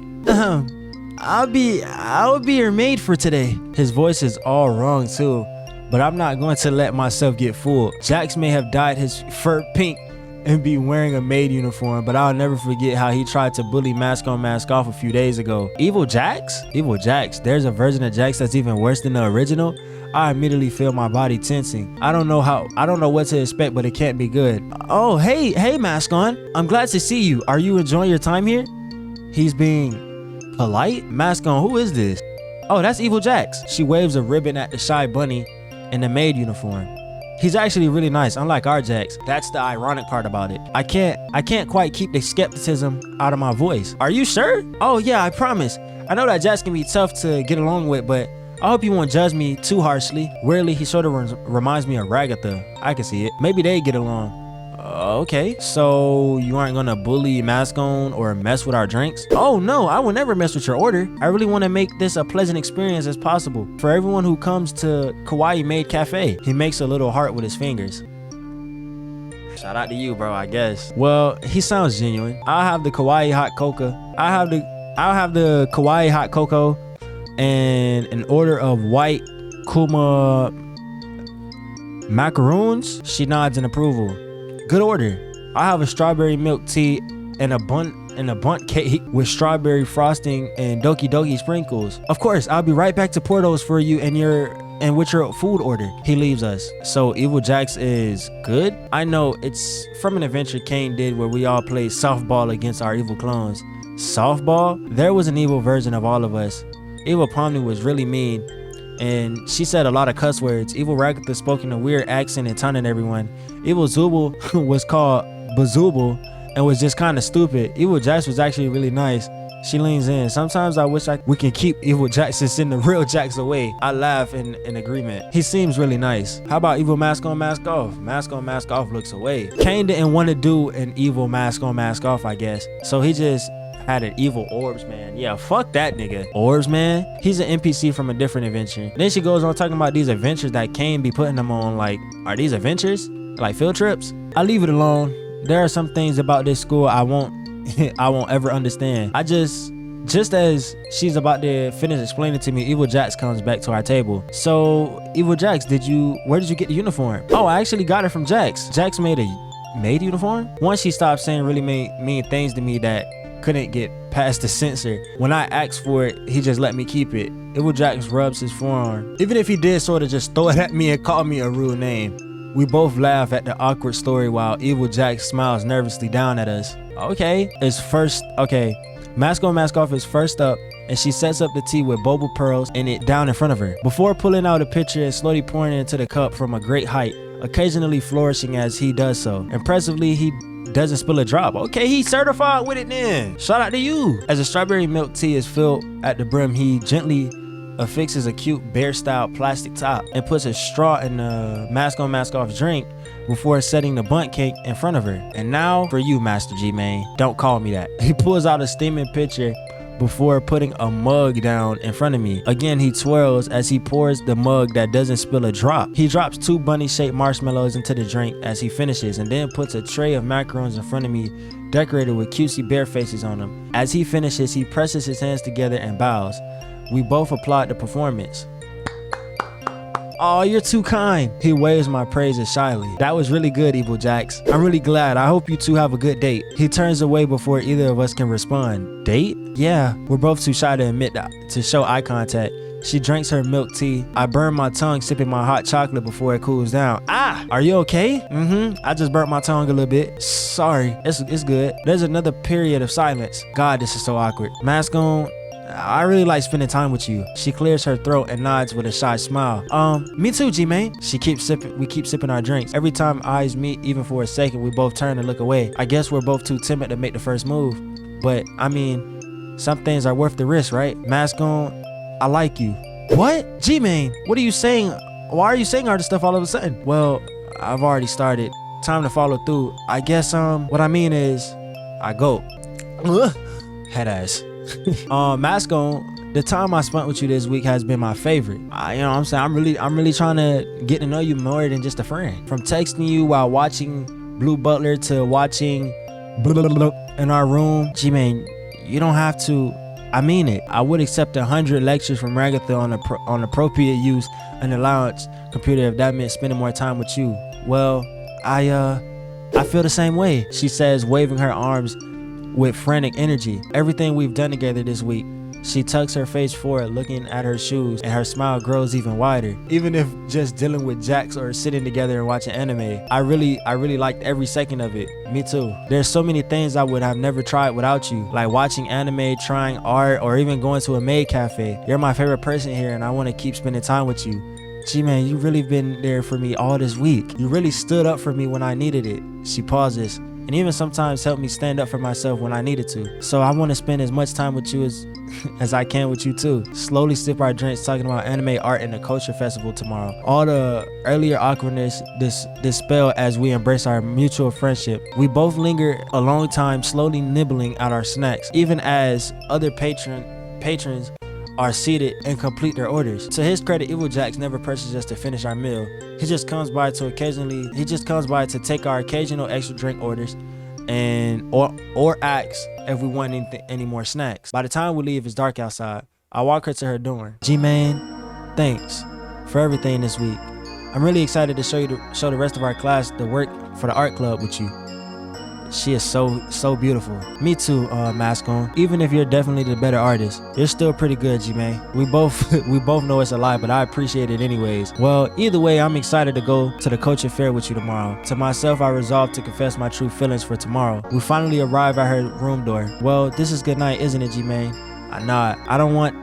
I'll be your maid for today. His voice is all wrong too, but I'm not going to let myself get fooled. Jax may have dyed his fur pink and be wearing a maid uniform, but I'll never forget how he tried to bully Mask On, Mask Off a few days ago. Evil Jax? Evil Jax. There's a version of Jax that's even worse than the original. I immediately feel my body tensing. I don't know what to expect, but it can't be good. Oh, hey Mask On. I'm glad to see you. Are you enjoying your time here? He's being polite? Mask On, who is this? Oh, that's Evil Jax. She waves a ribbon at the shy bunny in the maid uniform. He's actually really nice, unlike our Jax. That's the ironic part about it. I can't quite keep the skepticism out of my voice. Are you sure? Oh yeah, I promise. I know that Jax can be tough to get along with, but I hope you won't judge me too harshly. Weirdly, he sort of reminds me of Ragatha. I can see it. Maybe they get along. Okay, so you aren't gonna bully Mask On or mess with our drinks? Oh no, I will never mess with your order. I really want to make this a pleasant experience as possible for everyone who comes to Kawaii Maid Cafe. He makes a little heart with his fingers. Shout out to you, bro, I guess. Well, he sounds genuine. I'll have the Kawaii hot cocoa. I'll have the Kawaii hot cocoa and an order of white kuma macaroons. She nods in approval. Good order. I have a strawberry milk tea and a bunt cake with strawberry frosting and Doki Doki sprinkles. Of course, I'll be right back to pour those for you and with your food order. He leaves us. So Evil Jax is good? I know, it's from an adventure Kane did where we all played softball against our evil clones. Softball? There was an evil version of all of us. Evil Pomni was really mean, and she said a lot of cuss words. Evil Ragatha spoke in a weird accent and taunted everyone. Evil Zubul was called Bazubul and was just kind of stupid. Evil Jax was actually really nice. She leans in. Sometimes I wish we can keep Evil Jax and send the real Jax away. I laugh in agreement. He seems really nice. How about Evil Mask On, Mask Off? Mask On, Mask Off looks away. Kane didn't want to do an Evil Mask On, Mask Off, I guess. So he just had an Evil Orbs Man. Yeah, fuck that nigga. Orbs Man? He's an NPC from a different adventure. Then she goes on talking about these adventures that Kane be putting them on. Like, are these adventures? Like field trips? I leave it alone. There are some things about this school I won't ever understand. Just as she's about to finish explaining to me, Evil Jax comes back to our table. So, Evil Jax, where did you get the uniform? Oh, I actually got it from Jax. Jax made a maid uniform? Once she stopped saying really mean things to me that couldn't get past the censor. When I asked for it, he just let me keep it. Evil Jax rubs his forearm. Even if he did sort of just throw it at me and call me a rude name. We both laugh at the awkward story while Evil Jax smiles nervously down at us. Okay, Mask on, mask off is first up, and she sets up the tea with boba pearls in it down in front of her. Before pulling out a pitcher and slowly pouring it into the cup from a great height, occasionally flourishing as he does so. Impressively, he doesn't spill a drop. Okay, he's certified with it then. Shout out to you. As the strawberry milk tea is filled at the brim, he gently affixes a cute bear-style plastic top and puts a straw in the mask on, mask off drink before setting the bundt cake in front of her. And now for you, Master G, man. Don't call me that. He pulls out a steaming pitcher before putting a mug down in front of me. Again, he twirls as he pours the mug that doesn't spill a drop. He drops 2 bunny-shaped marshmallows into the drink as he finishes, and then puts a tray of macarons in front of me, decorated with cutesy bear faces on them. As he finishes, he presses his hands together and bows. We both applaud the performance. Oh, you're too kind. He waves my praises shyly. That was really good, Evil Jax. I'm really glad. I hope you two have a good date. He turns away before either of us can respond. Date? Yeah, we're both too shy to admit that, to show eye contact. She drinks her milk tea. I burn my tongue sipping my hot chocolate before it cools down. Ah, are you okay? I just burnt my tongue a little bit. Sorry, it's good. There's another period of silence. God, this is so awkward. Mask on. I really like spending time with you. She clears her throat and nods with a shy smile. Me too, G-Man. We keep sipping our drinks. Every time eyes meet, even for a second, we both turn and look away. I guess we're both too timid to make the first move. But, I mean, some things are worth the risk, right? Mask on, I like you. What? G-Man, what are you saying? Why are you saying all this stuff all of a sudden? Well, I've already started. Time to follow through. I guess, what I mean is, I go. Head ass. Mask on, the time I spent with you this week has been my favorite. You know what I'm saying? I'm really trying to get to know you more than just a friend. From texting you while watching Blue Butler to watching in our room. G-Man, you don't have to. I mean it. I would accept 100 lectures from Ragatha on appropriate use and allowance computer if that meant spending more time with you. Well, I feel the same way, she says, waving her arms with frantic energy. Everything we've done together this week. She tucks her face forward, looking at her shoes, and her smile grows even wider. Even if just dealing with Jax or sitting together and watching anime, I really liked every second of it. Me too. There's so many things I would have never tried without you, like watching anime, trying art, or even going to a maid cafe. You're my favorite person here, and I want to keep spending time with you. G-Man, you really been there for me all this week. You really stood up for me when I needed it. She pauses, and even sometimes helped me stand up for myself when I needed to. So I want to spend as much time with you as I can with you too. Slowly sip our drinks, talking about anime, art, and the culture festival tomorrow. All the earlier awkwardness dispelled as we embrace our mutual friendship. We both linger a long time, slowly nibbling at our snacks, even as other patrons are seated and complete their orders. To his credit, Evil Jax never presses us to finish our meal. He just comes by to take our occasional extra drink orders and or asks if we want any more snacks. By the time we leave, it's dark outside. I walk her to her dorm. G-Man, thanks for everything this week. I'm really excited to show the rest of our class the work for the art club with you. She is so beautiful. Me too, Mask On. Even if you're definitely the better artist, you're still pretty good, G-Man. We both know it's a lie, but I appreciate it anyways. Well, either way, I'm excited to go to the culture fair with you tomorrow. To myself, I resolved to confess my true feelings for tomorrow. We finally arrive at her room door. Well, this is good night, isn't it, G-Man? Nah, I don't want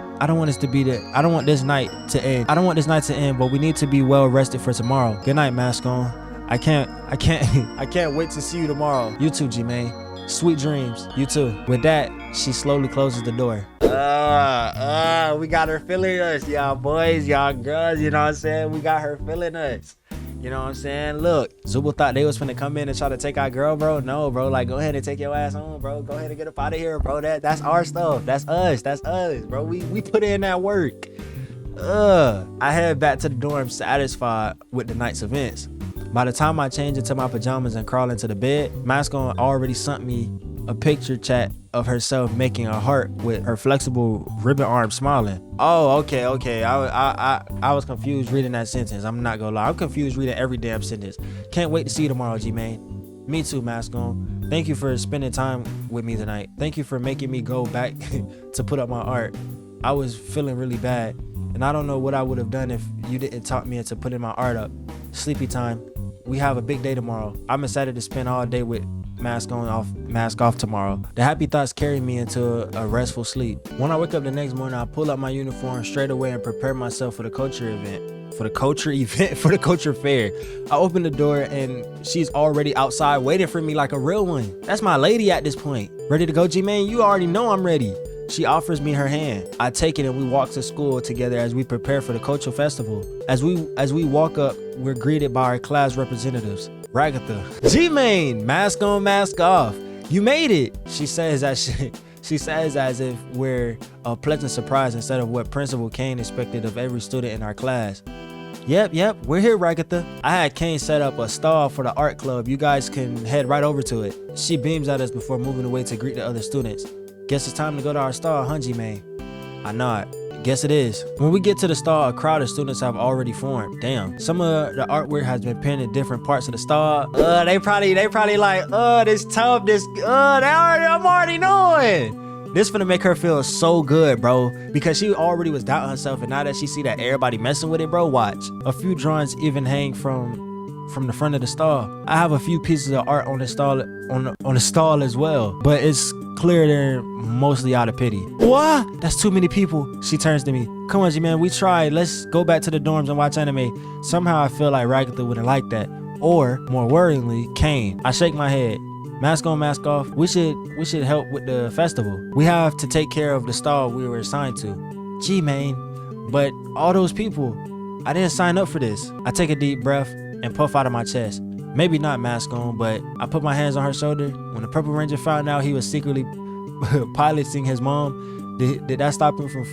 this night to end, but we need to be well rested for tomorrow. Good night, Mask On. I can't wait to see you tomorrow. You too, G-Man. Sweet dreams. You too. With that, she slowly closes the door. We got her feeling us, y'all boys, y'all girls, you know what I'm saying? We got her feeling us. You know what I'm saying? Look, Zubul thought they was finna come in and try to take our girl, bro. No, bro, like, go ahead and take your ass home, bro. Go ahead and get up out of here, bro. That's our stuff. That's us, bro. We put in that work. I head back to the dorm satisfied with the night's events. By the time I change into my pajamas and crawl into the bed, Mask On already sent me a picture chat of herself making a heart with her flexible ribbon arm smiling. Oh, okay. I was confused reading that sentence. I'm not gonna lie. I'm confused reading every damn sentence. Can't wait to see you tomorrow, G-Man. Me too, Mask On. Thank you for spending time with me tonight. Thank you for making me go back to put up my art. I was feeling really bad, and I don't know what I would have done if you didn't talk me into putting my art up. Sleepy time. We have a big day tomorrow. I'm excited to spend all day with mask on, off, mask off tomorrow. The happy thoughts carry me into a restful sleep. When I wake up the next morning, I pull out my uniform straight away and prepare myself for the culture fair. I open the door and she's already outside waiting for me like a real one. That's my lady at this point. Ready to go, G-Man? You already know I'm ready. She offers me her hand. I take it and we walk to school together as we prepare for the cultural festival. As we walk up, we're greeted by our class representatives. Ragatha. G-Man, mask on, mask off. You made it. She says as if we're a pleasant surprise instead of what Principal Kane expected of every student in our class. Yep, we're here, Ragatha. I had Kane set up a stall for the art club. You guys can head right over to it. She beams at us before moving away to greet the other students. Guess it's time to go to our stall, huh, G-Man? I nod. Guess it is. When we get to the stall, a crowd of students have already formed. Damn. Some of the artwork has been pinned in different parts of the stall. They probably like, this tough, I'm already knowing. This finna make her feel so good, bro. Because she already was doubting herself, and now that she see that everybody messing with it, bro, watch. A few drawings even hang from the front of the stall. I have a few pieces of art on the stall on the stall as well, but it's clear they're mostly out of pity. What? That's too many people. She turns to me. Come on, G-Man, we tried. Let's go back to the dorms and watch anime. Somehow I feel like Ragatha wouldn't like that. Or, more worryingly, Kane. I shake my head. Mask on, mask off. We should help with the festival. We have to take care of the stall we were assigned to. G-Man, but all those people, I didn't sign up for this. I take a deep breath and puff out of my chest. Maybe not mask on, but I put my hands on her shoulder. When the Purple Ranger found out he was secretly piloting his mom, did that stop him from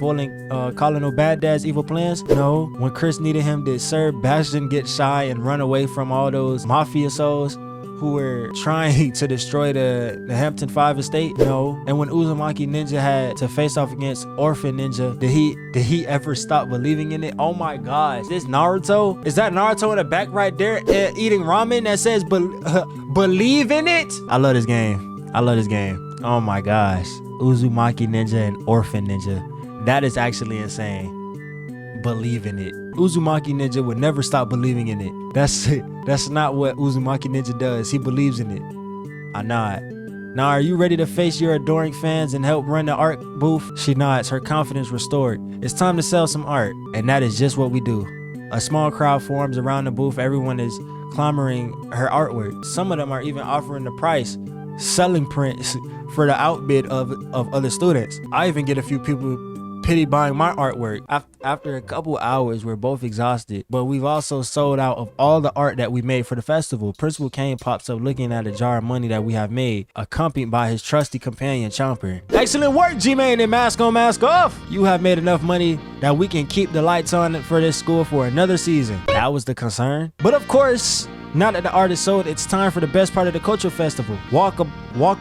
calling no bad dad's evil plans? No. When Chris needed him, did Sir Bastion get shy and run away from all those mafia souls who were trying to destroy the Hampton 5 estate? No. And when Uzumaki Ninja had to face off against Orphan Ninja, did he ever stop believing in it? Oh my gosh, this Naruto? Is that Naruto in the back right there eating ramen that says believe in it? I love this game. Oh my gosh. Uzumaki Ninja and Orphan Ninja. That is actually insane. Believe in it. Uzumaki Ninja would never stop believing in it. That's not what Uzumaki Ninja does. He believes in it. I nod. Now, are you ready to face your adoring fans and help run the art booth? She nods, her confidence restored. It's time to sell some art, and that is just what we do. A small crowd forms around the booth. Everyone is clamoring her artwork. Some of them are even offering the price, selling prints for the outbid of other students. I even get a few people pity buying my artwork. After a couple hours, we're both exhausted, but we've also sold out of all the art that we made for the festival. Principal Kane pops up looking at a jar of money that we have made, accompanied by his trusty companion Chomper. Excellent work, G-Man and mask on, mask off. You have made enough money that we can keep the lights on for this school for another season. That was the concern. But of course, now that the art is sold, it's time for the best part of the cultural festival. Walk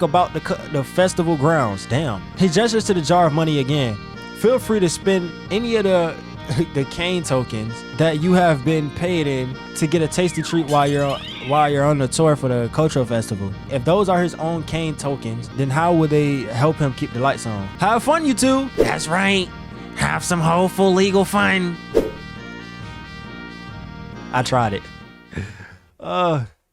about the festival grounds. Damn. He gestures to the jar of money again. Feel free to spend any of the cane tokens that you have been paid in to get a tasty treat while you're on the tour for the cultural festival. If those are his own cane tokens, then how would they help him keep the lights on? Have fun, you two. That's right. Have some hopeful legal fun. I tried it.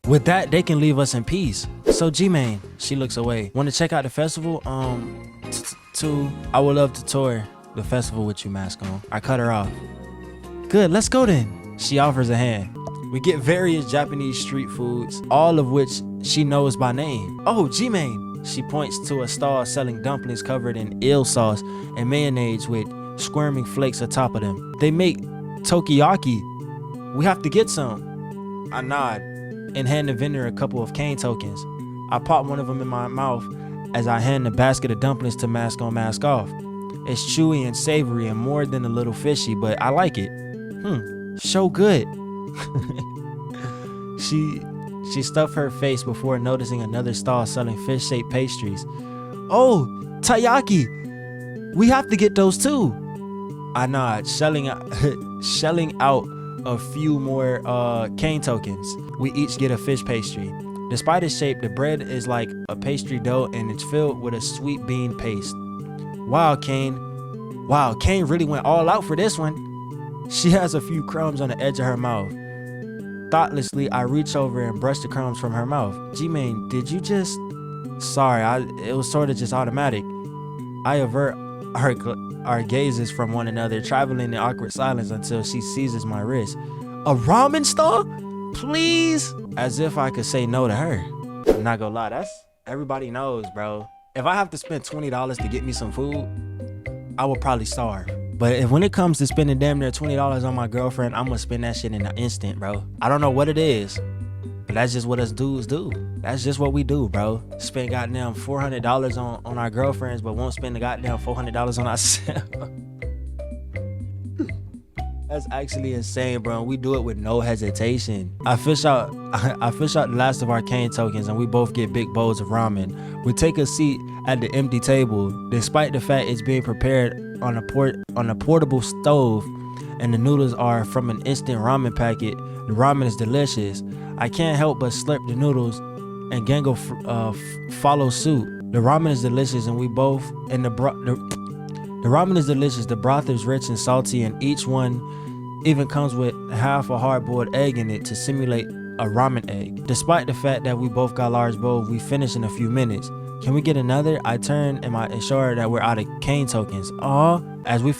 With that, they can leave us in peace. So G-Man, she looks away. Want to check out the festival? I would love to tour the festival with you, mask on. I cut her off. Good, let's go then. She offers a hand. We get various Japanese street foods, all of which she knows by name. Oh, G-Man. She points to a stall selling dumplings covered in eel sauce and mayonnaise with squirming flakes atop of them. They make tokiyaki. We have to get some. I nod and hand the vendor a couple of cane tokens. I pop one of them in my mouth as I hand the basket of dumplings to mask on, mask off. It's chewy and savory and more than a little fishy, but I like it. So good. She stuffed her face before noticing another stall selling fish-shaped pastries. Oh, taiyaki! We have to get those too. I nod, shelling out a few more cane tokens. We each get a fish pastry. Despite its shape, the bread is like a pastry dough and it's filled with a sweet bean paste. Wow, Kane really went all out for this one. She has a few crumbs on the edge of her mouth. Thoughtlessly, I reach over and brush the crumbs from her mouth. G-Main, did you just... Sorry, it was sort of just automatic. I avert our gazes from one another, traveling in awkward silence until she seizes my wrist. A ramen store? Please? As if I could say no to her. I'm not gonna lie, that's... Everybody knows, bro. If I have to spend $20 to get me some food, I will probably starve. But if when it comes to spending damn near $20 on my girlfriend, I'm gonna spend that shit in an instant, bro. I don't know what it is, but that's just what us dudes do. That's just what we do, bro. Spend goddamn $400 on our girlfriends, but won't spend the goddamn $400 on ourselves. That's actually insane, bro. We do it with no hesitation. I fish out the last of our cane tokens, and we both get big bowls of ramen. We take a seat at the empty table, despite the fact it's being prepared on a portable stove, and the noodles are from an instant ramen packet. The ramen is delicious. I can't help but slurp the noodles, and Gangle follows suit. The ramen is delicious, and we both the ramen is delicious. The broth is rich and salty, and each one even comes with half a hard-boiled egg in it to simulate a ramen egg. Despite the fact that we both got large bowls, we finish in a few minutes. Can we get another? I turn and I ensure that we're out of cane tokens. As we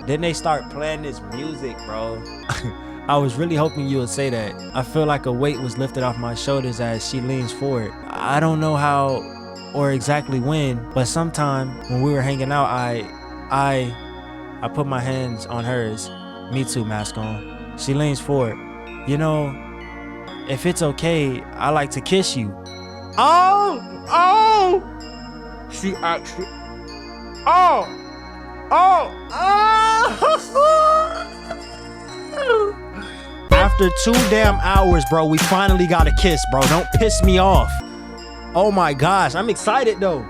then they start playing this music, bro. I was really hoping you would say that. I feel like a weight was lifted off my shoulders as she leans forward. I don't know how or exactly when, but sometime when we were hanging out, I put my hands on hers. Me too, mask on. She leans forward. You know, if it's okay, I like to kiss you. She actually, After 2 damn hours, bro, we finally got a kiss, bro. Don't piss me off. Oh my gosh, I'm excited though.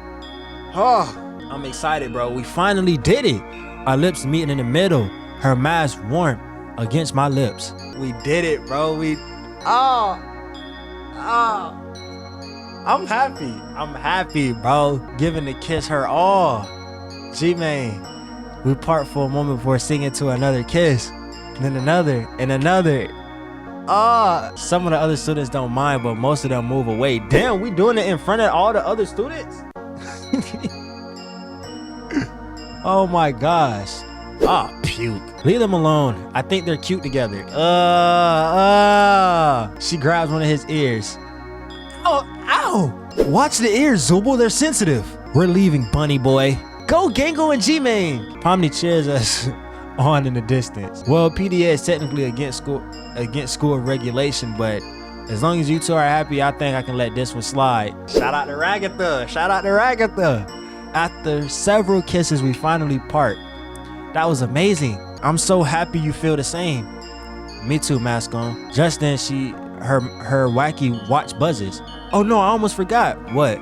I'm excited, bro. We finally did it. Our lips meeting in the middle. Her mask warm against my lips. We did it, bro. I'm happy. I'm happy, bro. Giving the kiss her all. G-Man. We part for a moment before singing to another kiss. And then another and another. Some of the other students don't mind, but most of them move away. Damn, we doing it in front of all the other students? Oh my gosh. Puke. Leave them alone. I think they're cute together. She grabs one of his ears. Ow! Watch the ears, Zubul. They're sensitive. We're leaving, bunny boy. Go Gangle and G-Main. Pomni cheers us on in the distance. Well, PDA is technically against school regulation, but as long as you two are happy, I think I can let this one slide. Shout out to Ragatha. Shout out to Ragatha. After several kisses, we finally part. That was amazing. I'm so happy you feel the same. Me too, mask on. Just then her wacky watch buzzes. Oh no, I almost forgot. What?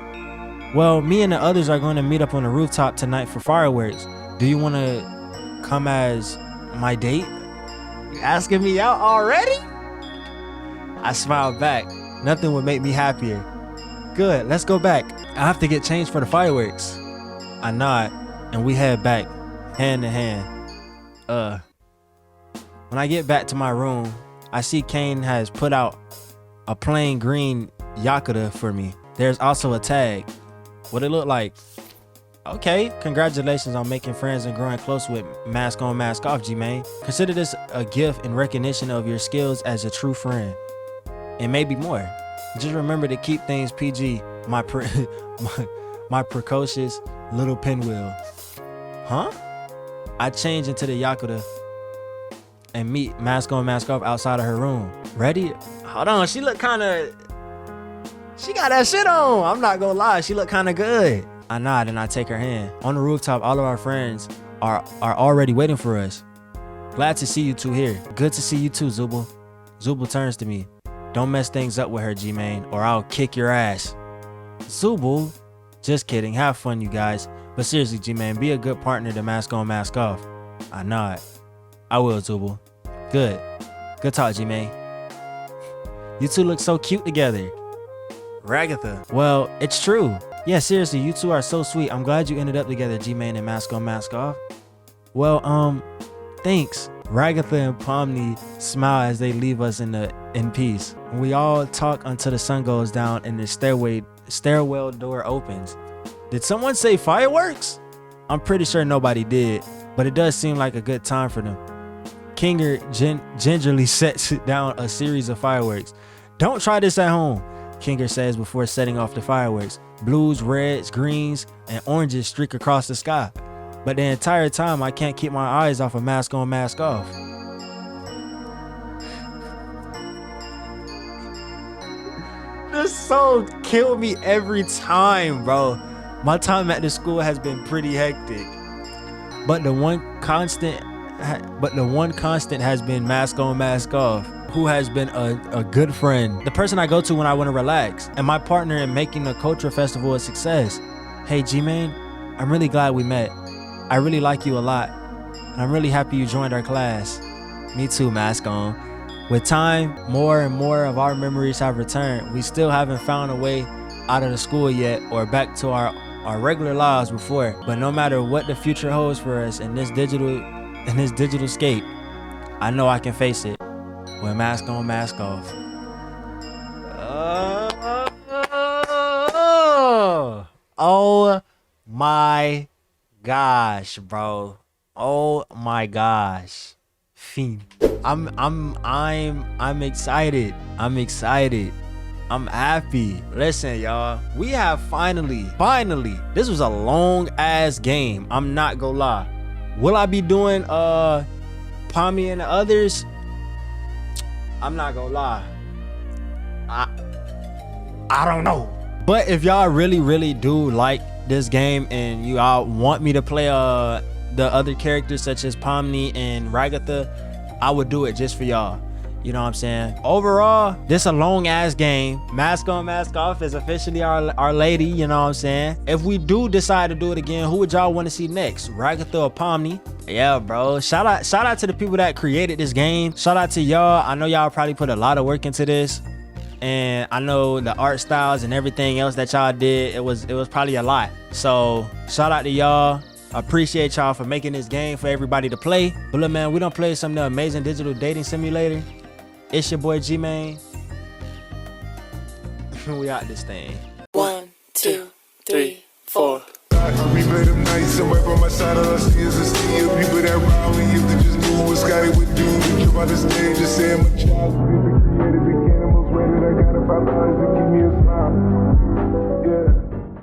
Well, me and the others are going to meet up on the rooftop tonight for fireworks. Do you want to come as my date? You asking me out already? I smiled back. Nothing would make me happier. Good, let's go back. I have to get changed for the fireworks. I nod, and we head back, hand in hand. When I get back to my room, I see Kane has put out a plain green Yakuza for me. There's also a tag. What it look like? Okay, congratulations on making friends and growing close with mask on, mask off, G-Man. Consider this a gift in recognition of your skills as a true friend. And maybe more. Just remember to keep things PG, my precocious little pinwheel. Huh? I change into the Yakuza and meet mask on, mask off outside of her room. Ready? Hold on, she look kinda She got that shit on. I'm not gonna lie, she look kind of good. I nod and I take her hand. On the rooftop, all of our friends are already waiting for us. Glad to see you two here. Good to see you too, Zubul. Zubul turns to me. Don't mess things up with her, G-Main, or I'll kick your ass. Zubul. Just kidding. Have fun, you guys. But seriously, G-Man, be a good partner to mask on, mask off. I nod. I will, Zubul. Good. Good talk, G-Man. You two look so cute together. Ragatha. Well, it's true. Yeah, seriously, you two are so sweet. I'm glad you ended up together, G-Man and mask on, mask off. Well, thanks. Ragatha and Pomni smile as they leave us in peace. We all talk until the sun goes down and the stairwell door opens. Did someone say fireworks? I'm pretty sure nobody did, but it does seem like a good time for them. Kinger gingerly sets down a series of fireworks. Don't try this at home, Kinger says before setting off the fireworks. Blues, reds, greens, and oranges streak across the sky. But the entire time, I can't keep my eyes off of mask on, mask off. This song killed me every time, bro. My time at the school has been pretty hectic. But the one constant has been mask on, mask off, who has been a good friend. The person I go to when I want to relax, and my partner in making the culture festival a success. Hey, G-Man, I'm really glad we met. I really like you a lot, and I'm really happy you joined our class. Me too, mask on. With time, more and more of our memories have returned. We still haven't found a way out of the school yet or back to our regular lives before. But no matter what the future holds for us in this digital scape, I know I can face it with mask on, mask off. Oh my gosh, bro. Oh my gosh. Fiend. I'm excited. I'm excited. I'm happy. Listen, y'all. We have finally, this was a long ass game. I'm not gonna lie. Will I be doing Pommy and the others? I'm not gonna lie. I don't know. But if y'all really do like this game and you all want me to play the other characters such as Pomni and Ragatha, I would do it just for y'all. You know what I'm saying? Overall, this a long ass game. Mask on, mask off is officially our lady, you know what I'm saying? If we do decide to do it again, who would y'all want to see next? Ragatha or Pomni? Yeah, bro. Shout out to the people that created this game. Shout out to y'all. I know y'all probably put a lot of work into this. And I know the art styles and everything else that y'all did, it was probably a lot. So shout out to y'all. I appreciate y'all for making this game for everybody to play. But look, man, we done played some of the amazing digital dating simulator. It's your boy G-Man. We out this thing. 1, 2, 3, 4. We play them nights somewhere by my side. All I see is a sea of people that ride with you. That just knew what Scotty would do. We trip out the stage, just saying my child. Created the animals, rated. I got $5 to keep me a